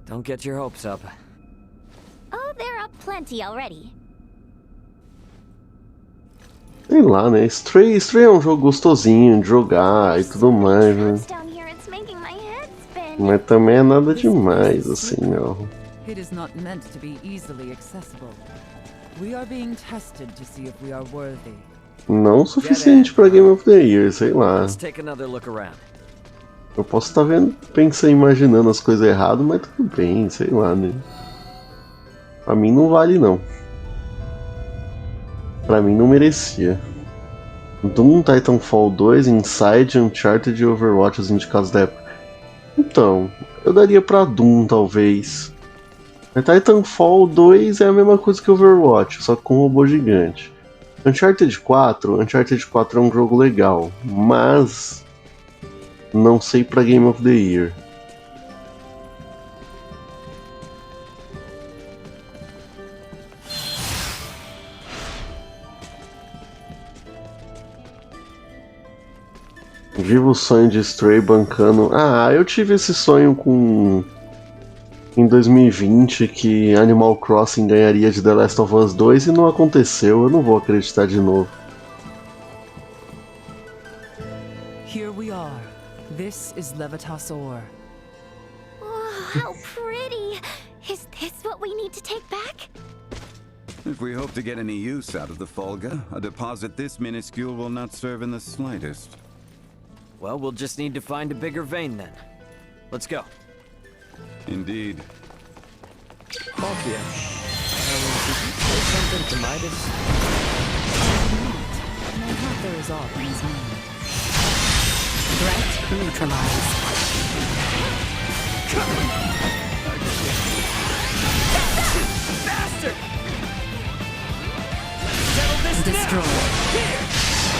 Don't get your hopes up. Oh, they're up plenty already. Sei lá, né? Stray é um jogo gostosinho de jogar e tudo mais, né? Mas também é nada demais, assim, não. It is not meant to be easily accessible. We are being tested to see if we are worthy. Não o suficiente pra Game of the Year, sei lá. Let's take another look around. Eu posso estar pensando, imaginando as coisas erradas, mas tudo bem, sei lá, né? Pra mim não vale, não. Pra mim não merecia. Doom, Titanfall 2, Inside, Uncharted e Overwatch os indicados da época. Então, eu daria pra Doom, talvez. Mas Titanfall 2 é a mesma coisa que Overwatch, só que com um robô gigante. Uncharted 4 é um jogo legal, mas não sei pra Game of the Year. Viva o sonho de Stray bancando. Ah, eu tive esse sonho em 2020 que Animal Crossing ganharia de The Last of Us 2 e não aconteceu. Eu não vou acreditar de novo. Here we are. This is Levitasor. Oh, how pretty! Is this what we need to take back? If we hope to get any use out of the Folga, a deposit this minuscule will not serve in the slightest. Well, we'll just need to find a bigger vein then. Let's go. Indeed. Malkia, did you say something to Midas? My heart there is all in his mind. Threat neutralized. Bastard! Settle this Destroyed.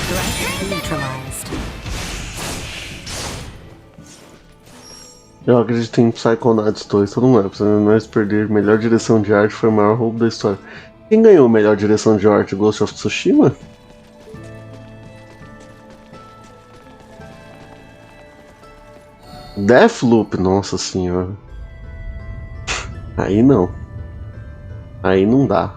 Threat neutralized. Eu acredito em Psychonauts 2, todo mundo precisa nós perder. Melhor direção de arte foi o maior roubo da história. Quem ganhou a melhor direção de arte? Ghost of Tsushima? Deathloop, nossa senhora. Aí não. Aí não dá.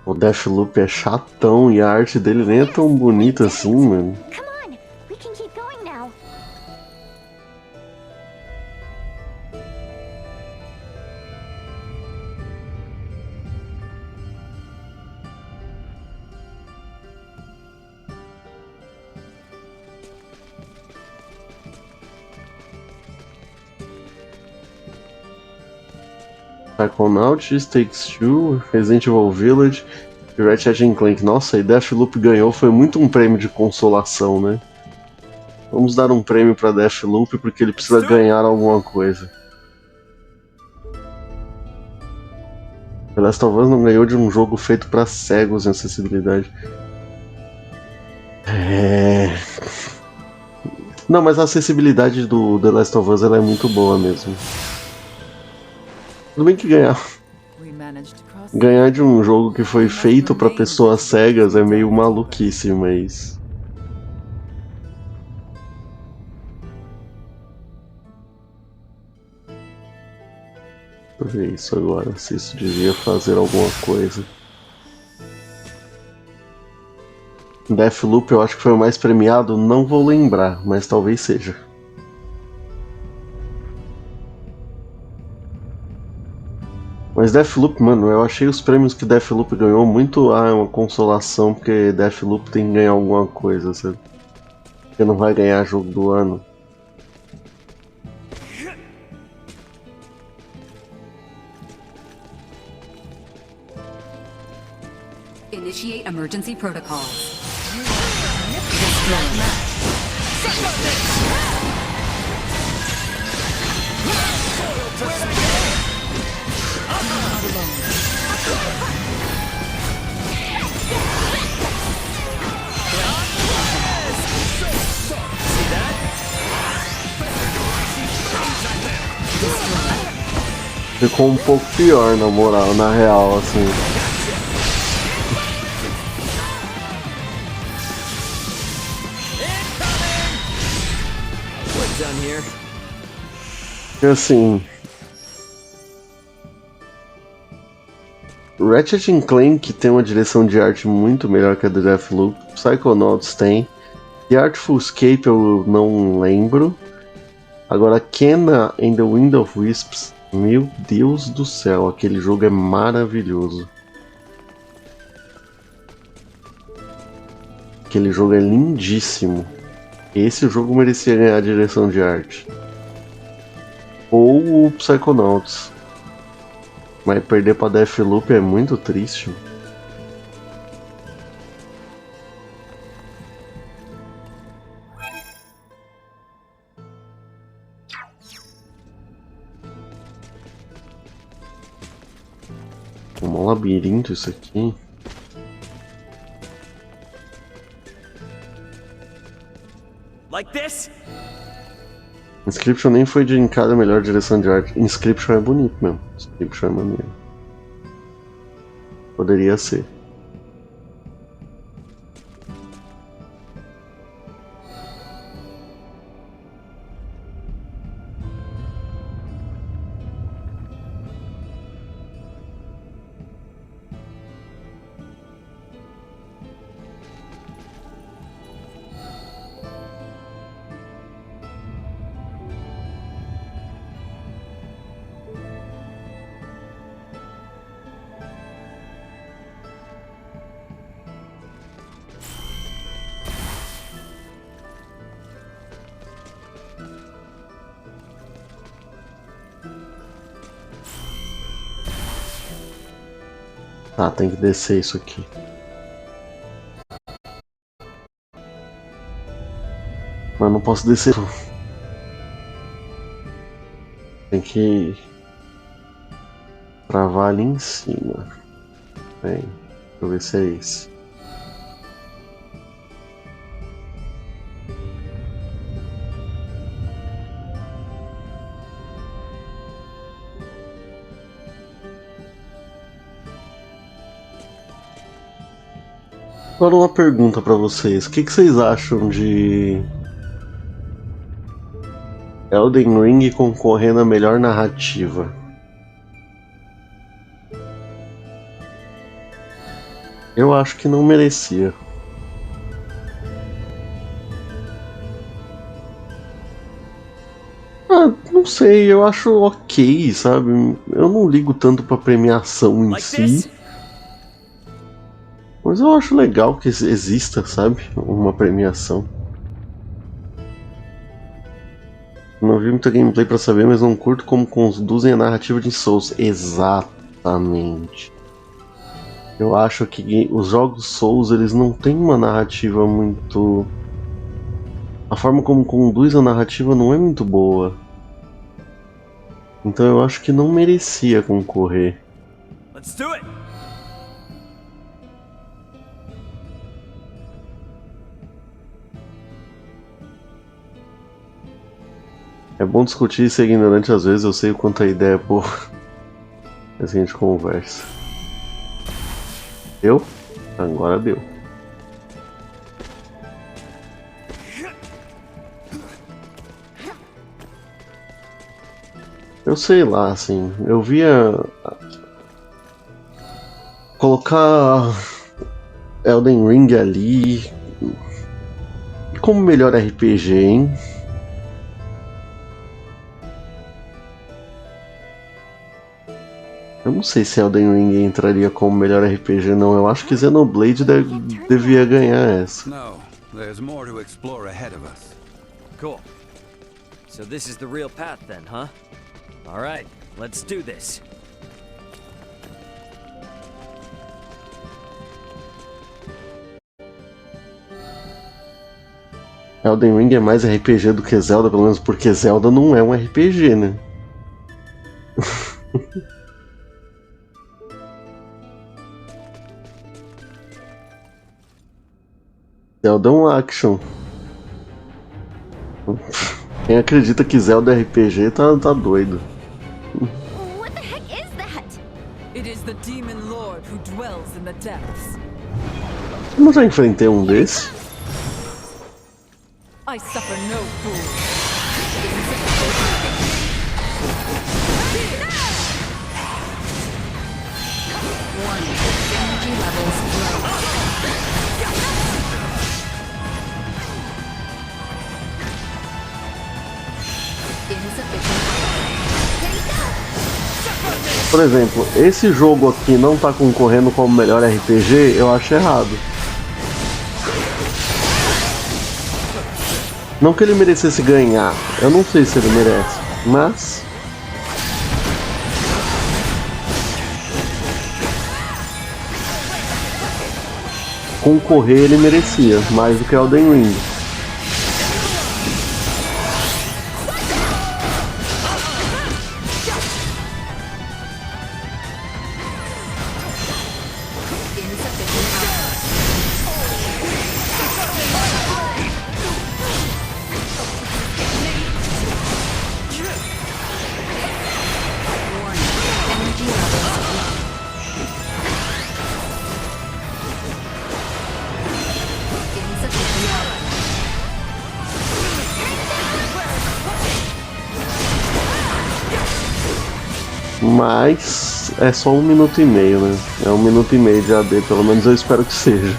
O Deathloop é chatão e a arte dele nem é tão bonita assim, mano. Psychonauts, Takes Two, Resident Evil Village e Ratchet & Clank. Nossa, e Deathloop ganhou, foi muito um prêmio de consolação, né? Vamos dar um prêmio pra Deathloop porque ele precisa ganhar alguma coisa. The Last of Us não ganhou de um jogo feito pra cegos em acessibilidade. Não, mas a acessibilidade do The Last of Us ela é muito boa mesmo. Tudo bem que ganhar de um jogo que foi feito pra pessoas cegas é meio maluquice, mas... Deixa eu ver isso agora, se isso devia fazer alguma coisa. Deathloop eu acho que foi o mais premiado, não vou lembrar, mas talvez seja. Mas Deathloop, mano, eu achei os prêmios que Deathloop ganhou muito... é uma consolação, porque Deathloop tem que ganhar alguma coisa, sabe? Porque não vai ganhar jogo do ano. Initiate emergency protocols. Ficou um pouco pior, na moral, na real, assim. E assim... Ratchet & Clank tem uma direção de arte muito melhor que a do Deathloop. Psychonauts tem. The Artful Escape eu não lembro. Agora, Kena and the Wind of Wisps, meu Deus do céu, aquele jogo é maravilhoso. Aquele jogo é lindíssimo. Esse jogo merecia ganhar a direção de arte. Ou o Psychonauts. Mas perder pra Deathloop é muito triste. Um labirinto isso aqui. Like this? Inscription nem foi indicada a melhor direção de arte. Inscription é bonito mesmo. Inscription é maneiro. Poderia ser. Tá, tem que descer isso aqui. Mas não posso descer. Tem que travar ali em cima. Bem, deixa eu ver se é esse. Agora uma pergunta pra vocês. O que vocês acham de Elden Ring concorrendo a melhor narrativa? Eu acho que não merecia. Ah, não sei, eu acho ok, sabe? Eu não ligo tanto pra premiação em si. Mas eu acho legal que exista, sabe? Uma premiação. Não vi muita gameplay pra saber, mas não curto como conduzem a narrativa de Souls. Exatamente. Eu acho que os jogos Souls, eles não têm uma narrativa muito... A forma como conduz a narrativa não é muito boa. Então eu acho que não merecia concorrer. Let's do it. É bom discutir e ser ignorante às vezes, eu sei o quanto a ideia é boa. Assim a gente conversa. Deu? Agora deu. Eu sei lá, assim, eu via... Colocar Elden Ring ali... Como melhor RPG, hein? Eu não sei se Elden Ring entraria como melhor RPG, não. Eu acho que Xenoblade devia ganhar essa. No, there's more to explore ahead of us. Cool. So this is the real path then, huh? All right, let's do this. Elden Ring é mais RPG do que Zelda, pelo menos porque Zelda não é um RPG, né? Zelda é um action. Quem acredita que Zelda é RPG tá doido. What the heck the demon lord who dwells in the depths. Eu já enfrentei um desse. I suffer no fool. Warning. Energy levels low. Por exemplo, esse jogo aqui não tá concorrendo como melhor RPG, eu acho errado. Não que ele merecesse ganhar, eu não sei se ele merece, mas... concorrer ele merecia, mais do que Elden Ring. Mas é só 1 minuto e meio, né? É 1 minuto e meio de AD, pelo menos eu espero que seja.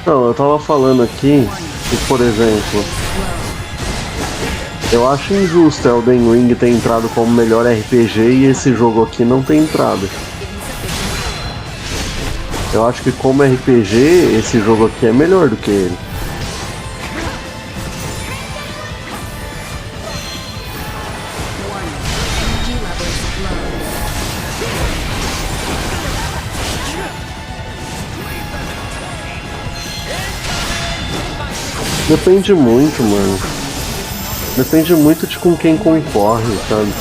Não, eu tava falando aqui que, por exemplo, eu acho injusto Elden Ring ter entrado como melhor RPG e esse jogo aqui não ter entrado. Eu acho que como RPG, esse jogo aqui é melhor do que ele. Depende muito, mano. Depende muito de com quem concorre, sabe?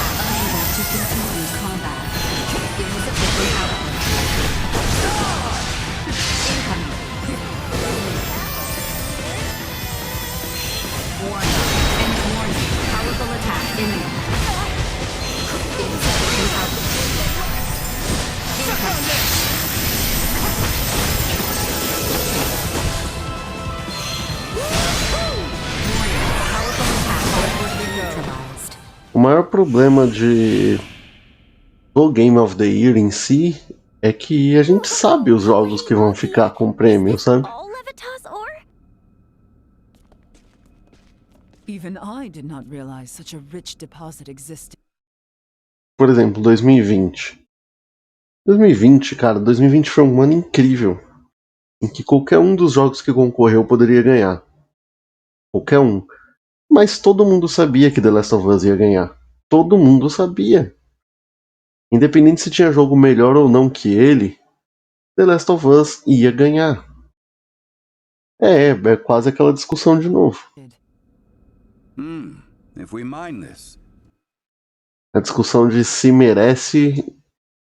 O maior problema do Game of the Year em si é que a gente sabe os jogos que vão ficar com prêmio, sabe? Even I did not realize such a rich deposit existed. Por exemplo, 2020. 2020, cara, 2020 foi um ano incrível, em que qualquer um dos jogos que concorreu poderia ganhar. Qualquer um. Mas todo mundo sabia que The Last of Us ia ganhar. Todo mundo sabia. Independente se tinha jogo melhor ou não que ele, The Last of Us ia ganhar. É quase aquela discussão de novo. If we mine this. A discussão de se merece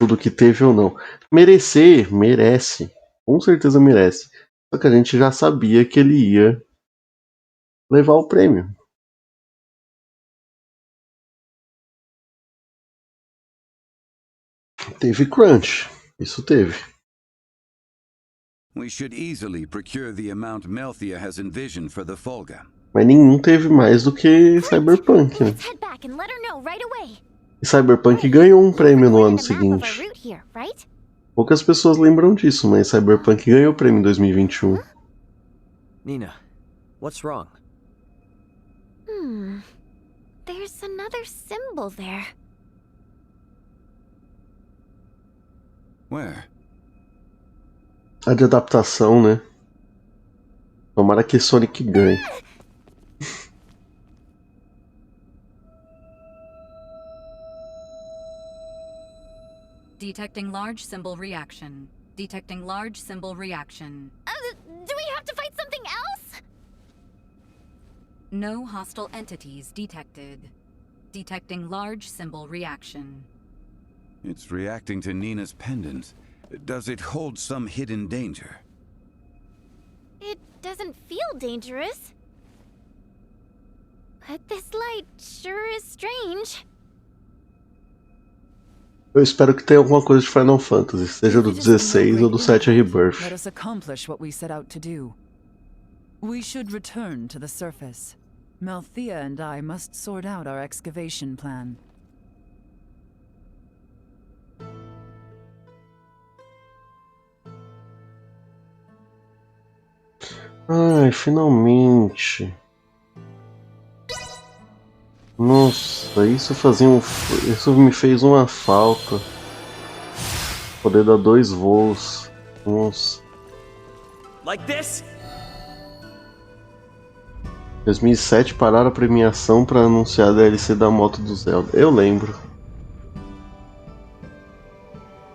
tudo que teve ou não. Merecer, merece. Com certeza merece. Só que a gente já sabia que ele ia levar o prêmio. Teve crunch. Isso teve. We should easily procure the amount Melthia has envisioned for the folga. Mas nenhum teve mais do que Cyberpunk, né? E Cyberpunk ganhou um prêmio no ano seguinte. Poucas pessoas lembram disso, mas Cyberpunk ganhou o prêmio em 2021. Nina, what's wrong? There's another symbol there. Where? A de adaptação, né? Tomara que Sonic ganhe. Detecting large symbol reaction. Detecting large symbol reaction. Do we have to fight something else? No hostile entities detected. Detecting large symbol reaction. It's reacting to Nina's pendant. Does it hold some hidden danger? It doesn't feel dangerous. But this light sure is strange. Eu espero que tenha alguma coisa de Final Fantasy, seja do 16 ou do 7 Rebirth. Let us accomplish what we set out to do. We should return to the surface. Malthea and I must sort out our excavation plan. Ai, finalmente. Nossa, isso me fez uma falta. Poder dar 2 voos. Nossa. Like this? 2007 pararam a premiação para anunciar a DLC da moto do Zelda. Eu lembro.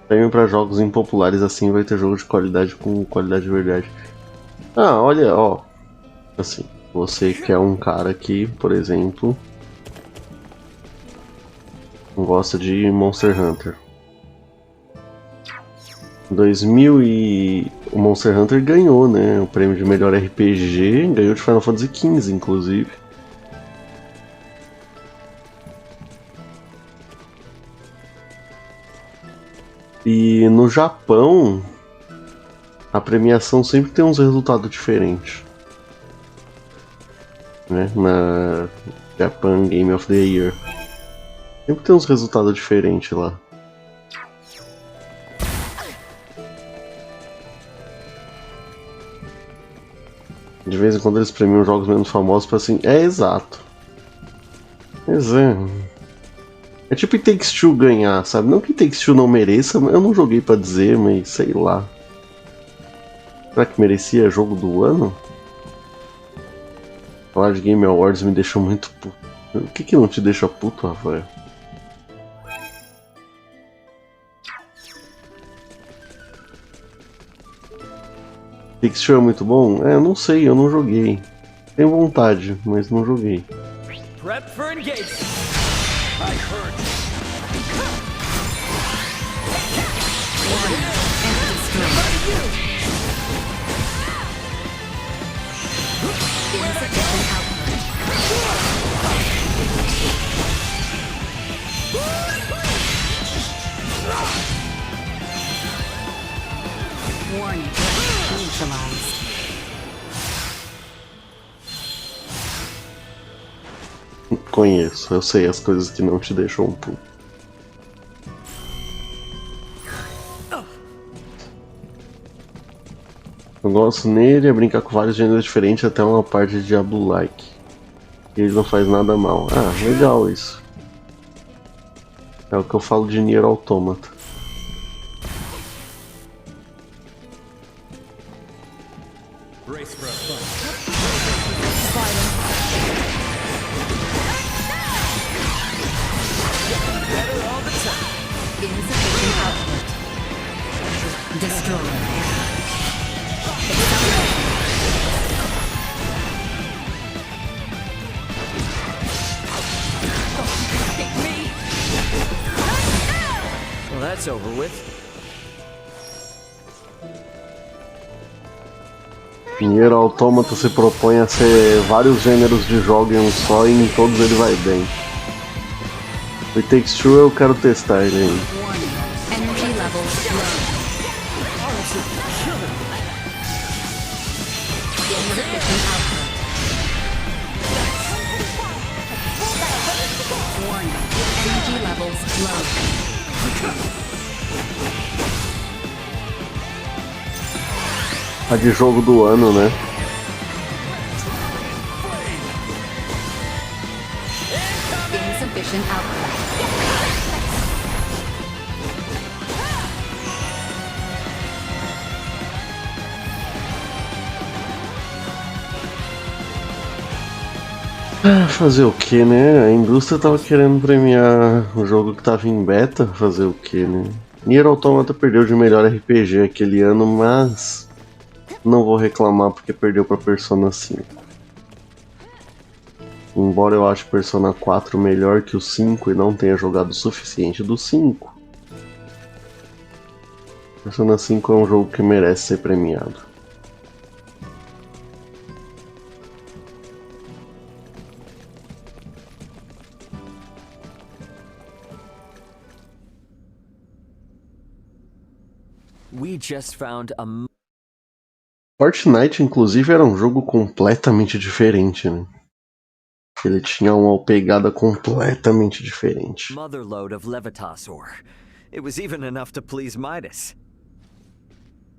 Prêmio para jogos impopulares assim vai ter jogo de qualidade com qualidade de verdade. Ah, olha, ó. Assim, você que é um cara que, por exemplo, gosta de Monster Hunter. Em 2000 o Monster Hunter ganhou, né, o prêmio de melhor RPG, ganhou de Final Fantasy XV, inclusive. E no Japão, a premiação sempre tem uns resultados diferentes, né, na Japan Game of the Year. Sempre tem uns resultados diferentes lá. De vez em quando eles premiam jogos menos famosos pra assim. É exato. Mas é tipo It Takes Two ganhar, sabe? Não que It Takes Two não mereça, eu não joguei pra dizer, mas sei lá. Será que merecia jogo do ano? Falar de Game Awards me deixou muito puto. O que não te deixa puto, Rafael? Takes Two é muito bom? É, eu não sei, eu não joguei. Tenho vontade, mas não joguei. Prep for engagement. I heard. Warning. Neutralized. Conheço, eu sei as coisas que não te deixam um puto. Eu gosto nele é brincar com vários gêneros diferentes até uma parte de Diablo-like. E ele não faz nada mal. Ah, legal isso. É o que eu falo de Nier Automata. Well, that's over with. Nier Automata se propõe a ser vários gêneros de jogo em um só e em todos ele vai bem. O It Takes Two eu quero testar ele ainda. Energy levels low. Insufficient output. Warning. Energy levels low. A de jogo do ano, né? Insufficient output. Fazer o que, né? A indústria tava querendo premiar o jogo que tava em beta. Fazer o que, né? Nier Automata perdeu de melhor RPG aquele ano, mas não vou reclamar porque perdeu pra Persona 5. Embora eu ache Persona 4 melhor que o 5 e não tenha jogado o suficiente do 5, Persona 5 é um jogo que merece ser premiado. We just found a... Fortnite, inclusive, era um jogo completamente diferente, né? Ele tinha uma pegada completamente diferente. motherlode of Levitasaur. It was even enough to please Midas.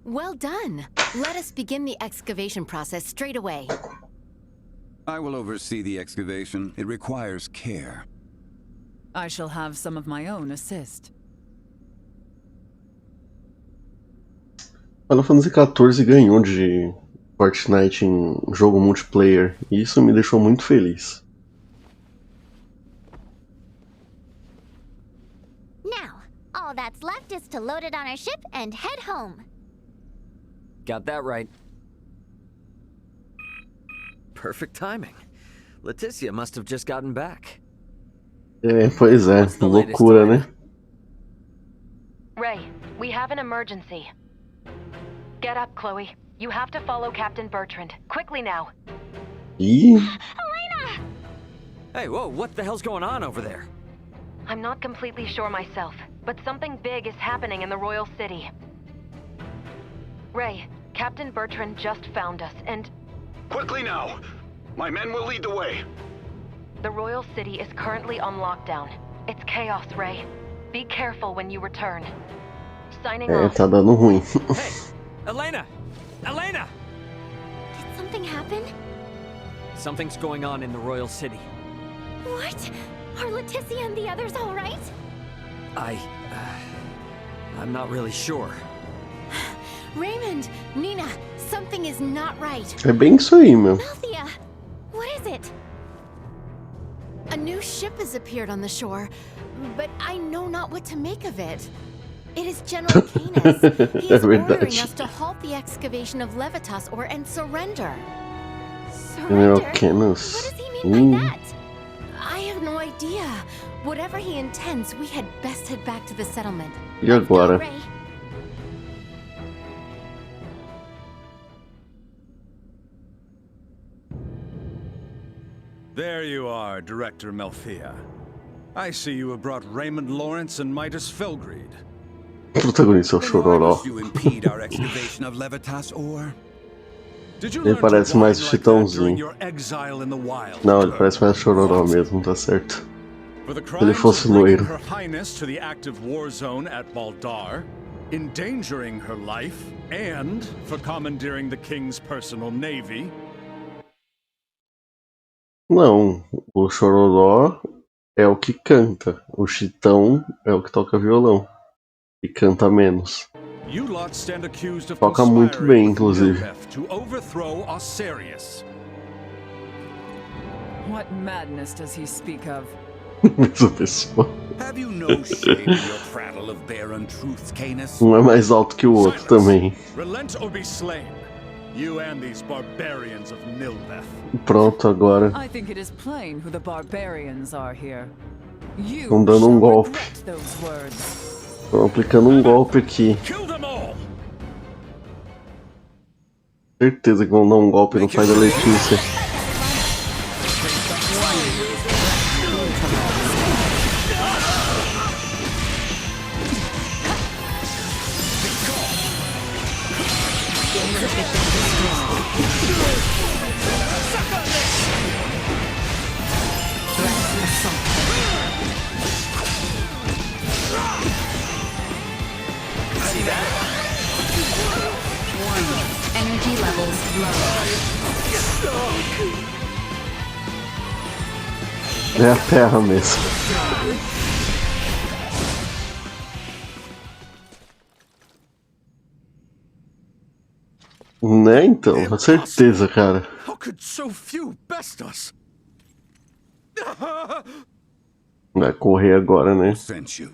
Well done. Let us begin the excavation process straight away. I will oversee the excavation. It requires care. I shall have some of my own assist. Final Fantasy XIV ganhou de Fortnite em jogo multiplayer, e isso me deixou muito feliz. Now, all that's left is to load it on our ship and head home. Got that right. Perfect timing. Leticia must have just gotten back. É, pois é, loucura, né? Ray, we have an emergency. Get up, Chloe. You have to follow Captain Bertrand. Quickly now. Ih, Elena! Hey, whoa, what the hell's going on over there? I'm not completely sure myself, but something big is happening in the Royal City. Ray, Captain Bertrand just found us, and... Quickly now! My men will lead the way. The Royal City is currently on lockdown. It's chaos, Ray. Be careful when you return. Signing off. tá dando ruim. Hey, Elena! Elena! Did something happen? Something's going on in the Royal City. What? Are Leticia and the others all right? I'm not really sure. Raymond, Nina, something is not right. É bem isso aí, meu. Althea, what is it? A new ship has appeared on the shore, but I know not what to make of it. It is General Canis. He is ordering us to halt the excavation of Levitasaur and surrender. General Surrender? Canis. What does he mean by that? I have no idea. Whatever he intends, we had best head back to the settlement. E agora? Ray. There you are, Director Melfia. I see you have brought Raymond Lawrence and Midas Felgreed. O protagonista é o Chororó. You impede our excavation of Levitasaur? Ele parece mais o Chitãozinho. Não, ele parece mais o Chororó mesmo, tá certo. Se ele fosse loiro. Her Highness to the active war zone at Baldar, endangering her life, and for commandeering the King's personal navy. Não, o Chororó é o que canta. O Chitão é o que toca violão. E canta menos. Toca muito bem, inclusive. What madness does he speak of? Essa pessoa. Have you no shame in your prattle of barren truths, Canis? Um é mais alto que o outro também. Relent or be slain. You and these barbarians of Nilbeth. Pronto, agora. I think it is plain who the barbarians are here. You Estão dando um golpe. regret those words. Estão aplicando um golpe aqui. Certeza que vão dar um golpe no pai da Letícia. Energy levels low. É a terra mesmo. Né, então, com certeza, cara. How could so few best us? Vai correr agora, né? Sent you.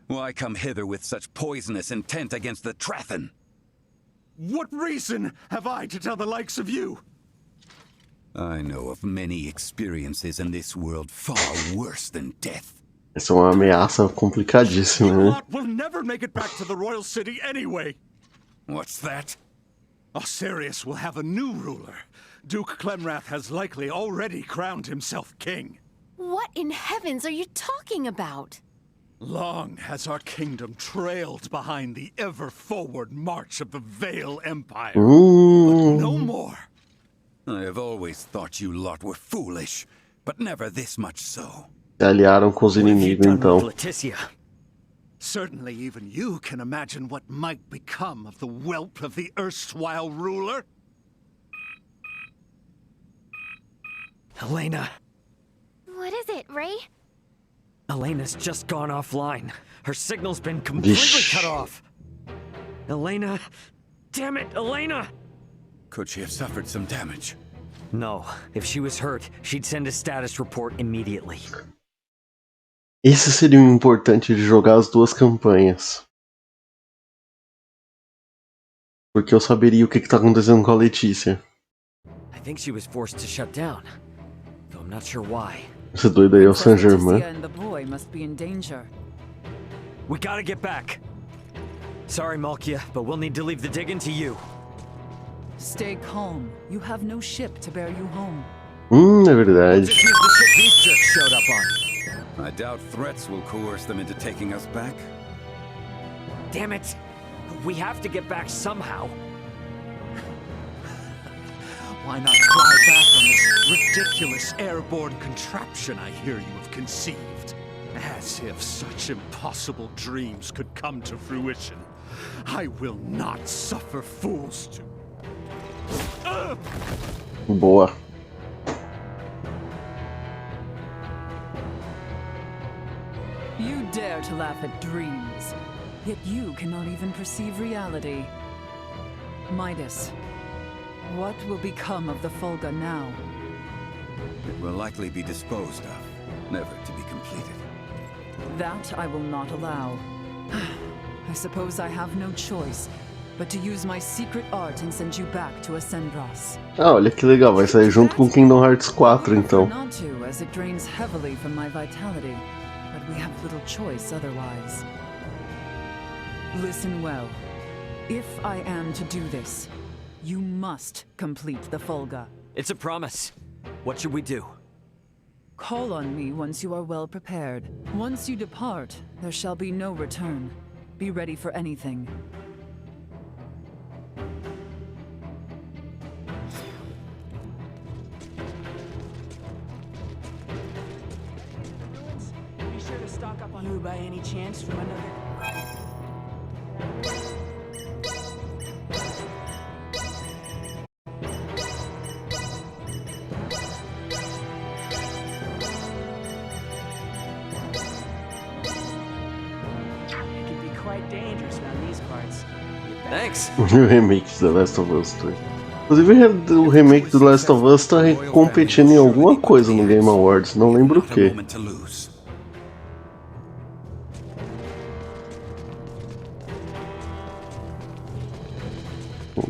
Why come hither with such poisonous intent against the Trathen? What reason have I to tell the likes of you? I know of many experiences in this world far worse than death. Essa é uma ameaça complicadíssima, né? We'll never make it back to the royal city anyway. What's that? Osirius will have a new ruler. Duke Clemrath has likely already crowned himself king. What in heavens are you talking about? Long has our kingdom trailed behind the ever-forward march of the Vale Empire. But no more. I have always thought you lot were foolish, but never this much so. Se aliaram com os inimigos, então. Certainly even you can imagine what might become of the whelp of the erstwhile ruler. Elena. What is it, Ray? Elena's just gone offline. Her signal's been completely cut off. Elena. Damn it, Elena! Could she have suffered some damage? No. If she was hurt, she'd send a status report immediately. Esse seria o importante de jogar as duas campanhas. Porque eu saberia o que tá acontecendo com a Letícia. I think she was forced to shut down, though I'm not sure why. Esse doido aí é o Saint-Germain. We gotta get back. Sorry, Malkia, but we'll need to leave the digging to you. Stay calm. You have no ship to bear you home. É verdade. Just use the ship these jerks showed up on. I doubt threats will coerce them into taking us back. Damn it! We have to get back somehow. Why not fly back on this ridiculous airborne contraption I hear you have conceived? As if such impossible dreams could come to fruition. I will not suffer fools to... Boa. You dare to laugh at dreams, yet you cannot even perceive reality. Midas, what will become of the Fulga now? It will likely be disposed of, never to be completed. That I will not allow. I suppose I have no choice but to use my secret art and send you back to Ascendros. Ah, olha que legal, vai sair junto com Kingdom Hearts 4 então. Not to, as it drains heavily from my vitality, but we have little choice otherwise. Listen well. If I am to do this, you must complete the Fulga. It's a promise. What should we do? Call on me once you are well prepared. Once you depart, there shall be no return. Be ready for anything. Be sure to stock up on you by any chance from another... Thanks. O remake de The Last of Us 2. Inclusive o remake do Last of Us tá competindo em alguma coisa no Game Awards, não lembro o que.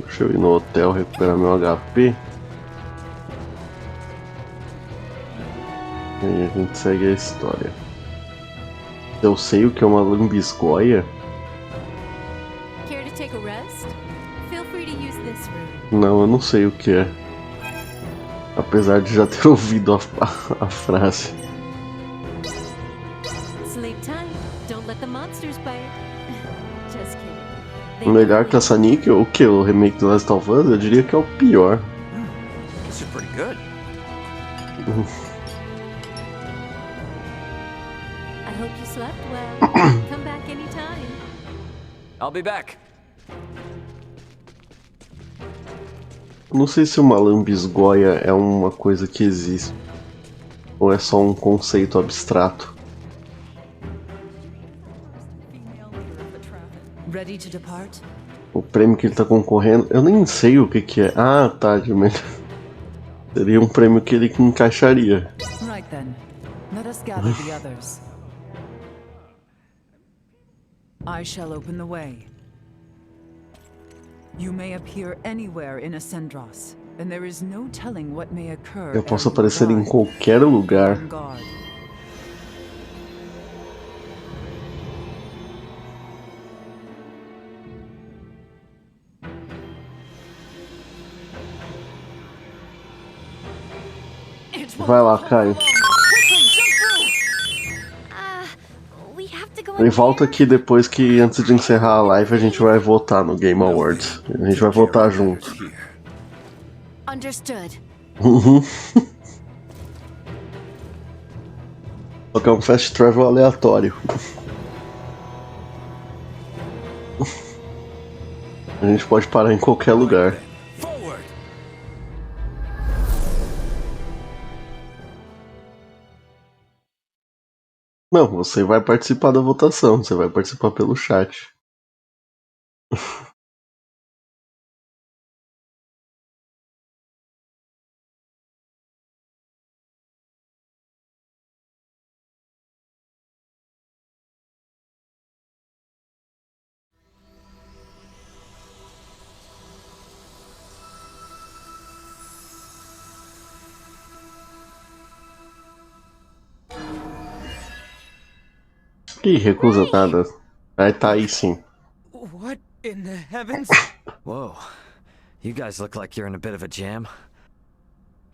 Deixa eu ir no hotel recuperar meu HP. E aí a gente segue a história. Eu sei o que é uma lambisgoia. Não, eu não sei o que é. Apesar de já ter ouvido a frase. Melhor que essa Nick, o que? O remake do Last of Us? Eu diria que é o pior. This is pretty good. I hope you slept well. Come back anytime. I'll be back. Não sei se uma lambisgoia é uma coisa que existe ou é só um conceito abstrato. O prêmio que ele tá concorrendo, eu nem sei o que é. Ah, tá, seria um prêmio que ele encaixaria. Right then. Let us gather the others. I shall open the way. You may appear anywhere in Ascendros, and there is no telling what may occur. Eu posso aparecer em qualquer lugar. Vai lá, Caio. E volta aqui depois que, antes de encerrar a live, a gente vai votar no Game Awards. A gente vai votar junto. Understood. Só que é um fast travel aleatório. A gente pode parar em qualquer lugar. Não, você vai participar da votação, você vai participar pelo chat. Ih, recusa nada. Aí tá aí sim. What in the heavens? Whoa. You guys look like you're in a bit of a jam.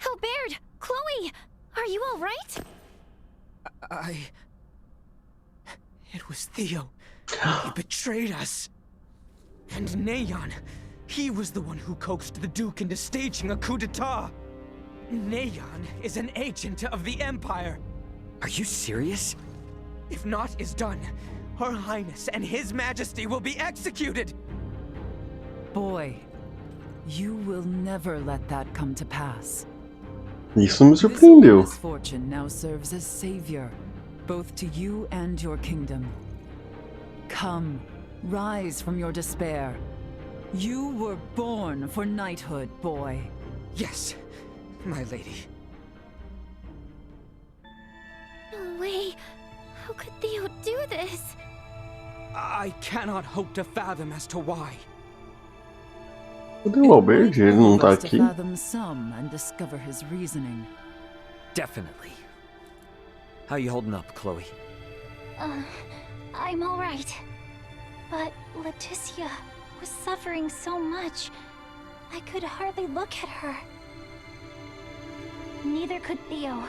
Albert! Chloe! Are you alright? It was Theo. He betrayed us. And Neon. He was the one who coaxed the Duke into staging a coup d'etat. Neon is an agent of the Empire. Are you serious? If naught is done, Her Highness and His Majesty will be executed! Boy, you will never let that come to pass. Isso me surpreendeu. This misfortune now serves as savior, both to you and your kingdom. Come, rise from your despair. You were born for knighthood, boy. Yes, my lady. No way. How could Theo do this? I cannot hope to fathom as to why. Cadê o Albert? Ele não tá aqui. Fathom some and discover his reasoning. Definitely. How you holding up, Chloe? I'm alright. But Leticia was suffering so much. I could hardly look at her. Neither could Theo.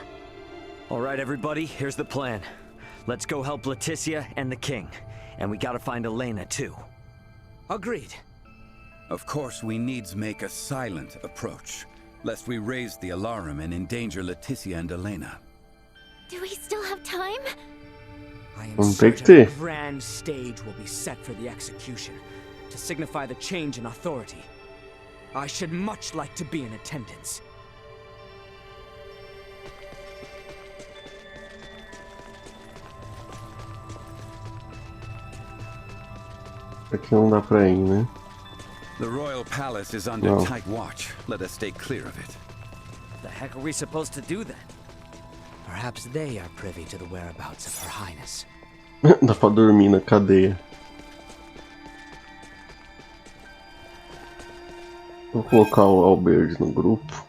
Alright, everybody, here's the plan. Let's go help Leticia and the king. And we gotta find Elena, too. Agreed. Of course, we needs make a silent approach, lest we raise the alarm and endanger Leticia and Elena. Do we still have time? I am certain a grand stage will be set for the execution, to signify the change in authority. I should much like to be in attendance. Aqui não dá pra ir, né? The royal palace is under tight watch. Let us stay clear of it. The heck are we supposed to do then? Perhaps they are privy to the whereabouts of Her Highness. Dá pra dormir na cadeia. Vou colocar o Albert no grupo.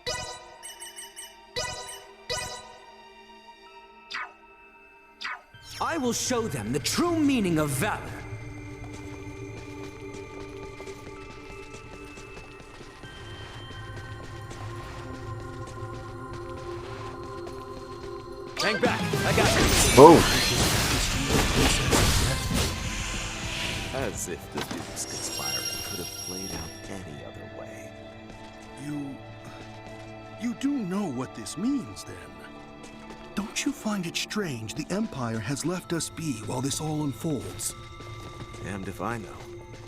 I will show them the true meaning of valor. Hang back, I got you. Oh. As if the Duke's conspiring could have played out any other way. You do know what this means, then? Don't you find it strange the Empire has left us be while this all unfolds? Damned if I know.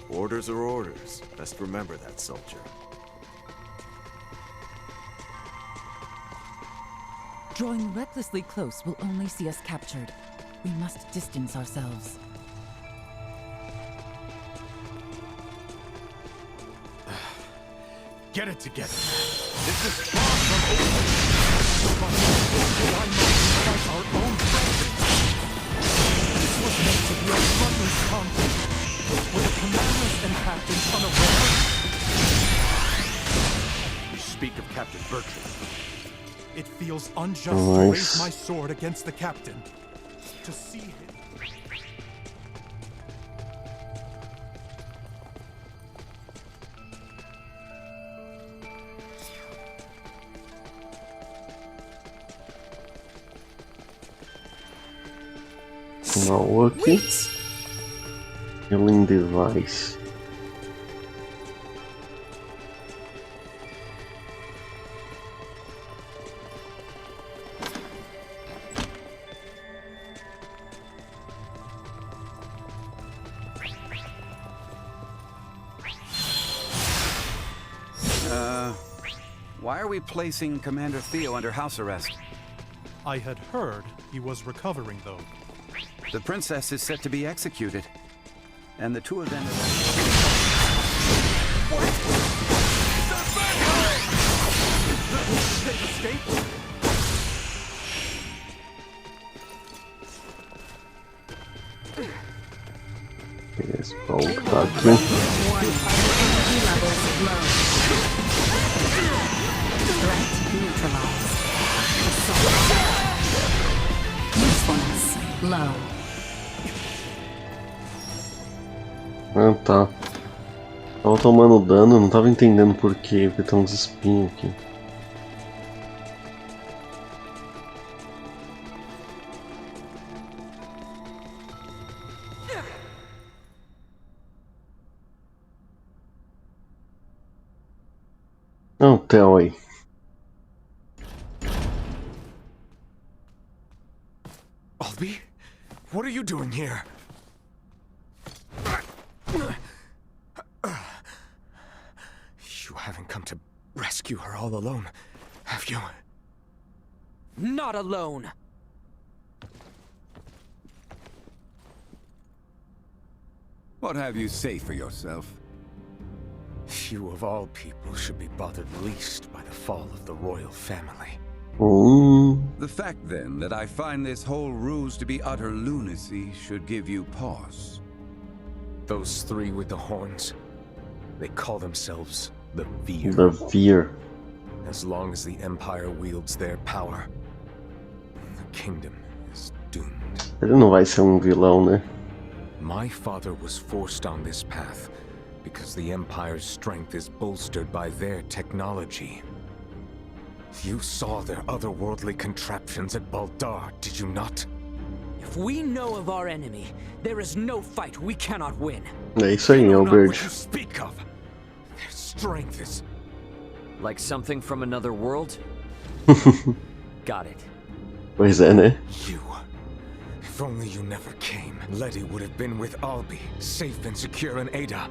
Orders are orders. Best remember that, soldier. Drawing recklessly close will only see us captured. We must distance ourselves. Get it together. This is far from over. I must fight our own feels unjust to raise my sword against the captain. To see him. Não, aqui. Healing device. Why are we placing Commander Theo under house arrest? I had heard he was recovering, though. The princess is set to be executed, and the two of them... What? They escaped? Yes, Low. Ah, tá. Tava tomando dano, não tava entendendo por quê, porque tem uns espinhos aqui. Não, Theo aí. Albie? What are you doing here? You haven't come to rescue her all alone, have you? Not alone! What have you say for yourself? You of all people should be bothered least by the fall of the royal family. The fact, then, that I find this whole ruse to be utter lunacy should give you pause. Those three with the horns, they call themselves the Veer. The Veer. As long as the Empire wields their power, the kingdom is doomed. Ele não vai ser vilão, né? My father was forced on this path because the Empire's strength is bolstered by their technology. You saw their otherworldly contraptions at Baldar, did you not? If we know of our enemy, there is no fight we cannot win. É isso aí, Albert. What you speak of. Their strength is... Like something from another world? Got it. Pois é, né? You. If only you never came, Letty would have been with Albie, safe and secure in Ada.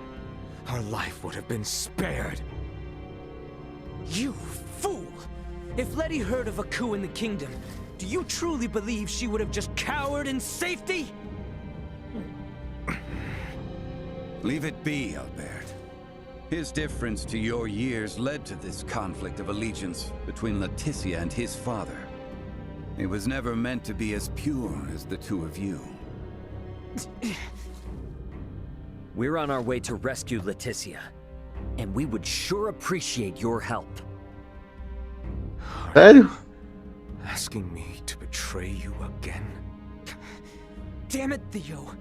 Her life would have been spared. You fool! If Letty heard of a coup in the kingdom, do you truly believe she would have just cowered in safety? Leave it be, Albert. His difference to your years led to this conflict of allegiance between Leticia and his father. It was never meant to be as pure as the two of you. We're on our way to rescue Leticia, and we would sure appreciate your help. Sério? Asking me to betray you again? Damn it, Theo.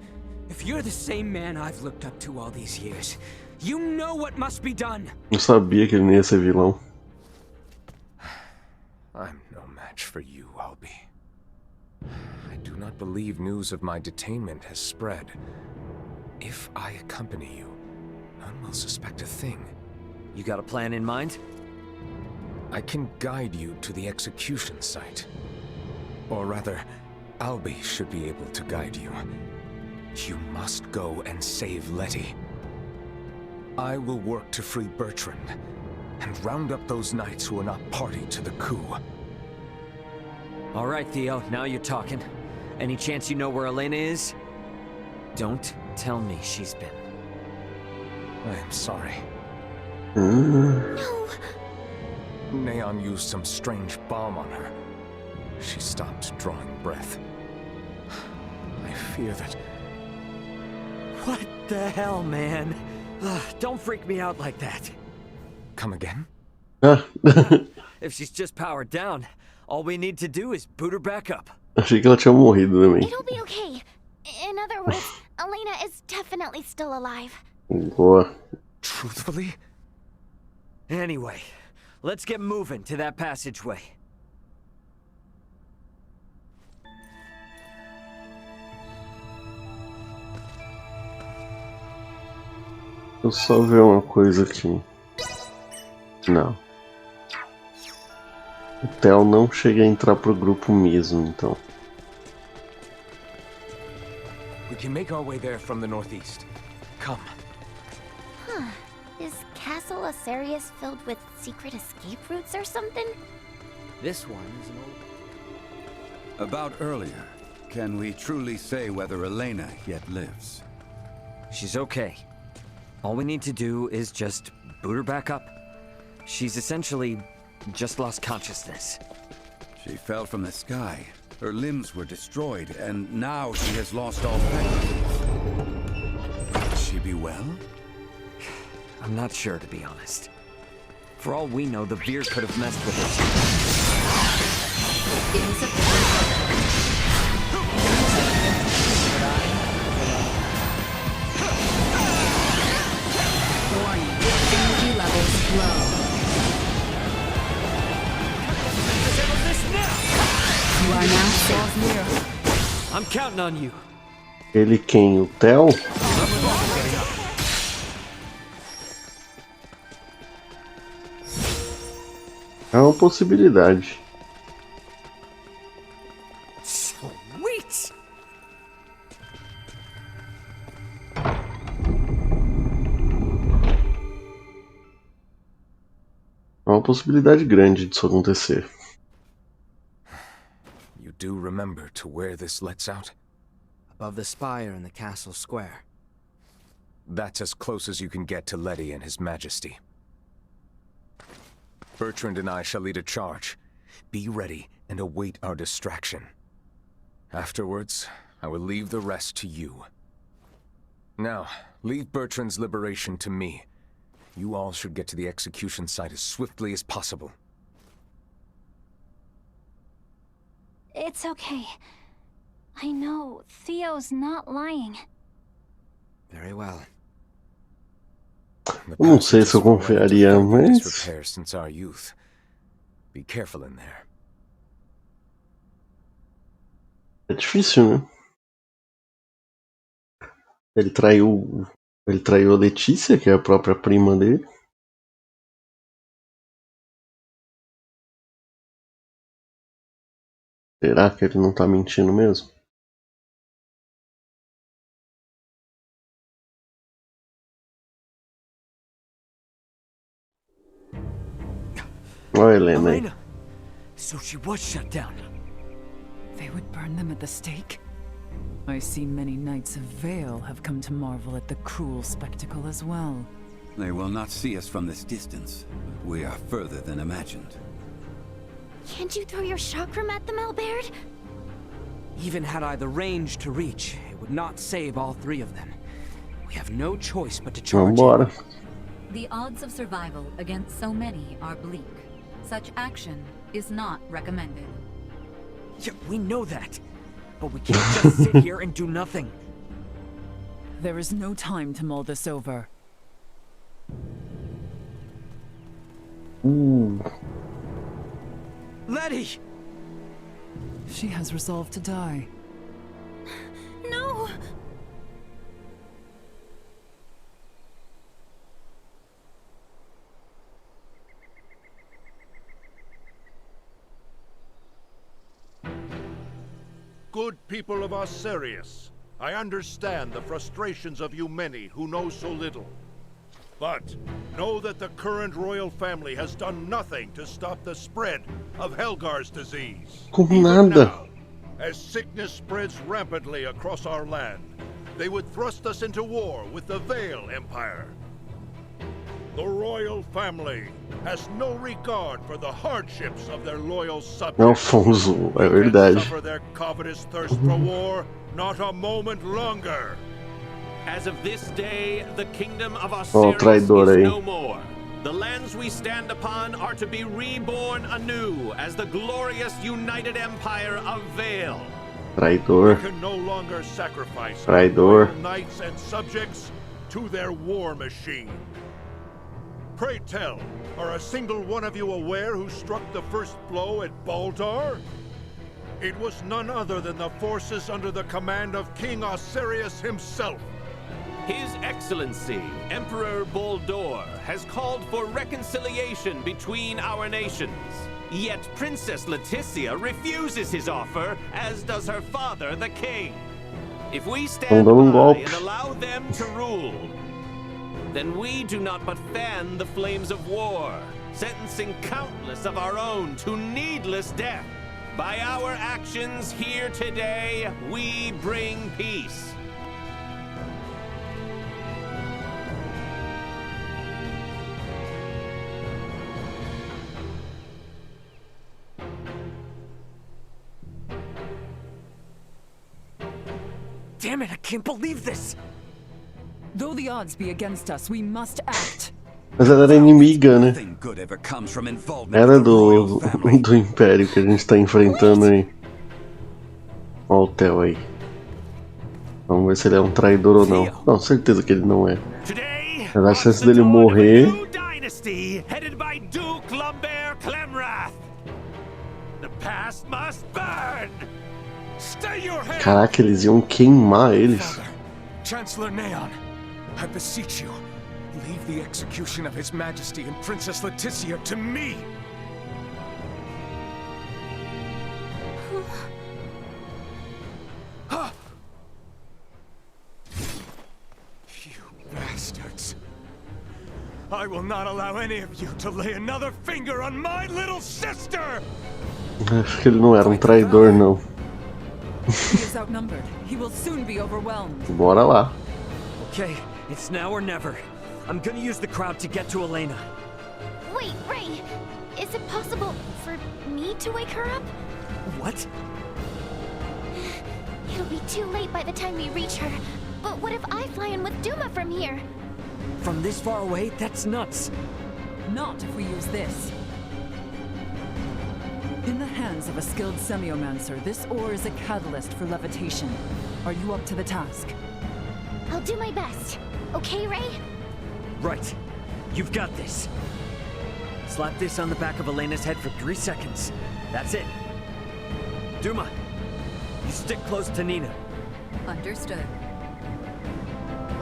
If you're the same man I've looked up to all these years, you know what must be done. Eu sabia que ele não ia ser vilão. I'm no match for you, Albie. I do not believe news of my detainment has spread. If I accompany you, none will suspect a thing. You got a plan in mind? I can guide you to the execution site. Or rather, Albie should be able to guide you. You must go and save Letty. I will work to free Bertrand, and round up those knights who are not party to the coup. All right, Theo, now you're talking. Any chance you know where Elena is? Don't tell me she's been. I am sorry. No. Neon used some strange balm on her. She stopped drawing breath. I fear that... What the hell, man? Don't freak me out like that. Come again? If she's just powered down, All we need to do is boot her back up. Achei que ela tinha morrido também. It'll be okay. In other words, Elena is definitely still alive. Boa. Truthfully? Anyway, let's get moving to that passageway. Eu só ver uma coisa aqui. Não. O Theo não chega a entrar pro grupo mesmo, então. We can make our way there from the northeast. Come. Huh. Is Castle Asarius filled with secret escape routes or something? This one is an old... About earlier, can we truly say whether Elena yet lives? She's okay. All we need to do is just boot her back up. She's essentially just lost consciousness. She fell from the sky. Her limbs were destroyed, and now she has lost all faculties. Will she be well? I'm not sure, to be honest. For all we know, the Veer could have messed with her. Warning, energy levels low. You are now safe. I'm counting on you. Ele quem? O Theo? É uma possibilidade. Sweet. É uma possibilidade grande disso acontecer. You do remember to where this lets out? Above the spire in the castle square. That's as close as you can get to Letty and His Majesty. Bertrand and I shall lead a charge. Be ready and await our distraction. Afterwards, I will leave the rest to you. Now, leave Bertrand's liberation to me. You all should get to the execution site as swiftly as possible. It's okay. I know Theo's not lying. Very well. Eu não sei se eu confiaria, mas... Since our youth. Be careful in there. É difícil, né? Ele traiu a Letícia, que é a própria prima dele. Será que ele não tá mentindo mesmo? Olha, Helena aí. So she was shut down. They would burn them at the stake? I see many knights of Vale have come to marvel at the cruel spectacle as well. They will not see us from this distance. We are further than imagined. Can't you throw your chakram at them, Albert? Even had I the range to reach, it would not save all three of them. We have no choice but to charge. Vambora. The odds of survival against so many are bleak. Such action is not recommended. Yeah, we know that. But we can't just sit here and do nothing. There is no time to mull this over. Letty! She has resolved to die. No! Good people of Asarius, I understand the frustrations of you many who know so little. But know that the current royal family has done nothing to stop the spread of Helgar's disease. Como nada. Now, as sickness spreads rampantly across our land, they would thrust us into war with the Vale Empire. The royal family has no regard for the hardships of their loyal subjects. Alfonso, é verdade. Suffer their covetous thirst for war, not a moment longer. As of this day, the kingdom of Ó, o Asarius traidor is aí. no more. The lands we stand upon are to be reborn anew as the glorious United Empire of Vale. Traidor. We can no longer sacrifice Traidor. our knights and subjects to their war machine. Pray tell, are a single one of you aware who struck the first blow at Baldar? It was none other than the forces under the command of King Osirius himself. His Excellency, Emperor Baldor, has called for reconciliation between our nations. Yet Princess Leticia refuses his offer, as does her father, the king. If we stand by and allow them to rule, then we do not but fan the flames of war, sentencing countless of our own to needless death. By our actions here today, we bring peace. Damn it, I can't believe this! Though the odds be against us, we must act. Mas ela era inimiga, né? Era do Império que a gente tá enfrentando aí. Olha o Theo aí. Vamos ver se ele é um traidor ou não. Não, certeza que ele não é. Mas a chance dele morrer... Caraca, eles iam queimar eles. Chancellor Neon, I beseech you, leave the execution of His Majesty and Princess Leticia to me. You bastards. I will not allow any of you to lay another finger on my little sister. Acho que ele não era um traidor, não. He is outnumbered. He will soon be overwhelmed. Bora lá. Okay, it's now or never. I'm gonna use the crowd to get to Elena. Wait, Ray! Is it possible for me to wake her up? What? It'll be too late by the time we reach her. But what if I fly in with Duma from here? From this far away? That's nuts. Not if we use this. In the hands of a skilled semiomancer, this ore is a catalyst for levitation. Are you up to the task? I'll do my best. Okay, Ray? Right. You've got this. Slap this on the back of Elena's head for 3 seconds. That's it. Duma, you stick close to Nina. Understood.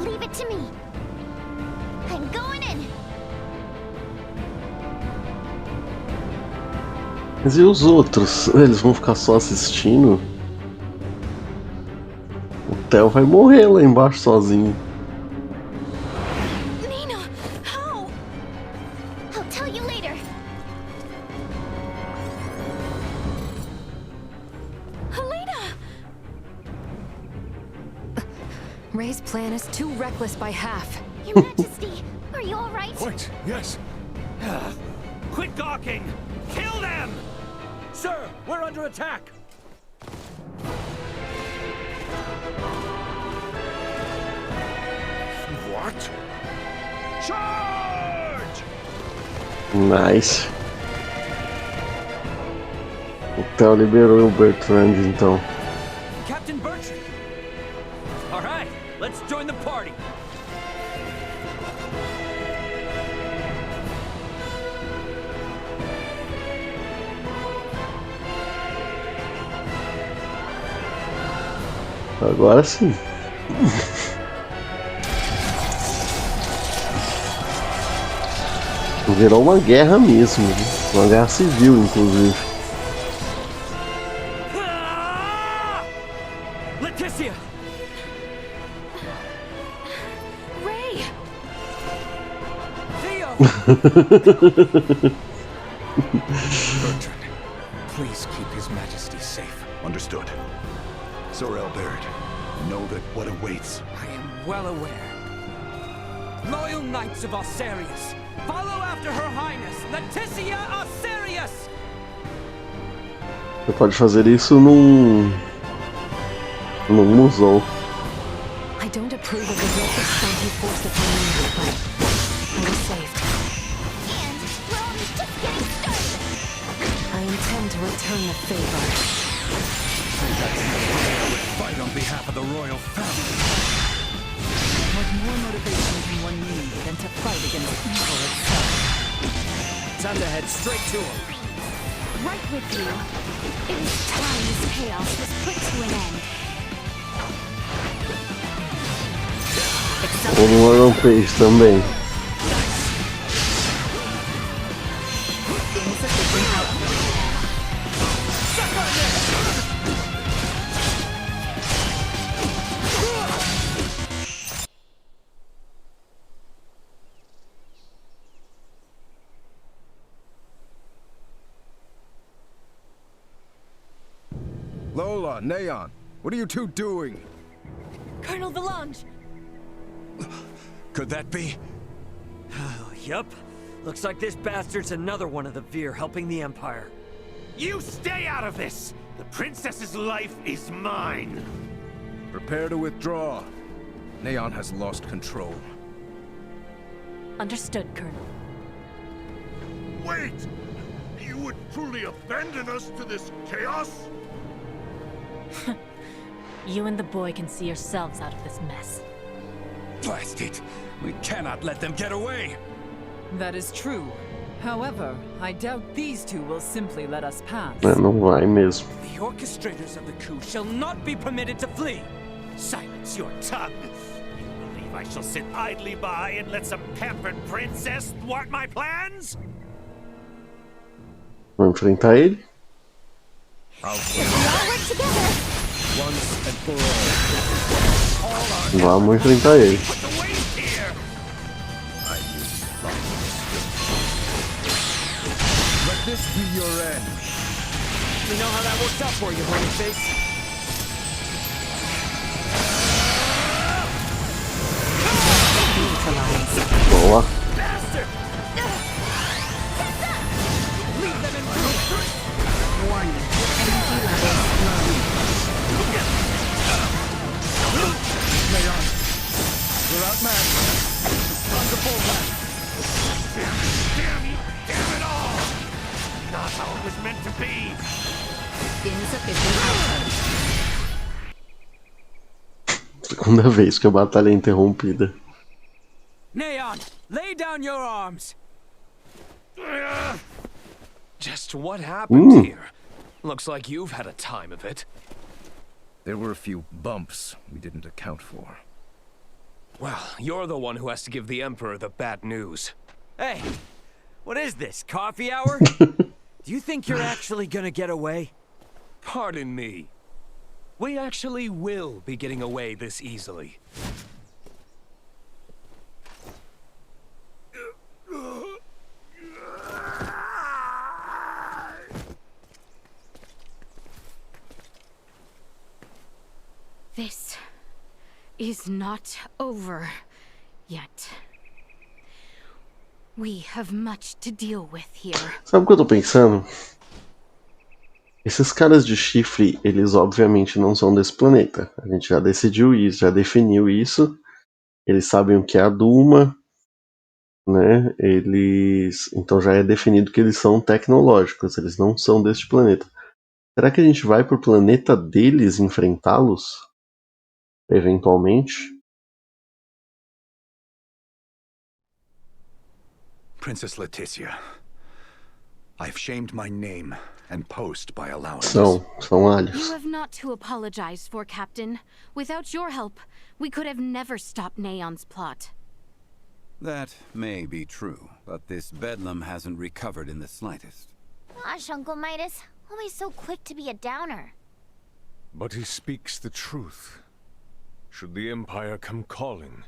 Leave it to me. I'm going in. Mas e os outros? Eles vão ficar só assistindo? O Theo vai morrer lá embaixo sozinho. Nina, how? I'll tell you later. Helena! Ray's plan is too reckless by half. Your Majesty, are you all right? What? Yes. Quit gawking! Kill them! Sir, we're under attack! What? Charge! Nice. O Theo liberou o Bertrand, então. Captain Bertrand! Alright, let's join the party! Agora sim. Virou uma guerra mesmo, uma guerra civil, inclusive. Leticia! Ray! Theo! Bertrand, please keep His Majesty safe. Understood. Sir Albert, know that what awaits. I am well aware. Loyal Knights of Osirius, follow after Her Highness, Leticia Osirius! Você pode fazer isso num museu. I don't approve of the reckless stunt he forced upon me, but I was saved. return the favor. Fight on behalf of the royal family. What more motivation can one need than to fight against evil itself? Time to head straight to him. Right with you. It is time this chaos was put to an end. Ou no Rampage também. Lola, Neon, what are you two doing? Colonel Valange! Could that be? Yup. Looks like this bastard's another one of the Veer helping the Empire. You stay out of this! The princess's life is mine! Prepare to withdraw. Neon has lost control. Understood, Colonel. Wait! You would truly abandon us to this chaos? You and the boy can see yourselves out of this mess. Blast it! We cannot let them get away! That is true. However, I doubt these two will simply let us pass. Não vai mesmo. The orchestrators of the coup shall not be permitted to flee. Silence your tongue! You believe I shall sit idly by and let some pampered princess thwart my plans? Vamos enfrentar ele? Once and for all. Vamos enfrentar ele. Let this be your end. We know how that worked out for you, horny face. Boa. Bastard! Leave them in peace! Warning. Energy levels low. Neon, we're outmatched. On the bullseye. Damn you! Damn it all! Not how it was meant to be! Insufficient output. Segunda vez que a batalha é interrompida. Neon, lay down your arms! Just what happened here? Looks like you've had a time of it. There were a few bumps we didn't account for. Well, you're the one who has to give the Emperor the bad news. Hey, what is this, coffee hour? Do you think you're actually gonna get away? Pardon me. We actually will be getting away this easily. This is not over yet. We have much to deal with here. Sabe o que eu tô pensando? Esses caras de chifre, eles obviamente não são desse planeta. A gente já decidiu isso, já definiu isso. Eles sabem o que é a Duma, né? Então já é definido que eles são tecnológicos, eles não são deste planeta. Será que a gente vai pro planeta deles enfrentá-los? Eventualmente? Princess Leticia, I've shamed my name and post by allowing São alhos. You have not to apologize for, Captain. Without your help, we could have never stopped Neon's plot. That may be true, but this bedlam hasn't recovered in the slightest. Gosh, Uncle Midas, always so quick to be a downer. But he speaks the truth. Should the Empire come calling,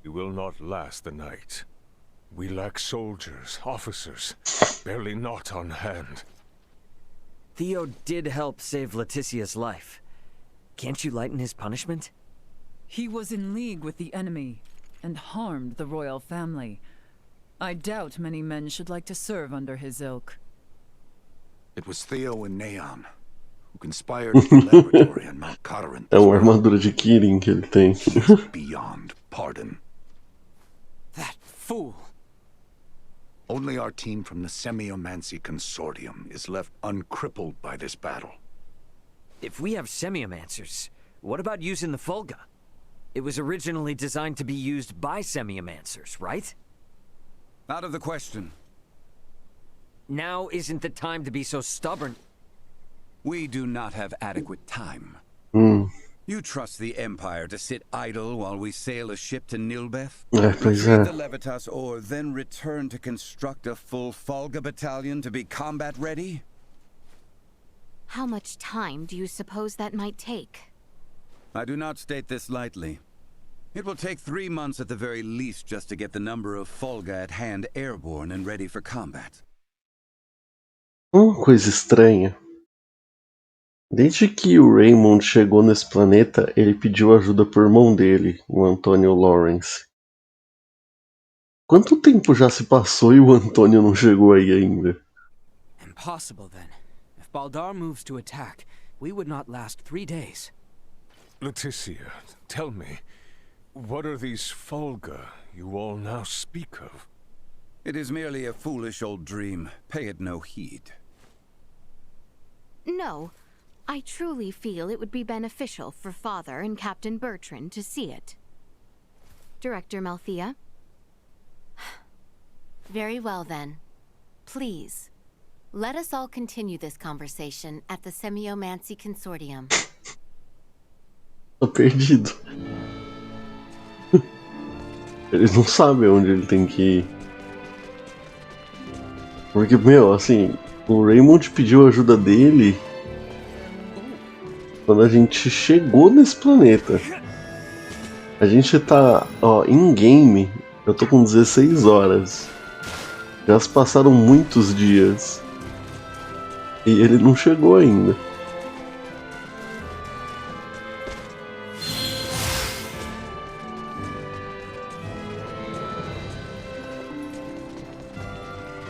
we will not last the night. We lack soldiers, officers, barely not on hand. Theo did help save Leticia's life. Can't you lighten his punishment? He was in league with the enemy and harmed the royal family. I doubt many men should like to serve under his ilk. It was Theo and Neon who conspired with the laboratory on Mount Corinth. É uma armadura de Kirin que ele tem. Beyond pardon. That fool! Only our team from the Semiomancy Consortium is left uncrippled by this battle. If we have semiomancers, what about using the Fulga? It was originally designed to be used by semiomancers, right? Out of the question. Now isn't the time to be so stubborn. We do not have adequate time. You trust the Empire to sit idle while we sail a ship to Nilbeth? Retrieve the Levitas ore, then return to construct a full Fulga battalion to be combat ready? How much time do you suppose that might take? I do not state this lightly. It will take 3 months at the very least just to get the number of Fulga at hand airborne and ready for combat. Coisa estranha. Desde que o Raymond chegou nesse planeta, ele pediu ajuda pro irmão dele, o Antônio Lawrence. Quanto tempo já se passou e o Antônio não chegou aí ainda? Impossible then. If Baldar moves to attack, we would not last 3 days. Leticia, tell me, what are these Fulga you all now speak of? It is merely a foolish old dream. Pay it no heed. No. I truly feel it would be beneficial for Father and Captain Bertrand to see it. Director Malthea? Very well then. Please, let us all continue this conversation at the Semiomancy Consortium. Tô perdido. Eles não sabem onde ele tem que ir. Porque, meu, assim, o Raymond pediu ajuda dele quando a gente chegou nesse planeta. A gente tá, ó, in-game, eu tô com 16 horas. Já se passaram muitos dias. E ele não chegou ainda.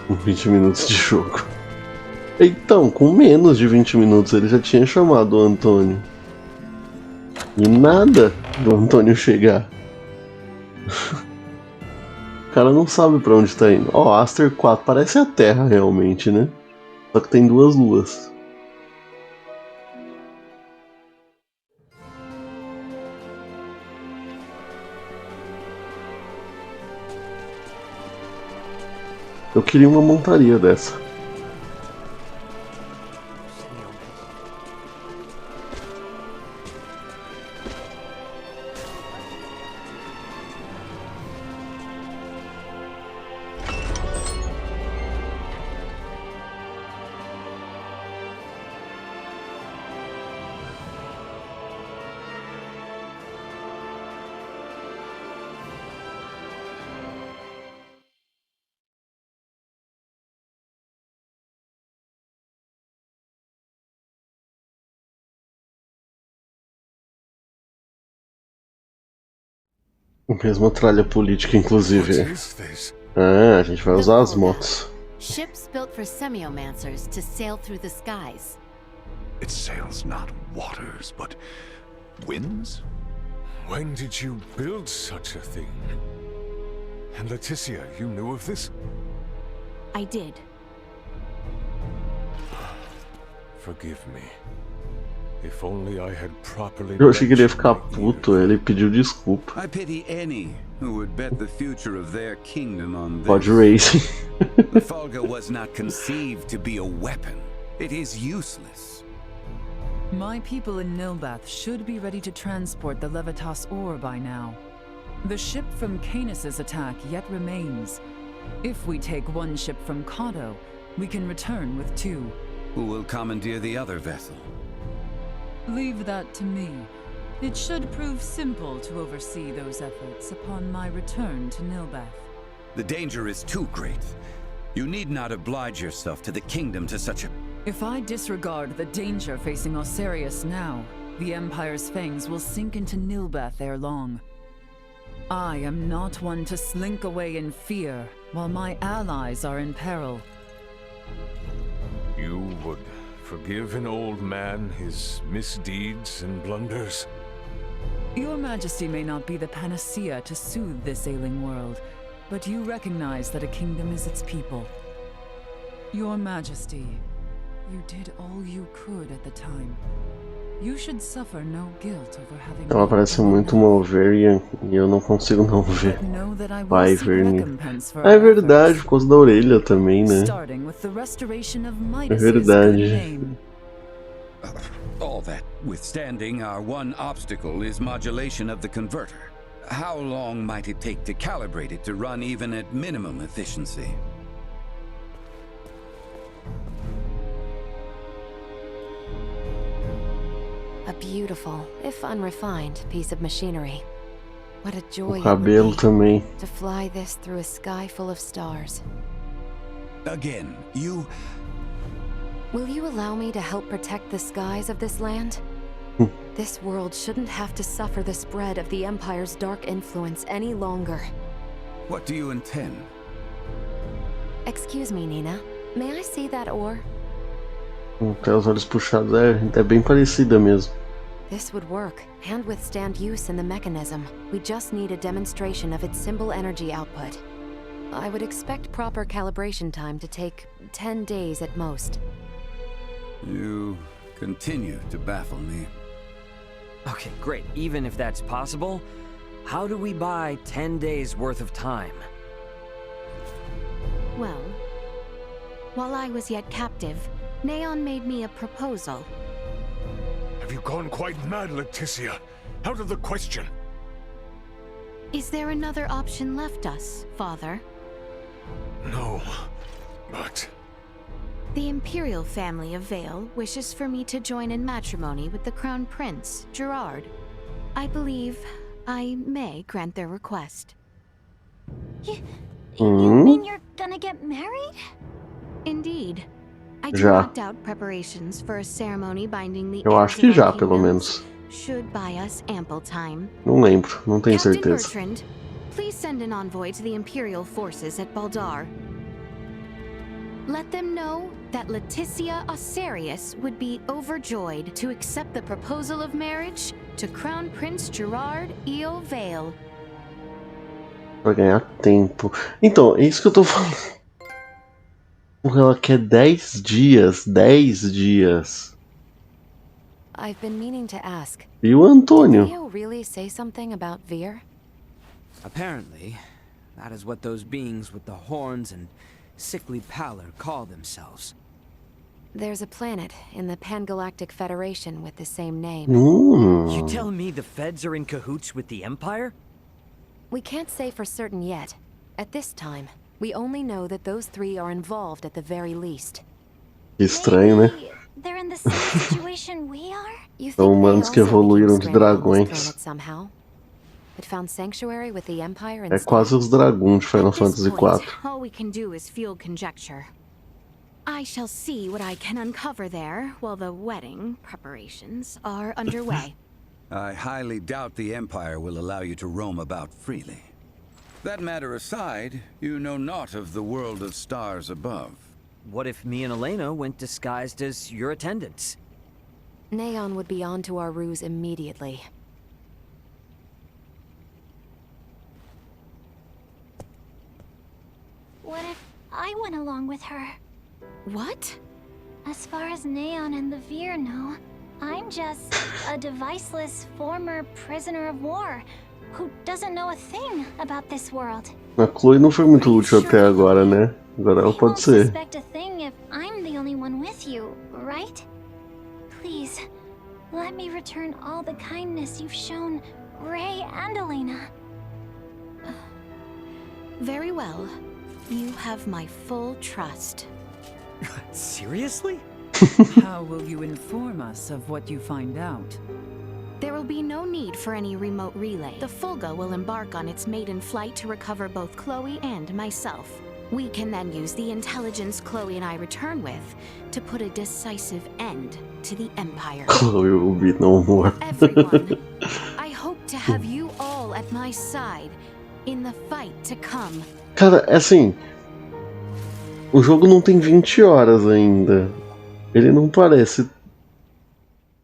Com 20 minutos de jogo. Então, com menos de 20 minutos ele já tinha chamado o Antônio. E nada do Antônio chegar. O cara não sabe pra onde tá indo. Ó, Aster 4 parece a Terra realmente, né? Só que tem 2 luas. Eu queria uma montaria dessa. Mesma tralha política, inclusive. Ah, a gente vai usar as motos. Ships built for semiomancers to sail through the skies. It sails not waters, but winds? When did you build such a thing? And Leticia, you knew of this? I did. Forgive me. If only I had properly. Eu achei que ele ia ficar puto, ele pediu desculpa. I pity any who would bet the future of their kingdom on this. Pod racing. The Fulga was not conceived to be a weapon. It is useless. My people in Nilbeth should be ready to transport the Levitas ore by now. The ship from Canis's attack yet remains. If we take one ship from Kato, we can return with 2. Who will commandeer the other vessel? Leave that to me. It should prove simple to oversee those efforts upon my return to Nilbeth. The danger is too great. You need not oblige yourself to the kingdom to such a... If I disregard the danger facing Osirius now, the Empire's fangs will sink into Nilbeth ere long. I am not one to slink away in fear while my allies are in peril. You would forgive an old man his misdeeds and blunders? Your Majesty may not be the panacea to soothe this ailing world, but you recognize that a kingdom is its people. Your Majesty, you did all you could at the time. You should suffer no guilt over having. Ela parece muito uma Overian e eu não consigo não ver. Wyvern. Ah, é verdade, por causa da orelha também, né? É verdade. All that withstanding, our one obstacle is modulation of the converter. How long might it take to calibrate it to run even at minimum efficiency? A beautiful, if unrefined, piece of machinery. What a joy O cabelo também. to fly this through a sky full of stars. Again, you... Will you allow me to help protect the skies of this land? This world shouldn't have to suffer the spread of the Empire's dark influence any longer. What do you intend? Excuse me, Nina. May I see that ore? Tem os olhos puxados, é bem parecida mesmo. This would work, and withstand use in the mechanism. We just need a demonstration of its symbol energy output. I would expect proper calibration time to take 10 days at most. You continue to baffle me. Okay, great. Even if that's possible, how do we buy 10 days worth of time? Well, while I was yet captive, Neon made me a proposal. Have you gone quite mad, Leticia? Out of the question. Is there another option left us, Father? No, but... The Imperial family of Vale wishes for me to join in matrimony with the Crown Prince, Gerard. I believe I may grant their request. You mean you're gonna get married? Indeed. I do Já. not doubt preparations for a ceremony binding the Eu acho heirs que of já, our pelo kingdoms menos. should buy us ample time. Não lembro, não tenho Captain certeza. Bertrand, please send an envoy to the Imperial forces at Baldar. Let them know that Leticia Osarius would be overjoyed to accept the proposal of marriage to Crown Prince Gerard Eo Vale. Pra ganhar tempo. Então, é isso que eu tô falando. Porra, ela quer 10 dias. 10 dias. I've been meaning to ask. E o Antônio? Did Theo really say something about Veer? Apparently, that is what those beings with the horns and sickly pallor call themselves. There's a planet in the Pangalactic Federation with the same name. You telling me the Feds are in cahoots with the Empire? We can't say for certain yet. At this time, we only know that those three are involved at the very least. Que estranho, né? They're in the same situation we are? You São think humanos que they also evoluíram became de stranded on this dragões. planet somehow? It found sanctuary with the Empire É instead? quase os dragões de Final At this Fantasy point, IV. all we can do is field conjecture. I shall see what I can uncover there while the wedding preparations are underway. I highly doubt the Empire will allow you to roam about freely. That matter aside, you know naught of the world of stars above. What if me and Elena went disguised as your attendants? Neon would be onto our ruse immediately. What if I went along with her? What? As far as Neon and the Veer know, I'm just a deviceless former prisoner of war who doesn't know a thing about this world. A Chloe não foi muito útil até agora, né? Agora ela They pode won't ser. suspect a thing if I'm the only one with you, right? Please, let me return all the kindness you've shown Ray and Elena. Very well. You have my full trust. Seriously? How will you inform us of what you find out? There will be no need for any remote relay. The Fulga will embark on its maiden flight to recover both Chloe and myself. We can then use the intelligence Chloe and I return with to put a decisive end to the Empire. Chloe will be no more. Everyone, I hope to have you all at my side in the fight to come. Cara, é assim. O jogo não tem 20 horas ainda. Ele não parece.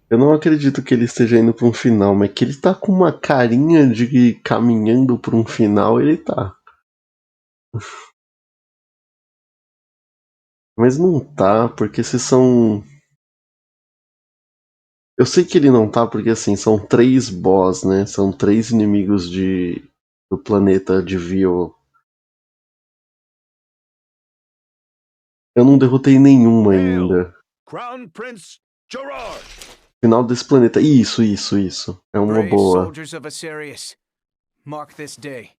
Eu não acredito que ele esteja indo para um final, mas que ele tá com uma carinha de caminhando para um final, ele tá. Mas não tá, porque se são... Eu sei que ele não tá, porque assim, são 3 boss, né? São 3 inimigos do planeta de Vio. Eu não derrotei nenhum ainda. Crown Prince Gerard! Final desse planeta. Isso. É uma Brave boa. soldiers of Asarius, mark this day.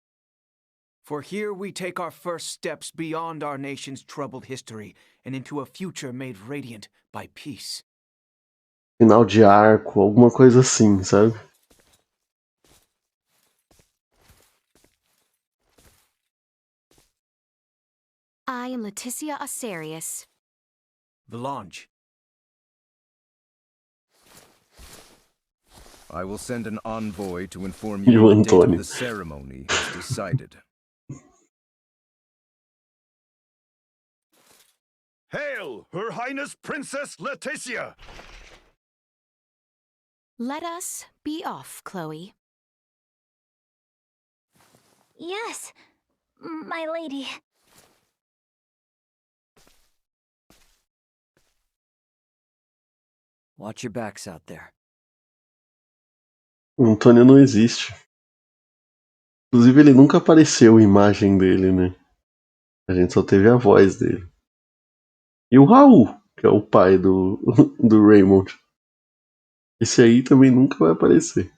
For here we take our first steps beyond our nation's troubled history and into a future made radiant by peace. Final de arco, alguma coisa assim, sabe? I am Leticia Asarius. The Launch. I will send an envoy to inform You, you the date Antônio. of the ceremony is decided. Hail, Her Highness Princess Leticia! Let us be off, Chloe. Yes, my lady. Watch your backs out there. O Antônio não existe. Inclusive, ele nunca apareceu a imagem dele, né? A gente só teve a voz dele. E o Raul, que é o pai do Raymond. Esse aí também nunca vai aparecer.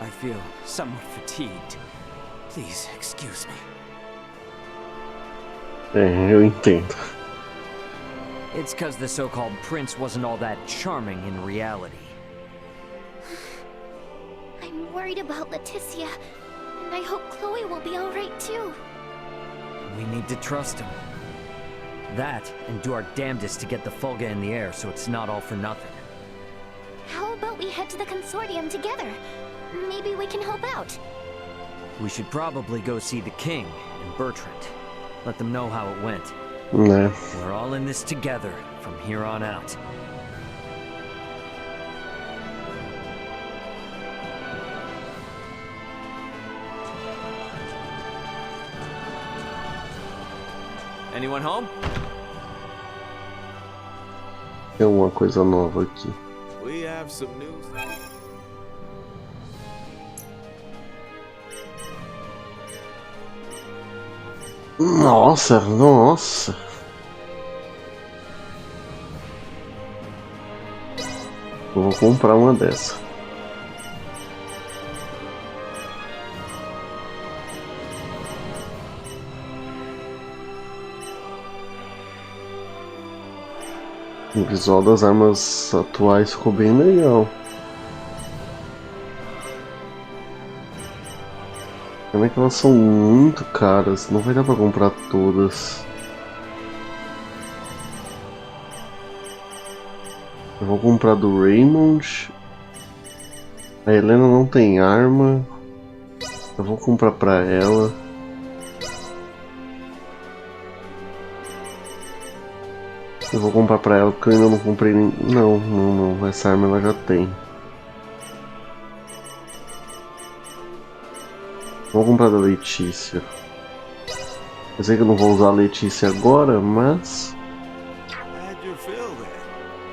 I feel somewhat fatigued. Please excuse me. É, eu entendo. It's because the so-called prince wasn't all that charming in reality. I'm worried about Leticia, and I hope Chloe will be alright too. We need to trust him. That, and do our damnedest to get the Fulga in the air so it's not all for nothing. How about we head to the consortium together? Maybe we can help out. We should probably go see the king and Bertrand. Let them know how it went. Né? We're all in this together from here on out. Anyone home? Tem alguma coisa nova aqui. We have some news. Nossa. Eu vou comprar uma dessa. O visual das armas atuais ficou bem legal. Como é que elas são muito caras, não vai dar pra comprar todas. Eu vou comprar do Raymond. A Helena não tem arma. Eu vou comprar pra ela. Eu vou comprar pra ela porque eu ainda não comprei nem... Não. Essa arma ela já tem. Vou comprar da Letícia. Eu sei que eu não vou usar a Letícia agora, mas...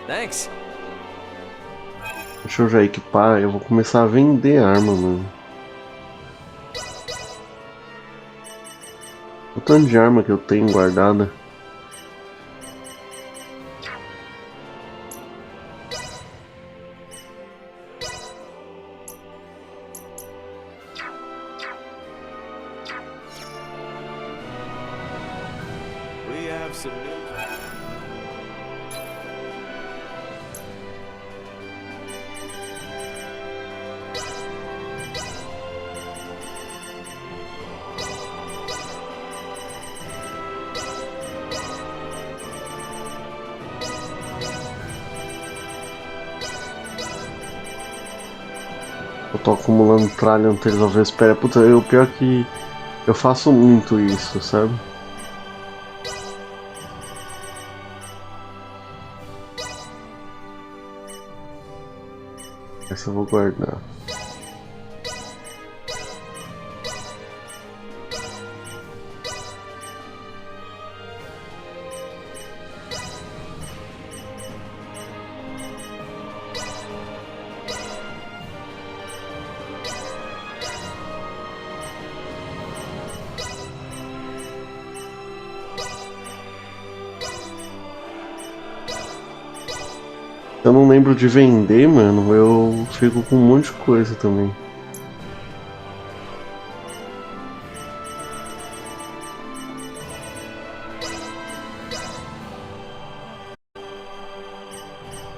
Thanks. Deixa eu já equipar, eu vou começar a vender arma, mano. O tanto de arma que eu tenho guardada. We have some news. Eu tô acumulando tralha antes de resolver espera. Puta, o pior é que eu faço muito isso, sabe? Essa eu vou guardar. Eu não lembro de vender, mano. Eu fico com um monte de coisa também.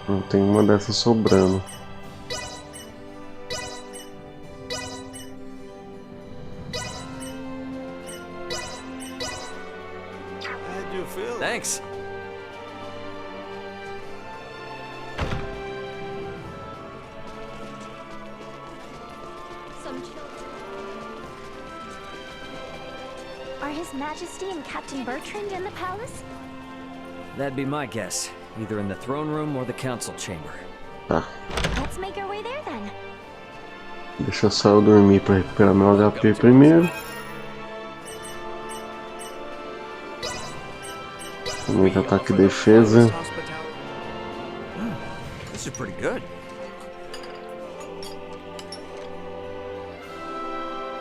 Não tem uma dessas sobrando. Thanks. Are His Majesty and Captain Bertrand in the palace? That'd be my guess. Either in the throne room or the council chamber. Tá. Let's make our way there then. Deixa só eu dormir pra recuperar meu HP primeiro. Muito ataque e defesa. This is pretty good.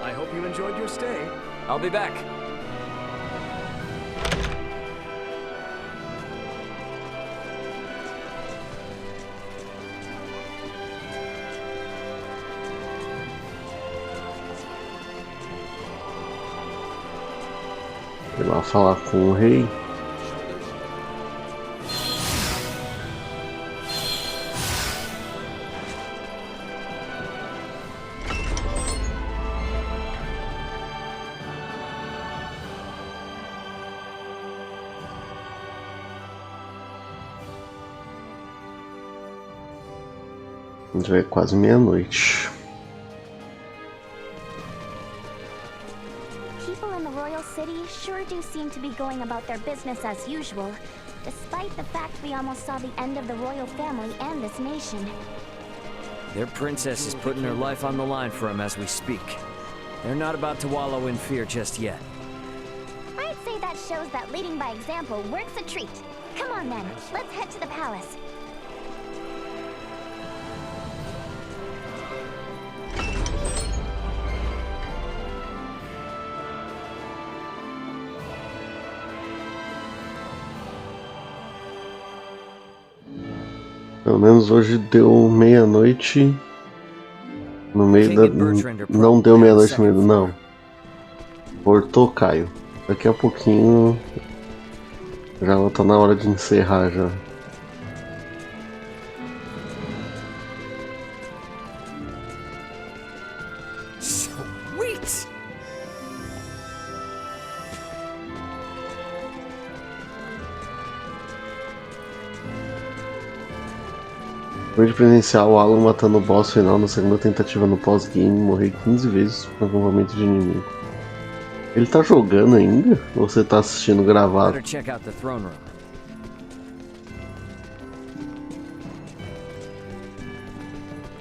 I hope you enjoyed your stay. I'll be back. Ir lá falar com o rei. Já é quase meia-noite. People in the royal city sure do seem to be going about their business as usual, despite the fact we almost saw the end of the royal family and this nation. Their princess is putting her life on the line for him as we speak. They're not about to wallow in fear just yet. I'd say that shows that leading by example works a treat. Come on then, let's head to the palace. Pelo menos hoje deu meia-noite no meio da... Não deu meia-noite no meio, não. Cortou, Caio. Daqui a pouquinho já tá na hora de encerrar já. Sweet! Depois de presenciar o Alan matando o boss final na segunda tentativa no pós-game, morrer 15 vezes com acampamento de inimigo. Ele tá jogando ainda? Ou você tá assistindo gravado? Better check out the throne room.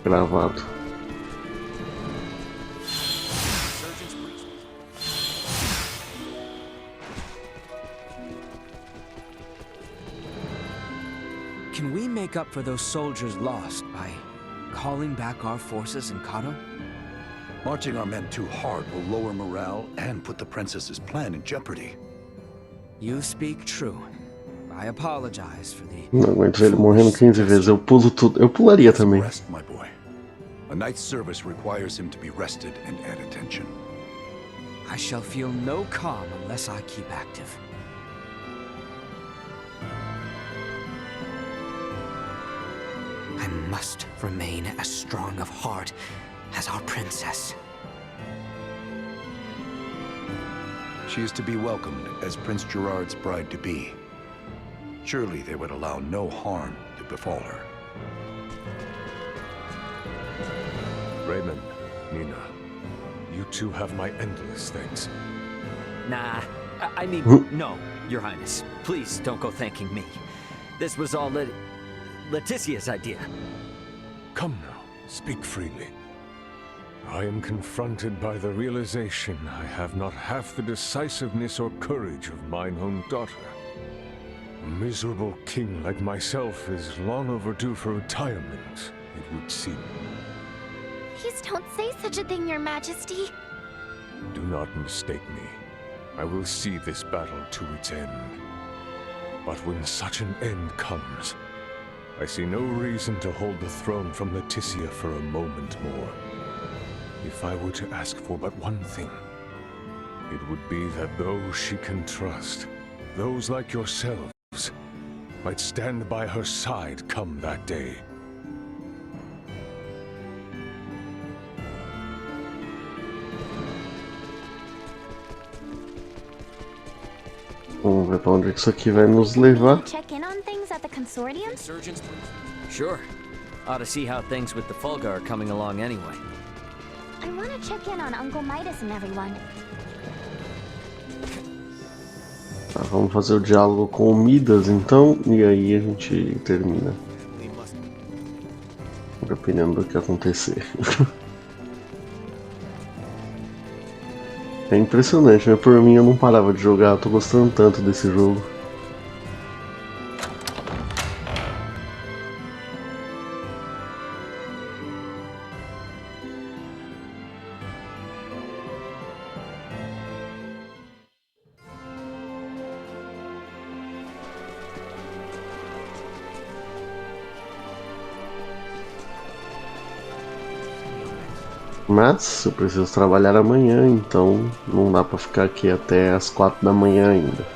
Gravado. Can we make up for those soldiers lost by calling back our forces in Kato? Marching our men too hard will lower morale and put the princess's plan in jeopardy. You speak true. I apologize for the... Não aguento ver ele morrendo 15 vezes. Eu pulo tudo. Eu pularia também. Rest, my boy. A knight's service requires him to be rested and at attention. I shall feel no calm unless I keep active. I must remain as strong of heart as our princess. She is to be welcomed as Prince Gerard's bride-to-be. Surely they would allow no harm to befall her. Raymond, Nina, you two have my endless thanks. Nah, I mean, no, Your Highness. Please don't go thanking me. This was all Leticia's idea. Come now, speak freely. I am confronted by the realization I have not half the decisiveness or courage of mine own daughter. A miserable king like myself is long overdue for retirement, it would seem. Please don't say such a thing, Your Majesty. Do not mistake me. I will see this battle to its end. But when such an end comes, I see no reason to hold the throne from Leticia for a moment more. If I were to ask for but one thing, it would be that those she can trust, those like yourselves, might stand by her side come that day. Vamos ver pra onde isso aqui vai nos levar. Check in on things at the consortium? Sure. Ought to see how things with the Fulgar are coming along anyway. I want to check in on Uncle Midas and everyone. Tá, vamos fazer o diálogo com o Midas então, e aí a gente termina. Dependendo do que acontecer. É impressionante, né? Por mim eu não parava de jogar, eu tô gostando tanto desse jogo. Mas eu preciso trabalhar amanhã, então não dá pra ficar aqui até as 4 da manhã ainda.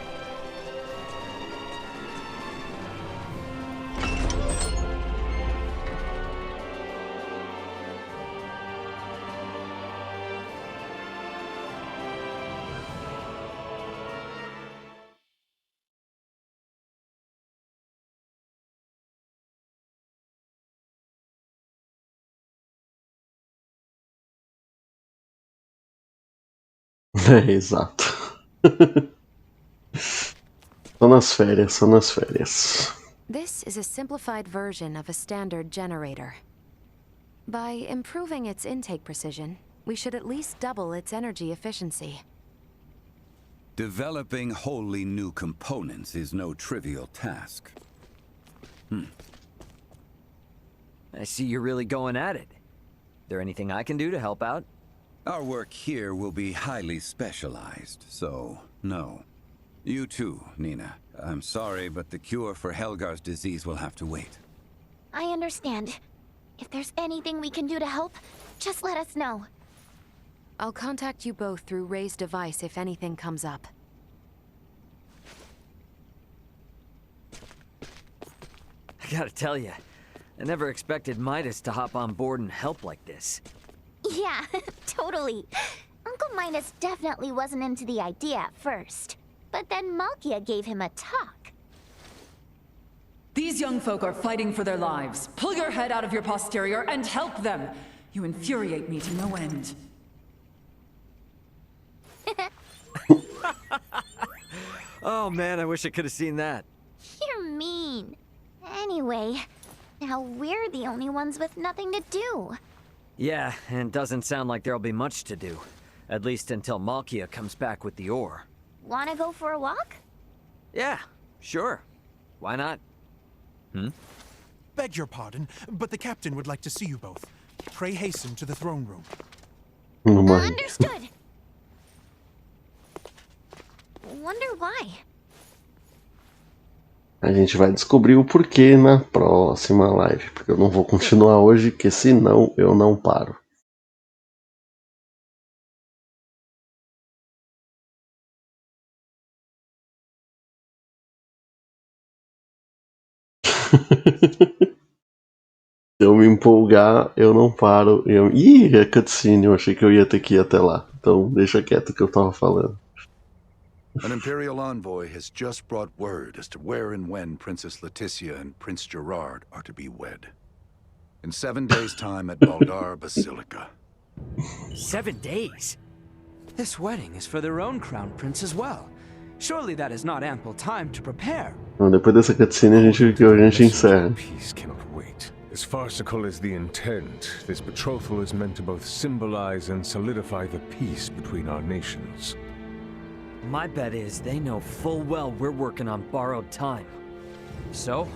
É, exato. Só nas férias, só nas férias. This is a simplified version of a standard generator. By improving its intake precision, we should at least double its energy efficiency. Developing wholly new components is no trivial task. I see you're really going at it. There anything I can do to help out? Our work here will be highly specialized, so no. You too, Nina. I'm sorry, but the cure for Helgar's disease will have to wait. I understand. If there's anything we can do to help, just let us know. I'll contact you both through Ray's device if anything comes up. I gotta tell you, I never expected Midas to hop on board and help like this. Yeah, totally. Uncle Midas definitely wasn't into the idea at first. But then Malkia gave him a talk. These young folk are fighting for their lives. Pull your head out of your posterior and help them. You infuriate me to no end. Oh man, I wish I could have seen that. You're mean. Anyway, now we're the only ones with nothing to do. Yeah, and doesn't sound like there'll be much to do. At least until Malkia comes back with the ore. Wanna go for a walk? Yeah, sure. Why not? Beg your pardon, but the captain would like to see you both. Pray hasten to the throne room. Understood. Wonder why. A gente vai descobrir o porquê na próxima live, porque eu não vou continuar hoje, porque senão eu não paro. Se eu me empolgar, eu não paro. Ih, é cutscene, eu achei que eu ia ter que ir até lá. Então deixa quieto o que eu tava falando. An Imperial envoy has just brought word as to where and when Princess Leticia and Prince Gerard are to be wed. In 7 days' time at Baldar Basilica. 7 days? This wedding is for their own crown prince as well. Surely that is not ample time to prepare. Bom, depois dessa cutscene a gente encerra. Peace cannot wait. As farcical as the intent, this betrothal is meant to both symbolize and solidify the peace between our nations. My bet is they know full well we're working on borrowed time. So,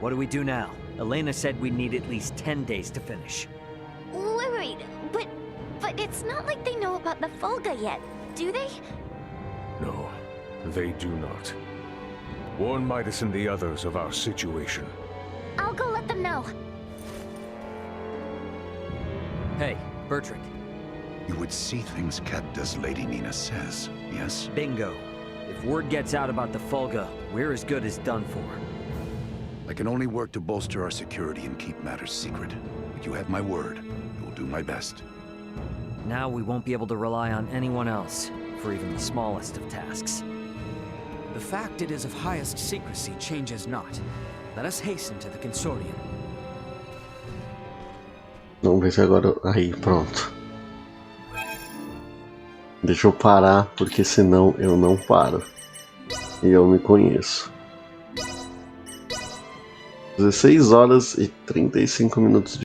what do we do now? Elena said we need at least 10 days to finish. Wait, but it's not like they know about the Volga yet, do they? No, they do not. Warn Midas and the others of our situation. I'll go let them know. Hey, Bertrand. You would see things kept as Lady Nina says, yes? Bingo. If word gets out about the Volga, we're as good as done for. I can only work to bolster our security and keep matters secret. But you have my word. I will do my best. Now we won't be able to rely on anyone else, for even the smallest of tasks. The fact it is of highest secrecy changes not. Let us hasten to the consortium. Vamos ver se agora... Aí, pronto. Deixa eu parar, porque senão eu não paro. E eu me conheço. 16 horas e 35 minutos de